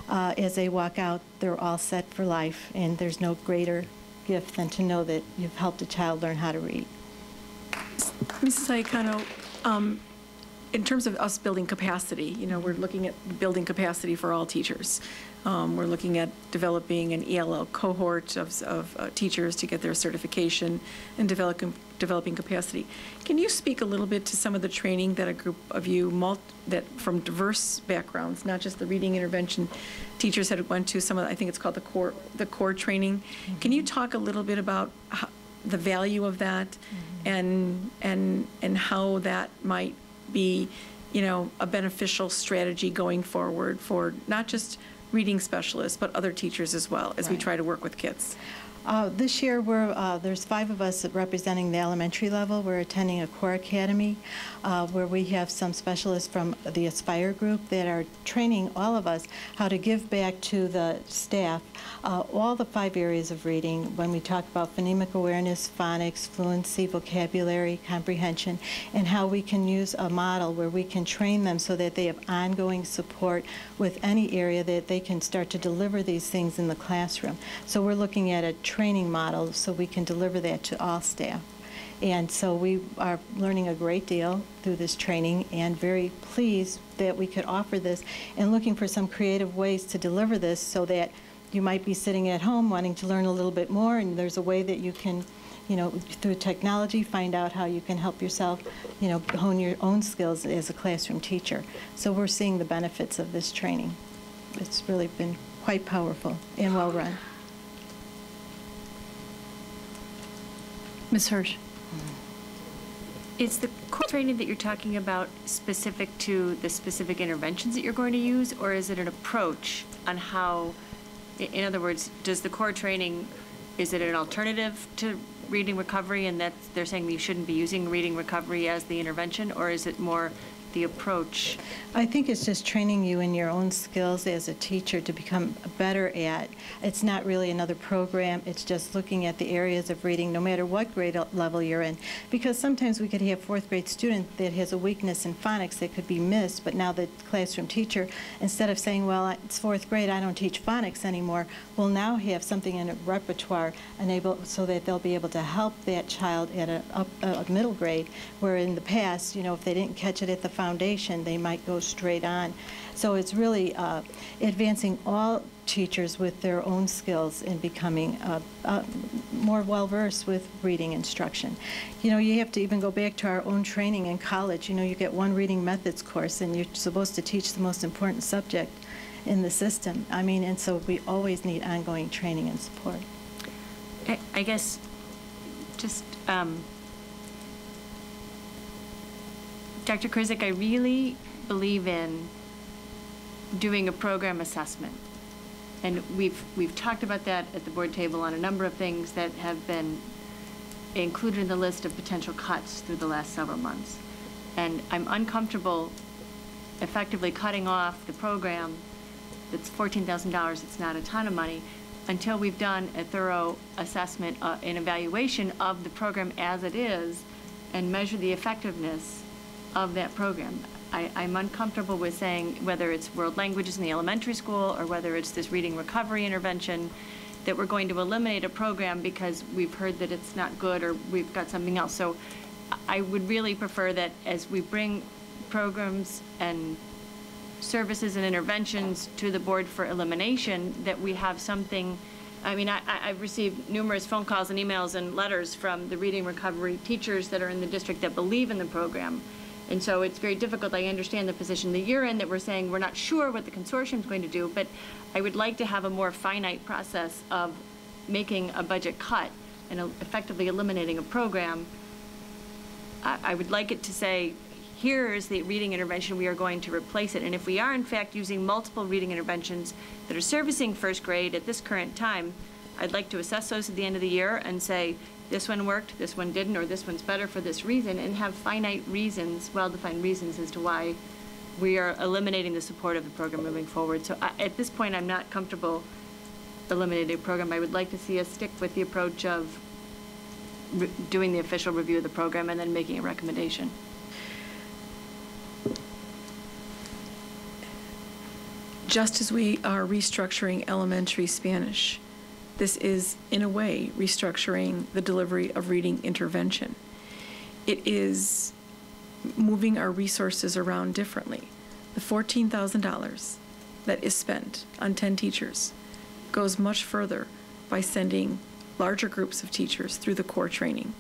as they walk out, they're all set for life, and there's no greater gift than to know that you've helped a child learn how to read. Mrs. Iacono, in terms of us building capacity, you know, we're looking at building capacity for all teachers. We're looking at developing an ELL cohort of teachers to get their certification and developing capacity. Can you speak a little bit to some of the training that a group of you that from diverse backgrounds, not just the reading intervention teachers had went to, some of I think it's called the core training. Mm-hmm. Can you talk a little bit about the value of that, mm-hmm. and how that might be, you know, a beneficial strategy going forward for not just reading specialists, but other teachers as well, as we try to work with kids? This year, there's 5 of us representing the elementary level. We're attending a core academy where we have some specialists from the Aspire group that are training all of us how to give back to the staff all the 5 areas of reading when we talk about phonemic awareness, phonics, fluency, vocabulary, comprehension, and how we can use a model where we can train them so that they have ongoing support with any area that they can start to deliver these things in the classroom. So we're looking at a training model so we can deliver that to all staff. And so we are learning a great deal through this training and very pleased that we could offer this and looking for some creative ways to deliver this so that you might be sitting at home wanting to learn a little bit more, and there's a way that you can, you know, through technology, find out how you can help yourself, you know, hone your own skills as a classroom teacher. So we're seeing the benefits of this training. It's really been quite powerful and well run. Ms. Hirsch. Is the core training that you're talking about specific to the specific interventions that you're going to use, or is it an approach on how, in other words, does the core training, is it an alternative to reading recovery and that they're saying you shouldn't be using reading recovery as the intervention, or is it more the approach? I think it's just training you in your own skills as a teacher to become better at. It's not really another program. It's just looking at the areas of reading, no matter what grade level you're in. Because sometimes we could have 4th grade student that has a weakness in phonics that could be missed, but now the classroom teacher, instead of saying, well, it's 4th grade, I don't teach phonics anymore, will now have something in a repertoire so that they'll be able to help that child at a middle grade, where in the past, you know, if they didn't catch it at the foundation, they might go straight on. So it's really advancing all teachers with their own skills in becoming more well-versed with reading instruction. You know, you have to even go back to our own training in college. You know, you get one reading methods course, and you're supposed to teach the most important subject in the system. I mean, and so we always need ongoing training and support. I guess just Dr. Krizik, I really believe in doing a program assessment. And we've talked about that at the board table on a number of things that have been included in the list of potential cuts through the last several months. And I'm uncomfortable effectively cutting off the program that's $14,000, it's not a ton of money, until we've done a thorough assessment and evaluation of the program as it is and measure the effectiveness of that program. I'm uncomfortable with saying whether it's world languages in the elementary school or whether it's this reading recovery intervention that we're going to eliminate a program because we've heard that it's not good or we've got something else. So I would really prefer that as we bring programs and services and interventions to the board for elimination, that we have something. I mean, I've received numerous phone calls and emails and letters from the reading recovery teachers that are in the district that believe in the program. And so it's very difficult. I understand the position that you're in, that we're saying we're not sure what the consortium is going to do, but I would like to have a more finite process of making a budget cut and effectively eliminating a program. I would like it to say, here is the reading intervention, we are going to replace it. And if we are, in fact, using multiple reading interventions that are servicing 1st grade at this current time, I'd like to assess those at the end of the year and say, this one worked, this one didn't, or this one's better for this reason, and have finite reasons, well-defined reasons as to why we are eliminating the support of the program moving forward. So at this point, I'm not comfortable eliminating a program. I would like to see us stick with the approach of doing the official review of the program and then making a recommendation. Just as we are restructuring elementary Spanish, this is, in a way, restructuring the delivery of reading intervention. It is moving our resources around differently. The $14,000 that is spent on 10 teachers goes much further by sending larger groups of teachers through the core training,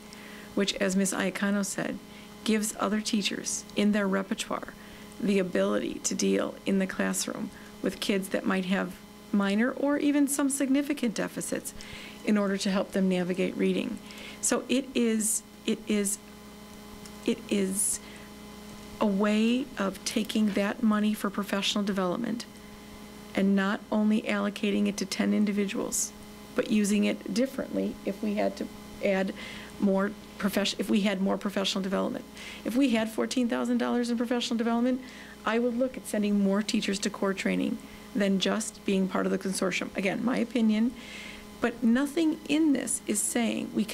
which, as Ms. Iacano said, gives other teachers in their repertoire the ability to deal in the classroom with kids that might have minor or even some significant deficits in order to help them navigate reading. So it is a way of taking that money for professional development and not only allocating it to 10 individuals, but using it differently if we had to add more if we had more professional development. If we had $14,000 in professional development, I would look at sending more teachers to core training than just being part of the consortium. Again, my opinion, but nothing in this is saying we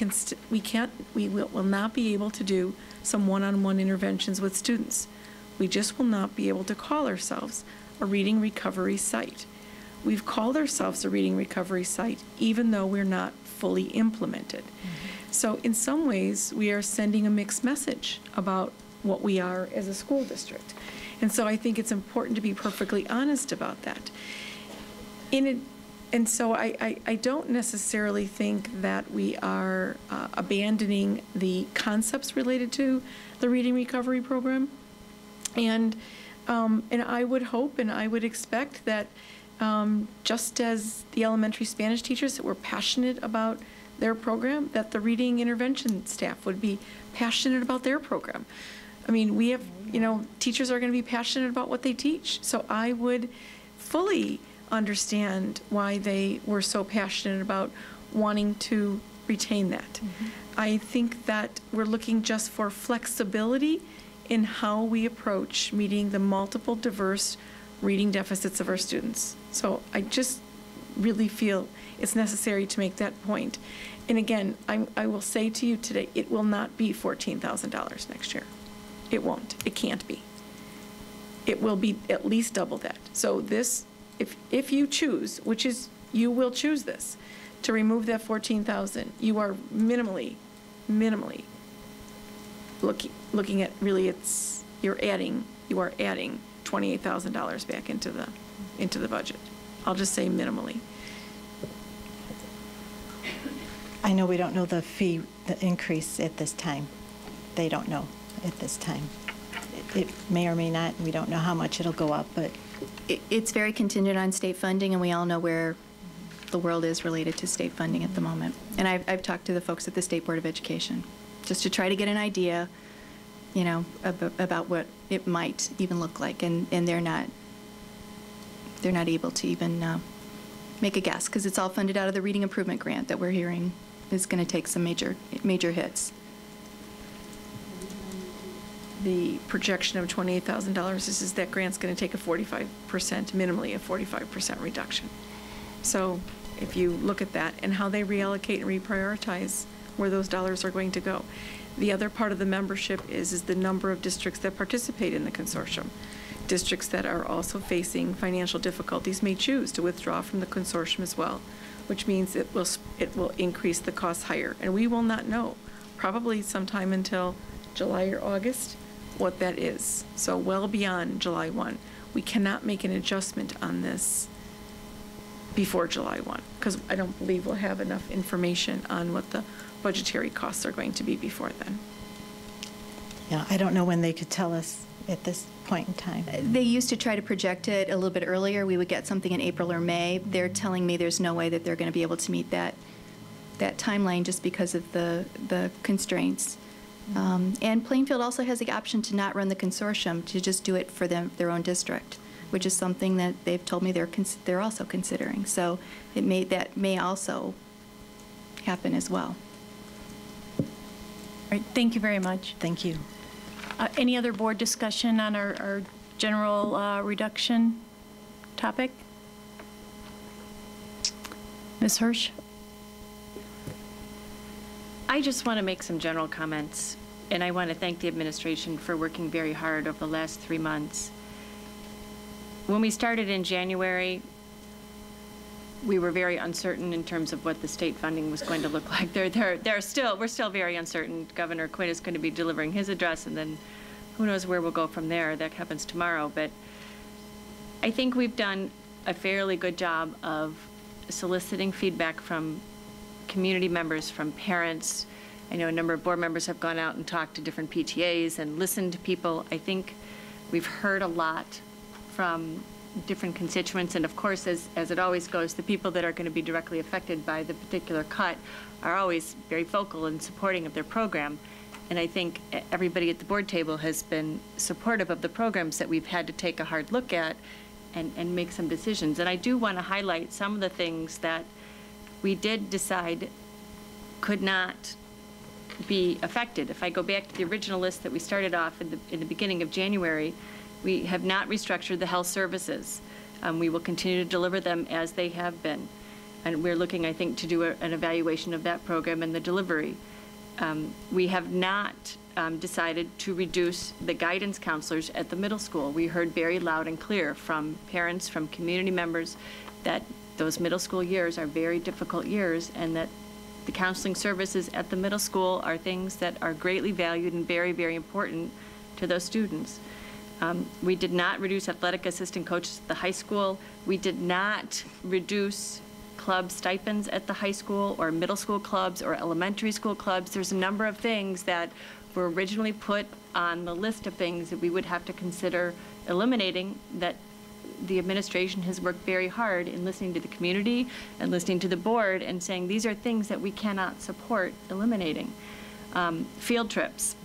will not be able to do some one-on-one interventions with students. We just will not be able to call ourselves a reading recovery site. We've called ourselves a reading recovery site even though we're not fully implemented. Mm-hmm. So in some ways, we are sending a mixed message about what we are as a school district. And so I think it's important to be perfectly honest about that. And so I don't necessarily think that we are abandoning the concepts related to the Reading Recovery Program. And I would hope and I would expect that just as the elementary Spanish teachers that were passionate about their program, that the reading intervention staff would be passionate about their program. I mean, we have, teachers are going to be passionate about what they teach. So I would fully understand why they were so passionate about wanting to retain that. Mm-hmm. I think that we're looking just for flexibility in how we approach meeting the multiple diverse reading deficits of our students. So I just really feel it's necessary to make that point. And again, I will say to you today, it will not be $14,000 next year. It won't. It can't be. It will be at least double that. So this, if you choose, which is you will choose this, to remove that $14,000, you are minimally looking at really you are adding $28,000 back into the budget. I'll just say minimally. I know we don't know the increase at this time. They don't know at this time. It may or may not. We don't know how much it'll go up, but it's very contingent on state funding, and we all know where the world is related to state funding at the moment. And I've talked to the folks at the State Board of Education just to try to get an idea, about what it might even look like, and they're not able to even make a guess because it's all funded out of the Reading Improvement Grant that we're hearing is going to take some major hits. The projection of $28,000 is that grant's going to take minimally a 45% reduction. So if you look at that and how they reallocate and reprioritize where those dollars are going to go. The other part of the membership is the number of districts that participate in the consortium. Districts that are also facing financial difficulties may choose to withdraw from the consortium as well, which means it will increase the cost higher. And we will not know, probably sometime until July or August, what that is. So well beyond July 1. We cannot make an adjustment on this before July 1, because I don't believe we'll have enough information on what the budgetary costs are going to be before then. Yeah, I don't know when they could tell us at this point in time. They used to try to project it a little bit earlier. We would get something in April or May. They're telling me there's no way that they're going to be able to meet that timeline just because of the constraints. And Plainfield also has the option to not run the consortium, to just do it for their own district, which is something that they've told me they're also considering. So that may also happen as well. All right, thank you very much. Thank you. Any other board discussion on our general reduction topic? Ms. Hirsch? I just want to make some general comments, and I want to thank the administration for working very hard over the last 3 months. When we started in January, we were very uncertain in terms of what the state funding was going to look like. We're still very uncertain. Governor Quinn is going to be delivering his address, and then who knows where we'll go from there. That happens tomorrow. But I think we've done a fairly good job of soliciting feedback from community members, from parents. I know a number of board members have gone out and talked to different PTAs and listened to people. I think we've heard a lot from different constituents, and of course, as it always goes, the people that are going to be directly affected by the particular cut are always very vocal and supporting of their program. And I think everybody at the board table has been supportive of the programs that we've had to take a hard look at and make some decisions. And I do want to highlight some of the things that we did decide could not be affected. If I go back to the original list that we started off in the beginning of January, we have not restructured the health services. We will continue to deliver them as they have been. And we're looking, I think, to do an evaluation of that program and the delivery. We have not decided to reduce the guidance counselors at the middle school. We heard very loud and clear from parents, from community members, that those middle school years are very difficult years, and that the counseling services at the middle school are things that are greatly valued and very, very important to those students. We did not reduce athletic assistant coaches at the high school. We did not reduce club stipends at the high school or middle school clubs or elementary school clubs. There's a number of things that were originally put on the list of things that we would have to consider eliminating, that the administration has worked very hard in listening to the community and listening to the board and saying these are things that we cannot support eliminating. Field trips.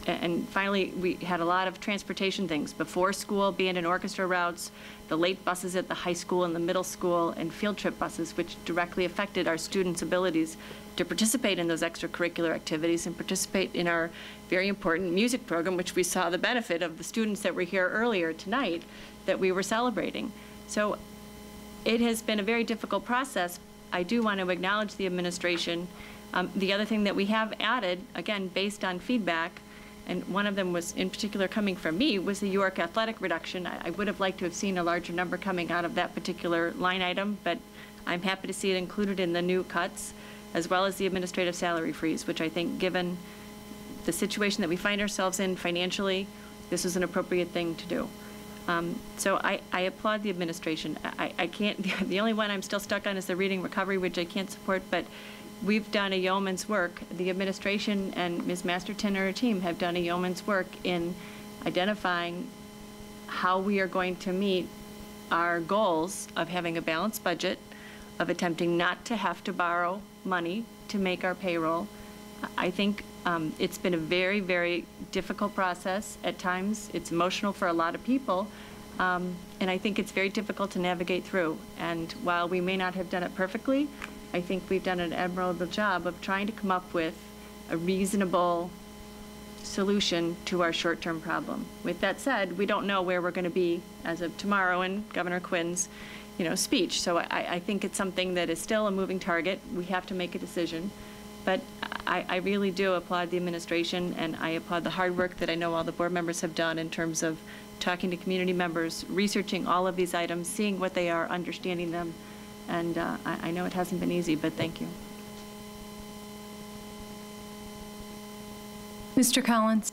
And finally, we had a lot of transportation things. Before school, band and orchestra routes, the late buses at the high school and the middle school, and field trip buses, which directly affected our students' abilities to participate in those extracurricular activities and participate in our very important music program, which we saw the benefit of the students that were here earlier tonight that we were celebrating. So it has been a very difficult process. I do want to acknowledge the administration. The other thing that we have added, again, based on feedback, and one of them was in particular coming from me, was the York athletic reduction. I would have liked to have seen a larger number coming out of that particular line item, but I'm happy to see it included in the new cuts, as well as the administrative salary freeze, which I think, given the situation that we find ourselves in financially, this is an appropriate thing to do. So I applaud the administration. I can't, the only one I'm still stuck on is the reading recovery, which I can't support, but we've done a yeoman's work. The administration and Ms. Masterton and her team have done a yeoman's work in identifying how we are going to meet our goals of having a balanced budget, of attempting not to have to borrow money to make our payroll. I think it's been a very, very difficult process at times. It's emotional for a lot of people, and I think it's very difficult to navigate through. And while we may not have done it perfectly, I think we've done an admirable job of trying to come up with a reasonable solution to our short-term problem. With that said, we don't know where we're going to be as of tomorrow in Governor Quinn's, speech. So I think it's something that is still a moving target. We have to make a decision. But I really do applaud the administration, and I applaud the hard work that I know all the board members have done in terms of talking to community members, researching all of these items, seeing what they are, understanding them. And I know it hasn't been easy, but thank you. Mr. Collins.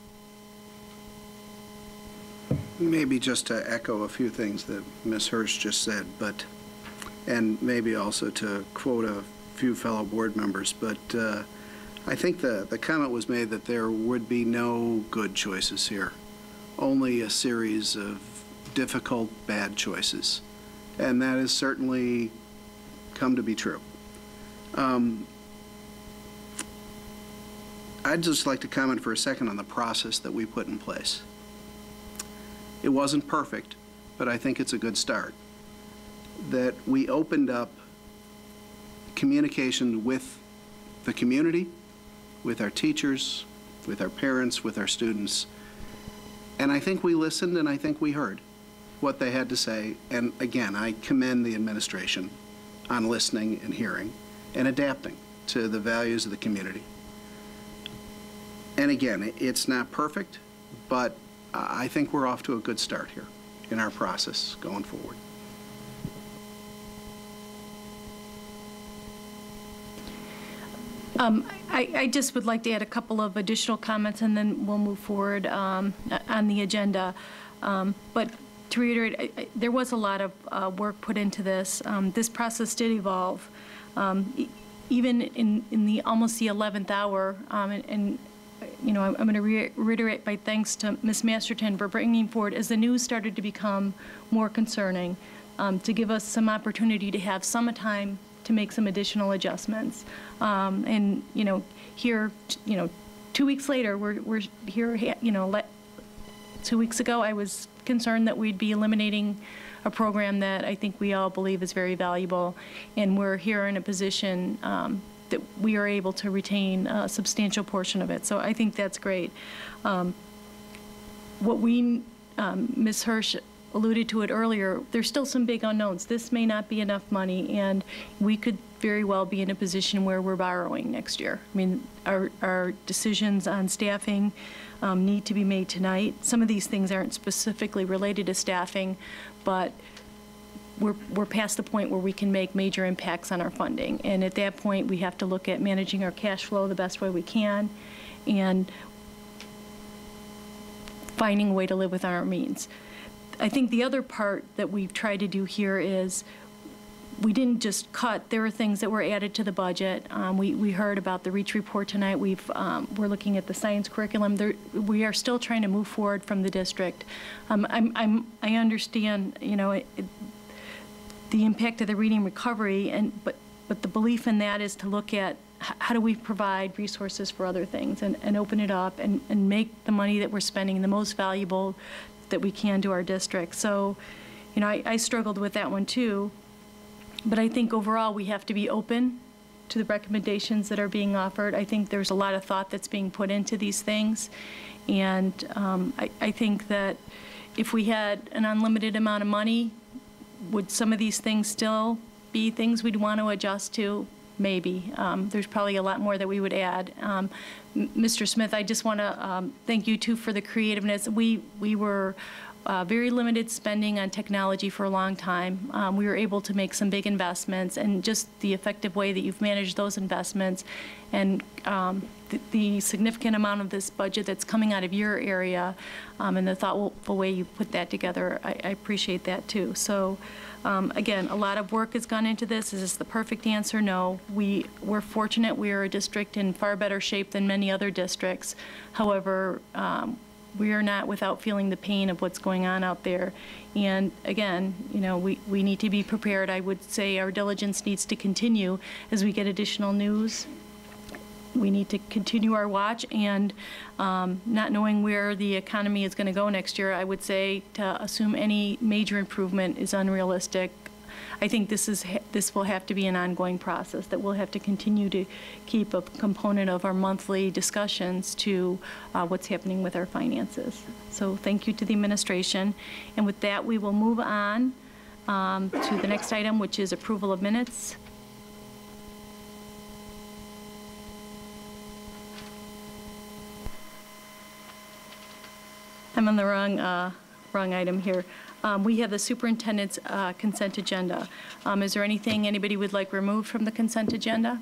Maybe just to echo a few things that Ms. Hirsch just said, and maybe also to quote a few fellow board members, but I think the comment was made that there would be no good choices here, only a series of difficult, bad choices. And that has certainly come to be true. I'd just like to comment for a second on the process that we put in place. It wasn't perfect, but I think it's a good start. That we opened up communication with the community, with our teachers, with our parents, with our students. And I think we listened and I think we heard what they had to say. And again, I commend the administration on listening and hearing and adapting to the values of the community. And again, it's not perfect, but I think we're off to a good start here in our process going forward. I just would like to add a couple of additional comments, and then we'll move forward on the agenda. But to reiterate, there was a lot of work put into this. This process did evolve. Even in the almost the 11th hour, and you know, I'm going to reiterate my thanks to Ms. Masterton for bringing forward, as the news started to become more concerning, to give us some opportunity to have some time to make some additional adjustments. And, you know, here, you know, 2 weeks later, we're here, you know, 2 weeks ago, I was concerned that we'd be eliminating a program that I think we all believe is very valuable, and we're here in a position that we are able to retain a substantial portion of it. So I think that's great. What we, Ms. Hirsch alluded to it earlier, there's still some big unknowns. This may not be enough money, and we could very well be in a position where we're borrowing next year. I mean, our decisions on staffing need to be made tonight. Some of these things aren't specifically related to staffing, but we're past the point where we can make major impacts on our funding. And at that point, we have to look at managing our cash flow the best way we can and finding a way to live within our means. I think the other part that we've tried to do here is we didn't just cut. There were things that were added to the budget. We heard about the REACH report tonight. We're looking at the science curriculum. We are still trying to move forward from the district. I understand, you know, the impact of the reading recovery, but the belief in that is to look at how do we provide resources for other things and open it up and make the money that we're spending the most valuable that we can to our district. So, you know, I struggled with that one too. But I think overall we have to be open to the recommendations that are being offered. I think there's a lot of thought that's being put into these things. And I think that if we had an unlimited amount of money, would some of these things still be things we'd want to adjust to? Maybe. There's probably a lot more that we would add. Mr. Smith, I just want to thank you too for the creativeness. We were very limited spending on technology for a long time. We were able to make some big investments, and just the effective way that you've managed those investments and the significant amount of this budget that's coming out of your area and the thoughtful way you put that together, I appreciate that too. So again, a lot of work has gone into this. Is this the perfect answer? No. We're fortunate. We are a district in far better shape than many other districts. However, we are not without feeling the pain of what's going on out there. And again, you know, we need to be prepared. I would say our diligence needs to continue as we get additional news. We need to continue our watch, and not knowing where the economy is going to go next year, I would say to assume any major improvement is unrealistic. I think this will have to be an ongoing process that we'll have to continue to keep a component of our monthly discussions to what's happening with our finances. So thank you to the administration. And with that, we will move on to the next item, which is approval of minutes. I'm on the wrong item here. We have the superintendent's consent agenda. Is there anything anybody would like removed from the consent agenda?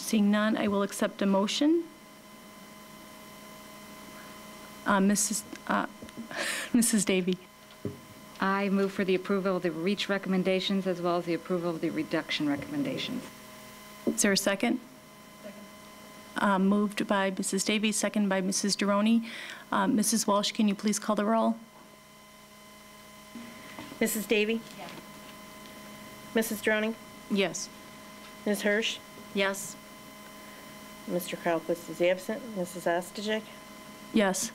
Seeing none, I will accept a motion. Mrs. Davy. I move for the approval of the REACH recommendations as well as the approval of the reduction recommendations. Is there a second? Moved by Mrs. Davies, second by Mrs. Duroni. Mrs. Walsh, can you please call the roll? Mrs. Davy? Yes. Mrs. Droning? Yes. Ms. Hirsch? Yes. Mr. Kralquist is absent. Mrs. Ostajic? Yes.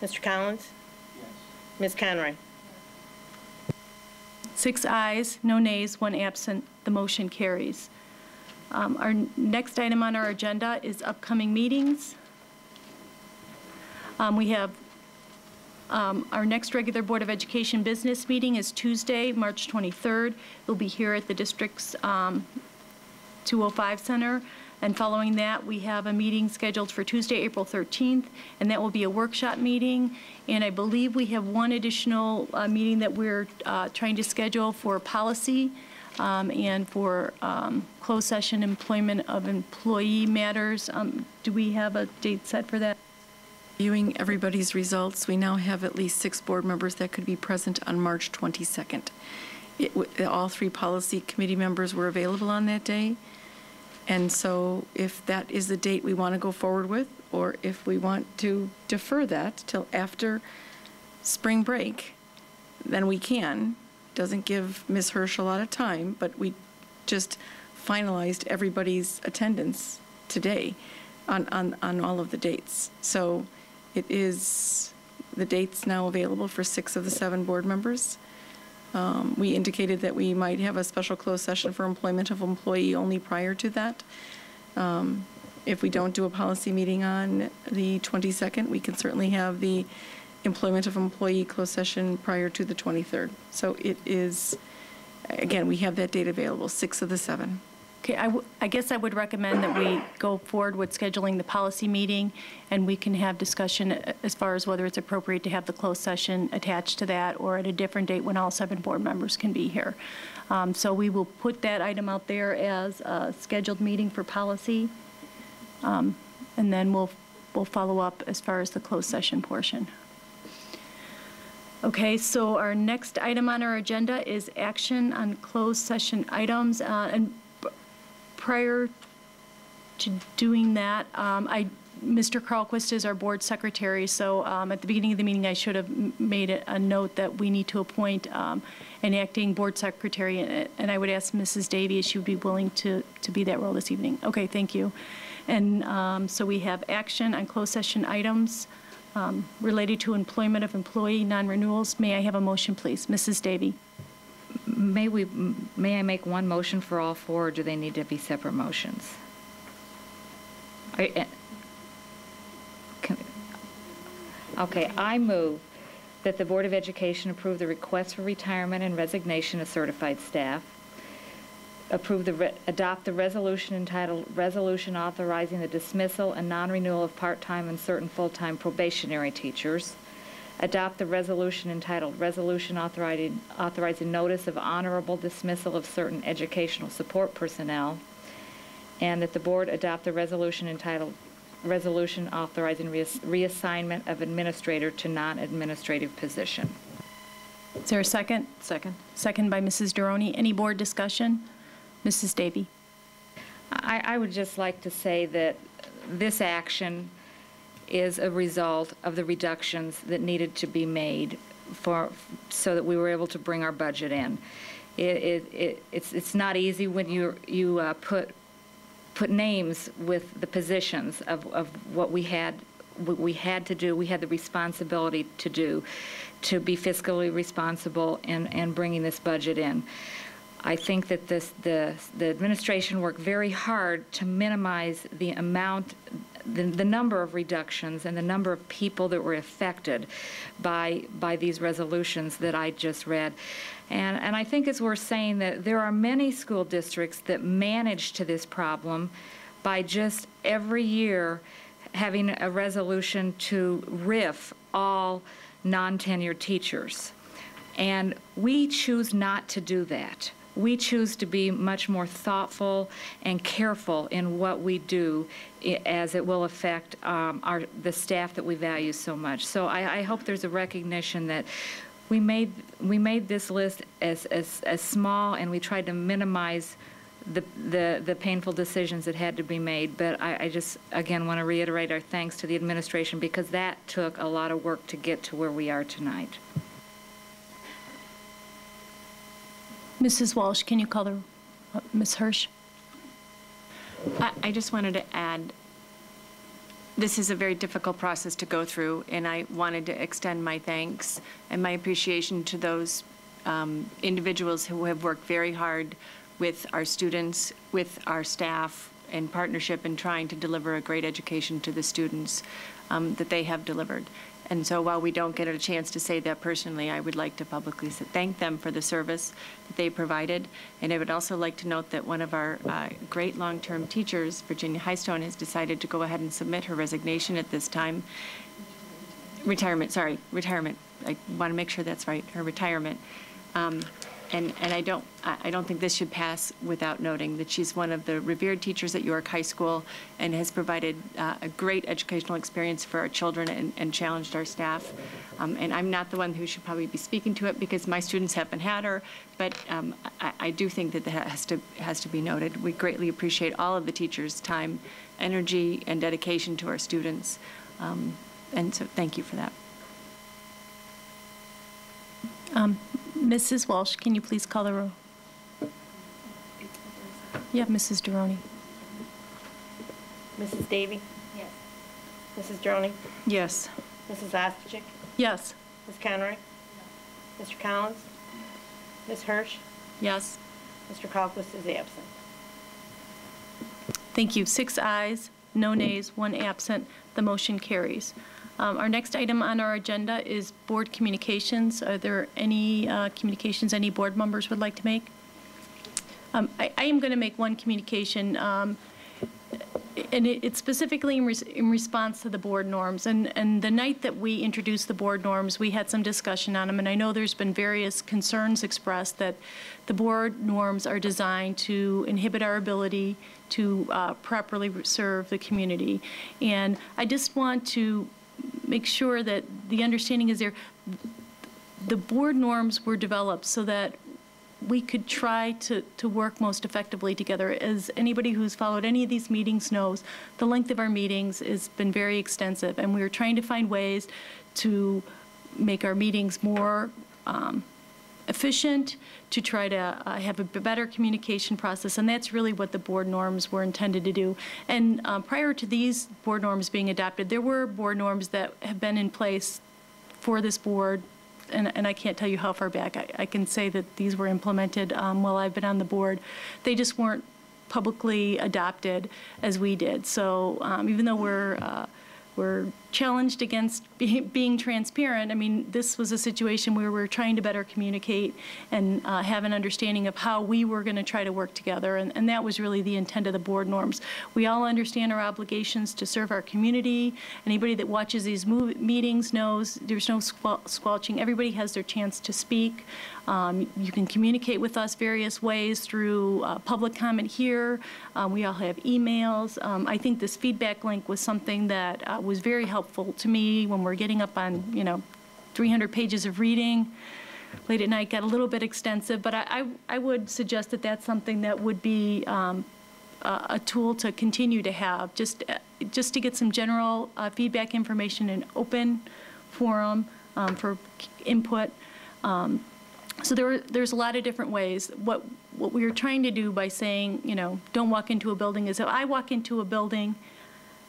Mr. Collins? Yes. Ms. Conroy? 6 ayes, no nays, 1 absent. The motion carries. Our next item on our agenda is upcoming meetings. We have our next regular Board of Education business meeting is Tuesday, March 23rd. It'll be here at the district's 205 Center. And following that, we have a meeting scheduled for Tuesday, April 13th, and that will be a workshop meeting. And I believe we have one additional meeting that we're trying to schedule for policy and for closed session employment of employee matters. Do we have a date set for that? Viewing everybody's results, we now have at least 6 board members that could be present on March 22nd. All 3 policy committee members were available on that day. And so if that is the date we want to go forward with, or if we want to defer that till after spring break, then we can. Doesn't give Ms. Hirsch a lot of time, but we just finalized everybody's attendance today on all of the dates. So it is, the date's now available for 6 of the 7 board members. We indicated that we might have a special closed session for employment of employee only prior to that. If we don't do a policy meeting on the 22nd, we can certainly have the employment of employee closed session prior to the 23rd. So it is, again, we have that date available, 6 of the 7. Okay, I guess I would recommend that we go forward with scheduling the policy meeting, and we can have discussion as far as whether it's appropriate to have the closed session attached to that or at a different date when all 7 board members can be here. So we will put that item out there as a scheduled meeting for policy, and then we'll follow up as far as the closed session portion. Okay, so our next item on our agenda is action on closed session items. And prior to doing that, Mr. Carlquist is our board secretary, so at the beginning of the meeting, I should have made a note that we need to appoint an acting board secretary, and I would ask Mrs. Davy if she would be willing to be that role this evening. Okay, thank you. And so we have action on closed session items related to employment of employee non-renewals. May I have a motion, please? Mrs. Davy. May I make one motion for all 4, or do they need to be separate motions? Okay, I move that the Board of Education approve the request for retirement and resignation of certified staff, adopt the resolution entitled Resolution Authorizing the Dismissal and Non-Renewal of Part-Time and Certain Full-Time Probationary Teachers, adopt the resolution entitled Resolution Authorizing Notice of Honorable Dismissal of Certain Educational Support Personnel, and that the board adopt the resolution entitled Resolution Authorizing Reassignment of Administrator to Non-Administrative Position. Is there a second? Second. Second by Mrs. Duroni. Any board discussion? Mrs. Davy. I would just like to say that this action is a result of the reductions that needed to be made so that we were able to bring our budget in. It's not easy when you put names with the positions of what we had to do, we had the responsibility to do, to be fiscally responsible and bringing this budget in. I think that the administration worked very hard to minimize the amount, the number of reductions and the number of people that were affected by these resolutions that I just read. And I think it's worth saying that there are many school districts that manage to this problem by just every year having a resolution to RIF all non-tenured teachers. And we choose not to do that. We choose to be much more thoughtful and careful in what we do, as it will affect the staff that we value so much. So I hope there's a recognition that we made this list as small, and we tried to minimize the painful decisions that had to be made. But I just, again, want to reiterate our thanks to the administration, because that took a lot of work to get to where we are tonight. Mrs. Walsh, can you call the, Ms. Hirsch? I just wanted to add, this is a very difficult process to go through, and I wanted to extend my thanks and my appreciation to those individuals who have worked very hard with our students, with our staff, in partnership in trying to deliver a great education to the students that they have delivered. And so while we don't get a chance to say that personally, I would like to publicly thank them for the service that they provided. And I would also like to note that one of our great long-term teachers, Virginia Highstone, has decided to go ahead and submit her resignation at this time. Retirement. I want to make sure that's right, her retirement. And I don't think this should pass without noting that she's one of the revered teachers at York High School and has provided a great educational experience for our children and challenged our staff. And I'm not the one who should probably be speaking to it because my students haven't had her, but I do think that has to be noted. We greatly appreciate all of the teachers' time, energy, and dedication to our students. And so thank you for that. Mrs. Walsh, can you please call the roll? Yeah, Mrs. Droney. Mrs. Davy? Yes. Mrs. Droney? Yes. Mrs. Ostojic? Yes. Ms. Conroy? Mr. Collins? Ms. Hirsch? Yes. Mr. Kalquist is absent. Thank you. 6 ayes, no nays, 1 absent. The motion carries. Our next item on our agenda is board communications. Are there any communications any board members would like to make? I am going to make one communication, and it's specifically in response to the board norms. And the night that we introduced the board norms, we had some discussion on them, and I know there's been various concerns expressed that the board norms are designed to inhibit our ability to properly serve the community. And I just want to make sure that the understanding is there. The board norms were developed so that we could try to work most effectively together. As anybody who's followed any of these meetings knows, the length of our meetings has been very extensive, and we were trying to find ways to make our meetings more efficient, to try to have a better communication process, and that's really what the board norms were intended to do. And prior to these board norms being adopted, there were board norms that have been in place for this board, and I can't tell you how far back. I can say that these were implemented while I've been on the board. They just weren't publicly adopted as we did. So even though we're challenged against being transparent, I mean, this was a situation where we're trying to better communicate and have an understanding of how we were going to try to work together, and that was really the intent of the board norms. We all understand our obligations to serve our community. Anybody that watches these meetings knows there's no squelching. Everybody has their chance to speak. You can communicate with us various ways through public comment here. We all have emails. I think this feedback link was something that was very helpful to me when we're getting up on, 300 pages of reading. Late at night got a little bit extensive, but I would suggest that that's something that would be a tool to continue to have, just to get some general feedback information in open forum for input. So there's a lot of different ways. What we were trying to do by saying, don't walk into a building is if I walk into a building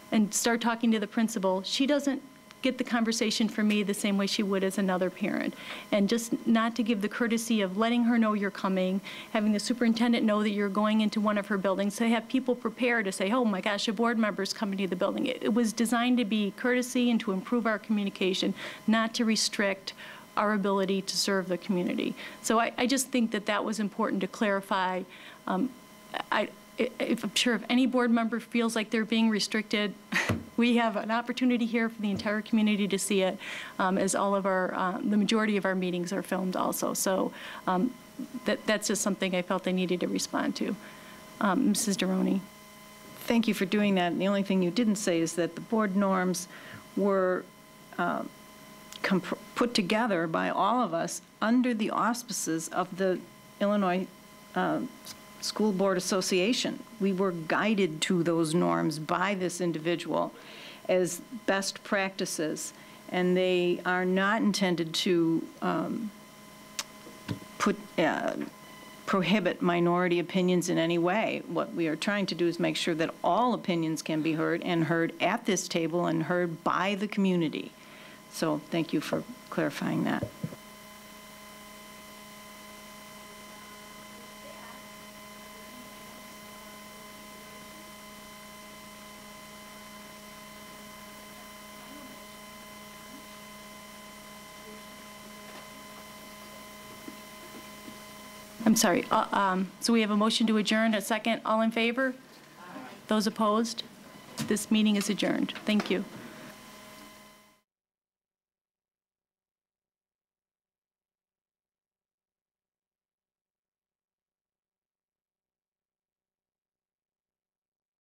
and start talking to the principal, she doesn't get the conversation from me the same way she would as another parent. And just not to give the courtesy of letting her know you're coming, having the superintendent know that you're going into one of her buildings, to have people prepare to say, oh my gosh, a board member's coming to the building. It was designed to be courtesy and to improve our communication, not to restrict our ability to serve the community. So I just think that was important to clarify. I'm sure if any board member feels like they're being restricted, we have an opportunity here for the entire community to see it, as all of the majority of our meetings are filmed also. So that's just something I felt I needed to respond to. Mrs. Droney. Thank you for doing that. And the only thing you didn't say is that the board norms were put together by all of us under the auspices of the Illinois School Board Association. We were guided to those norms by this individual as best practices, and they are not intended to prohibit minority opinions in any way. What we are trying to do is make sure that all opinions can be heard, and heard at this table, and heard by the community. So thank you for clarifying that. I'm sorry. So we have a motion to adjourn, a second. All in favor? Those opposed? This meeting is adjourned. Thank you.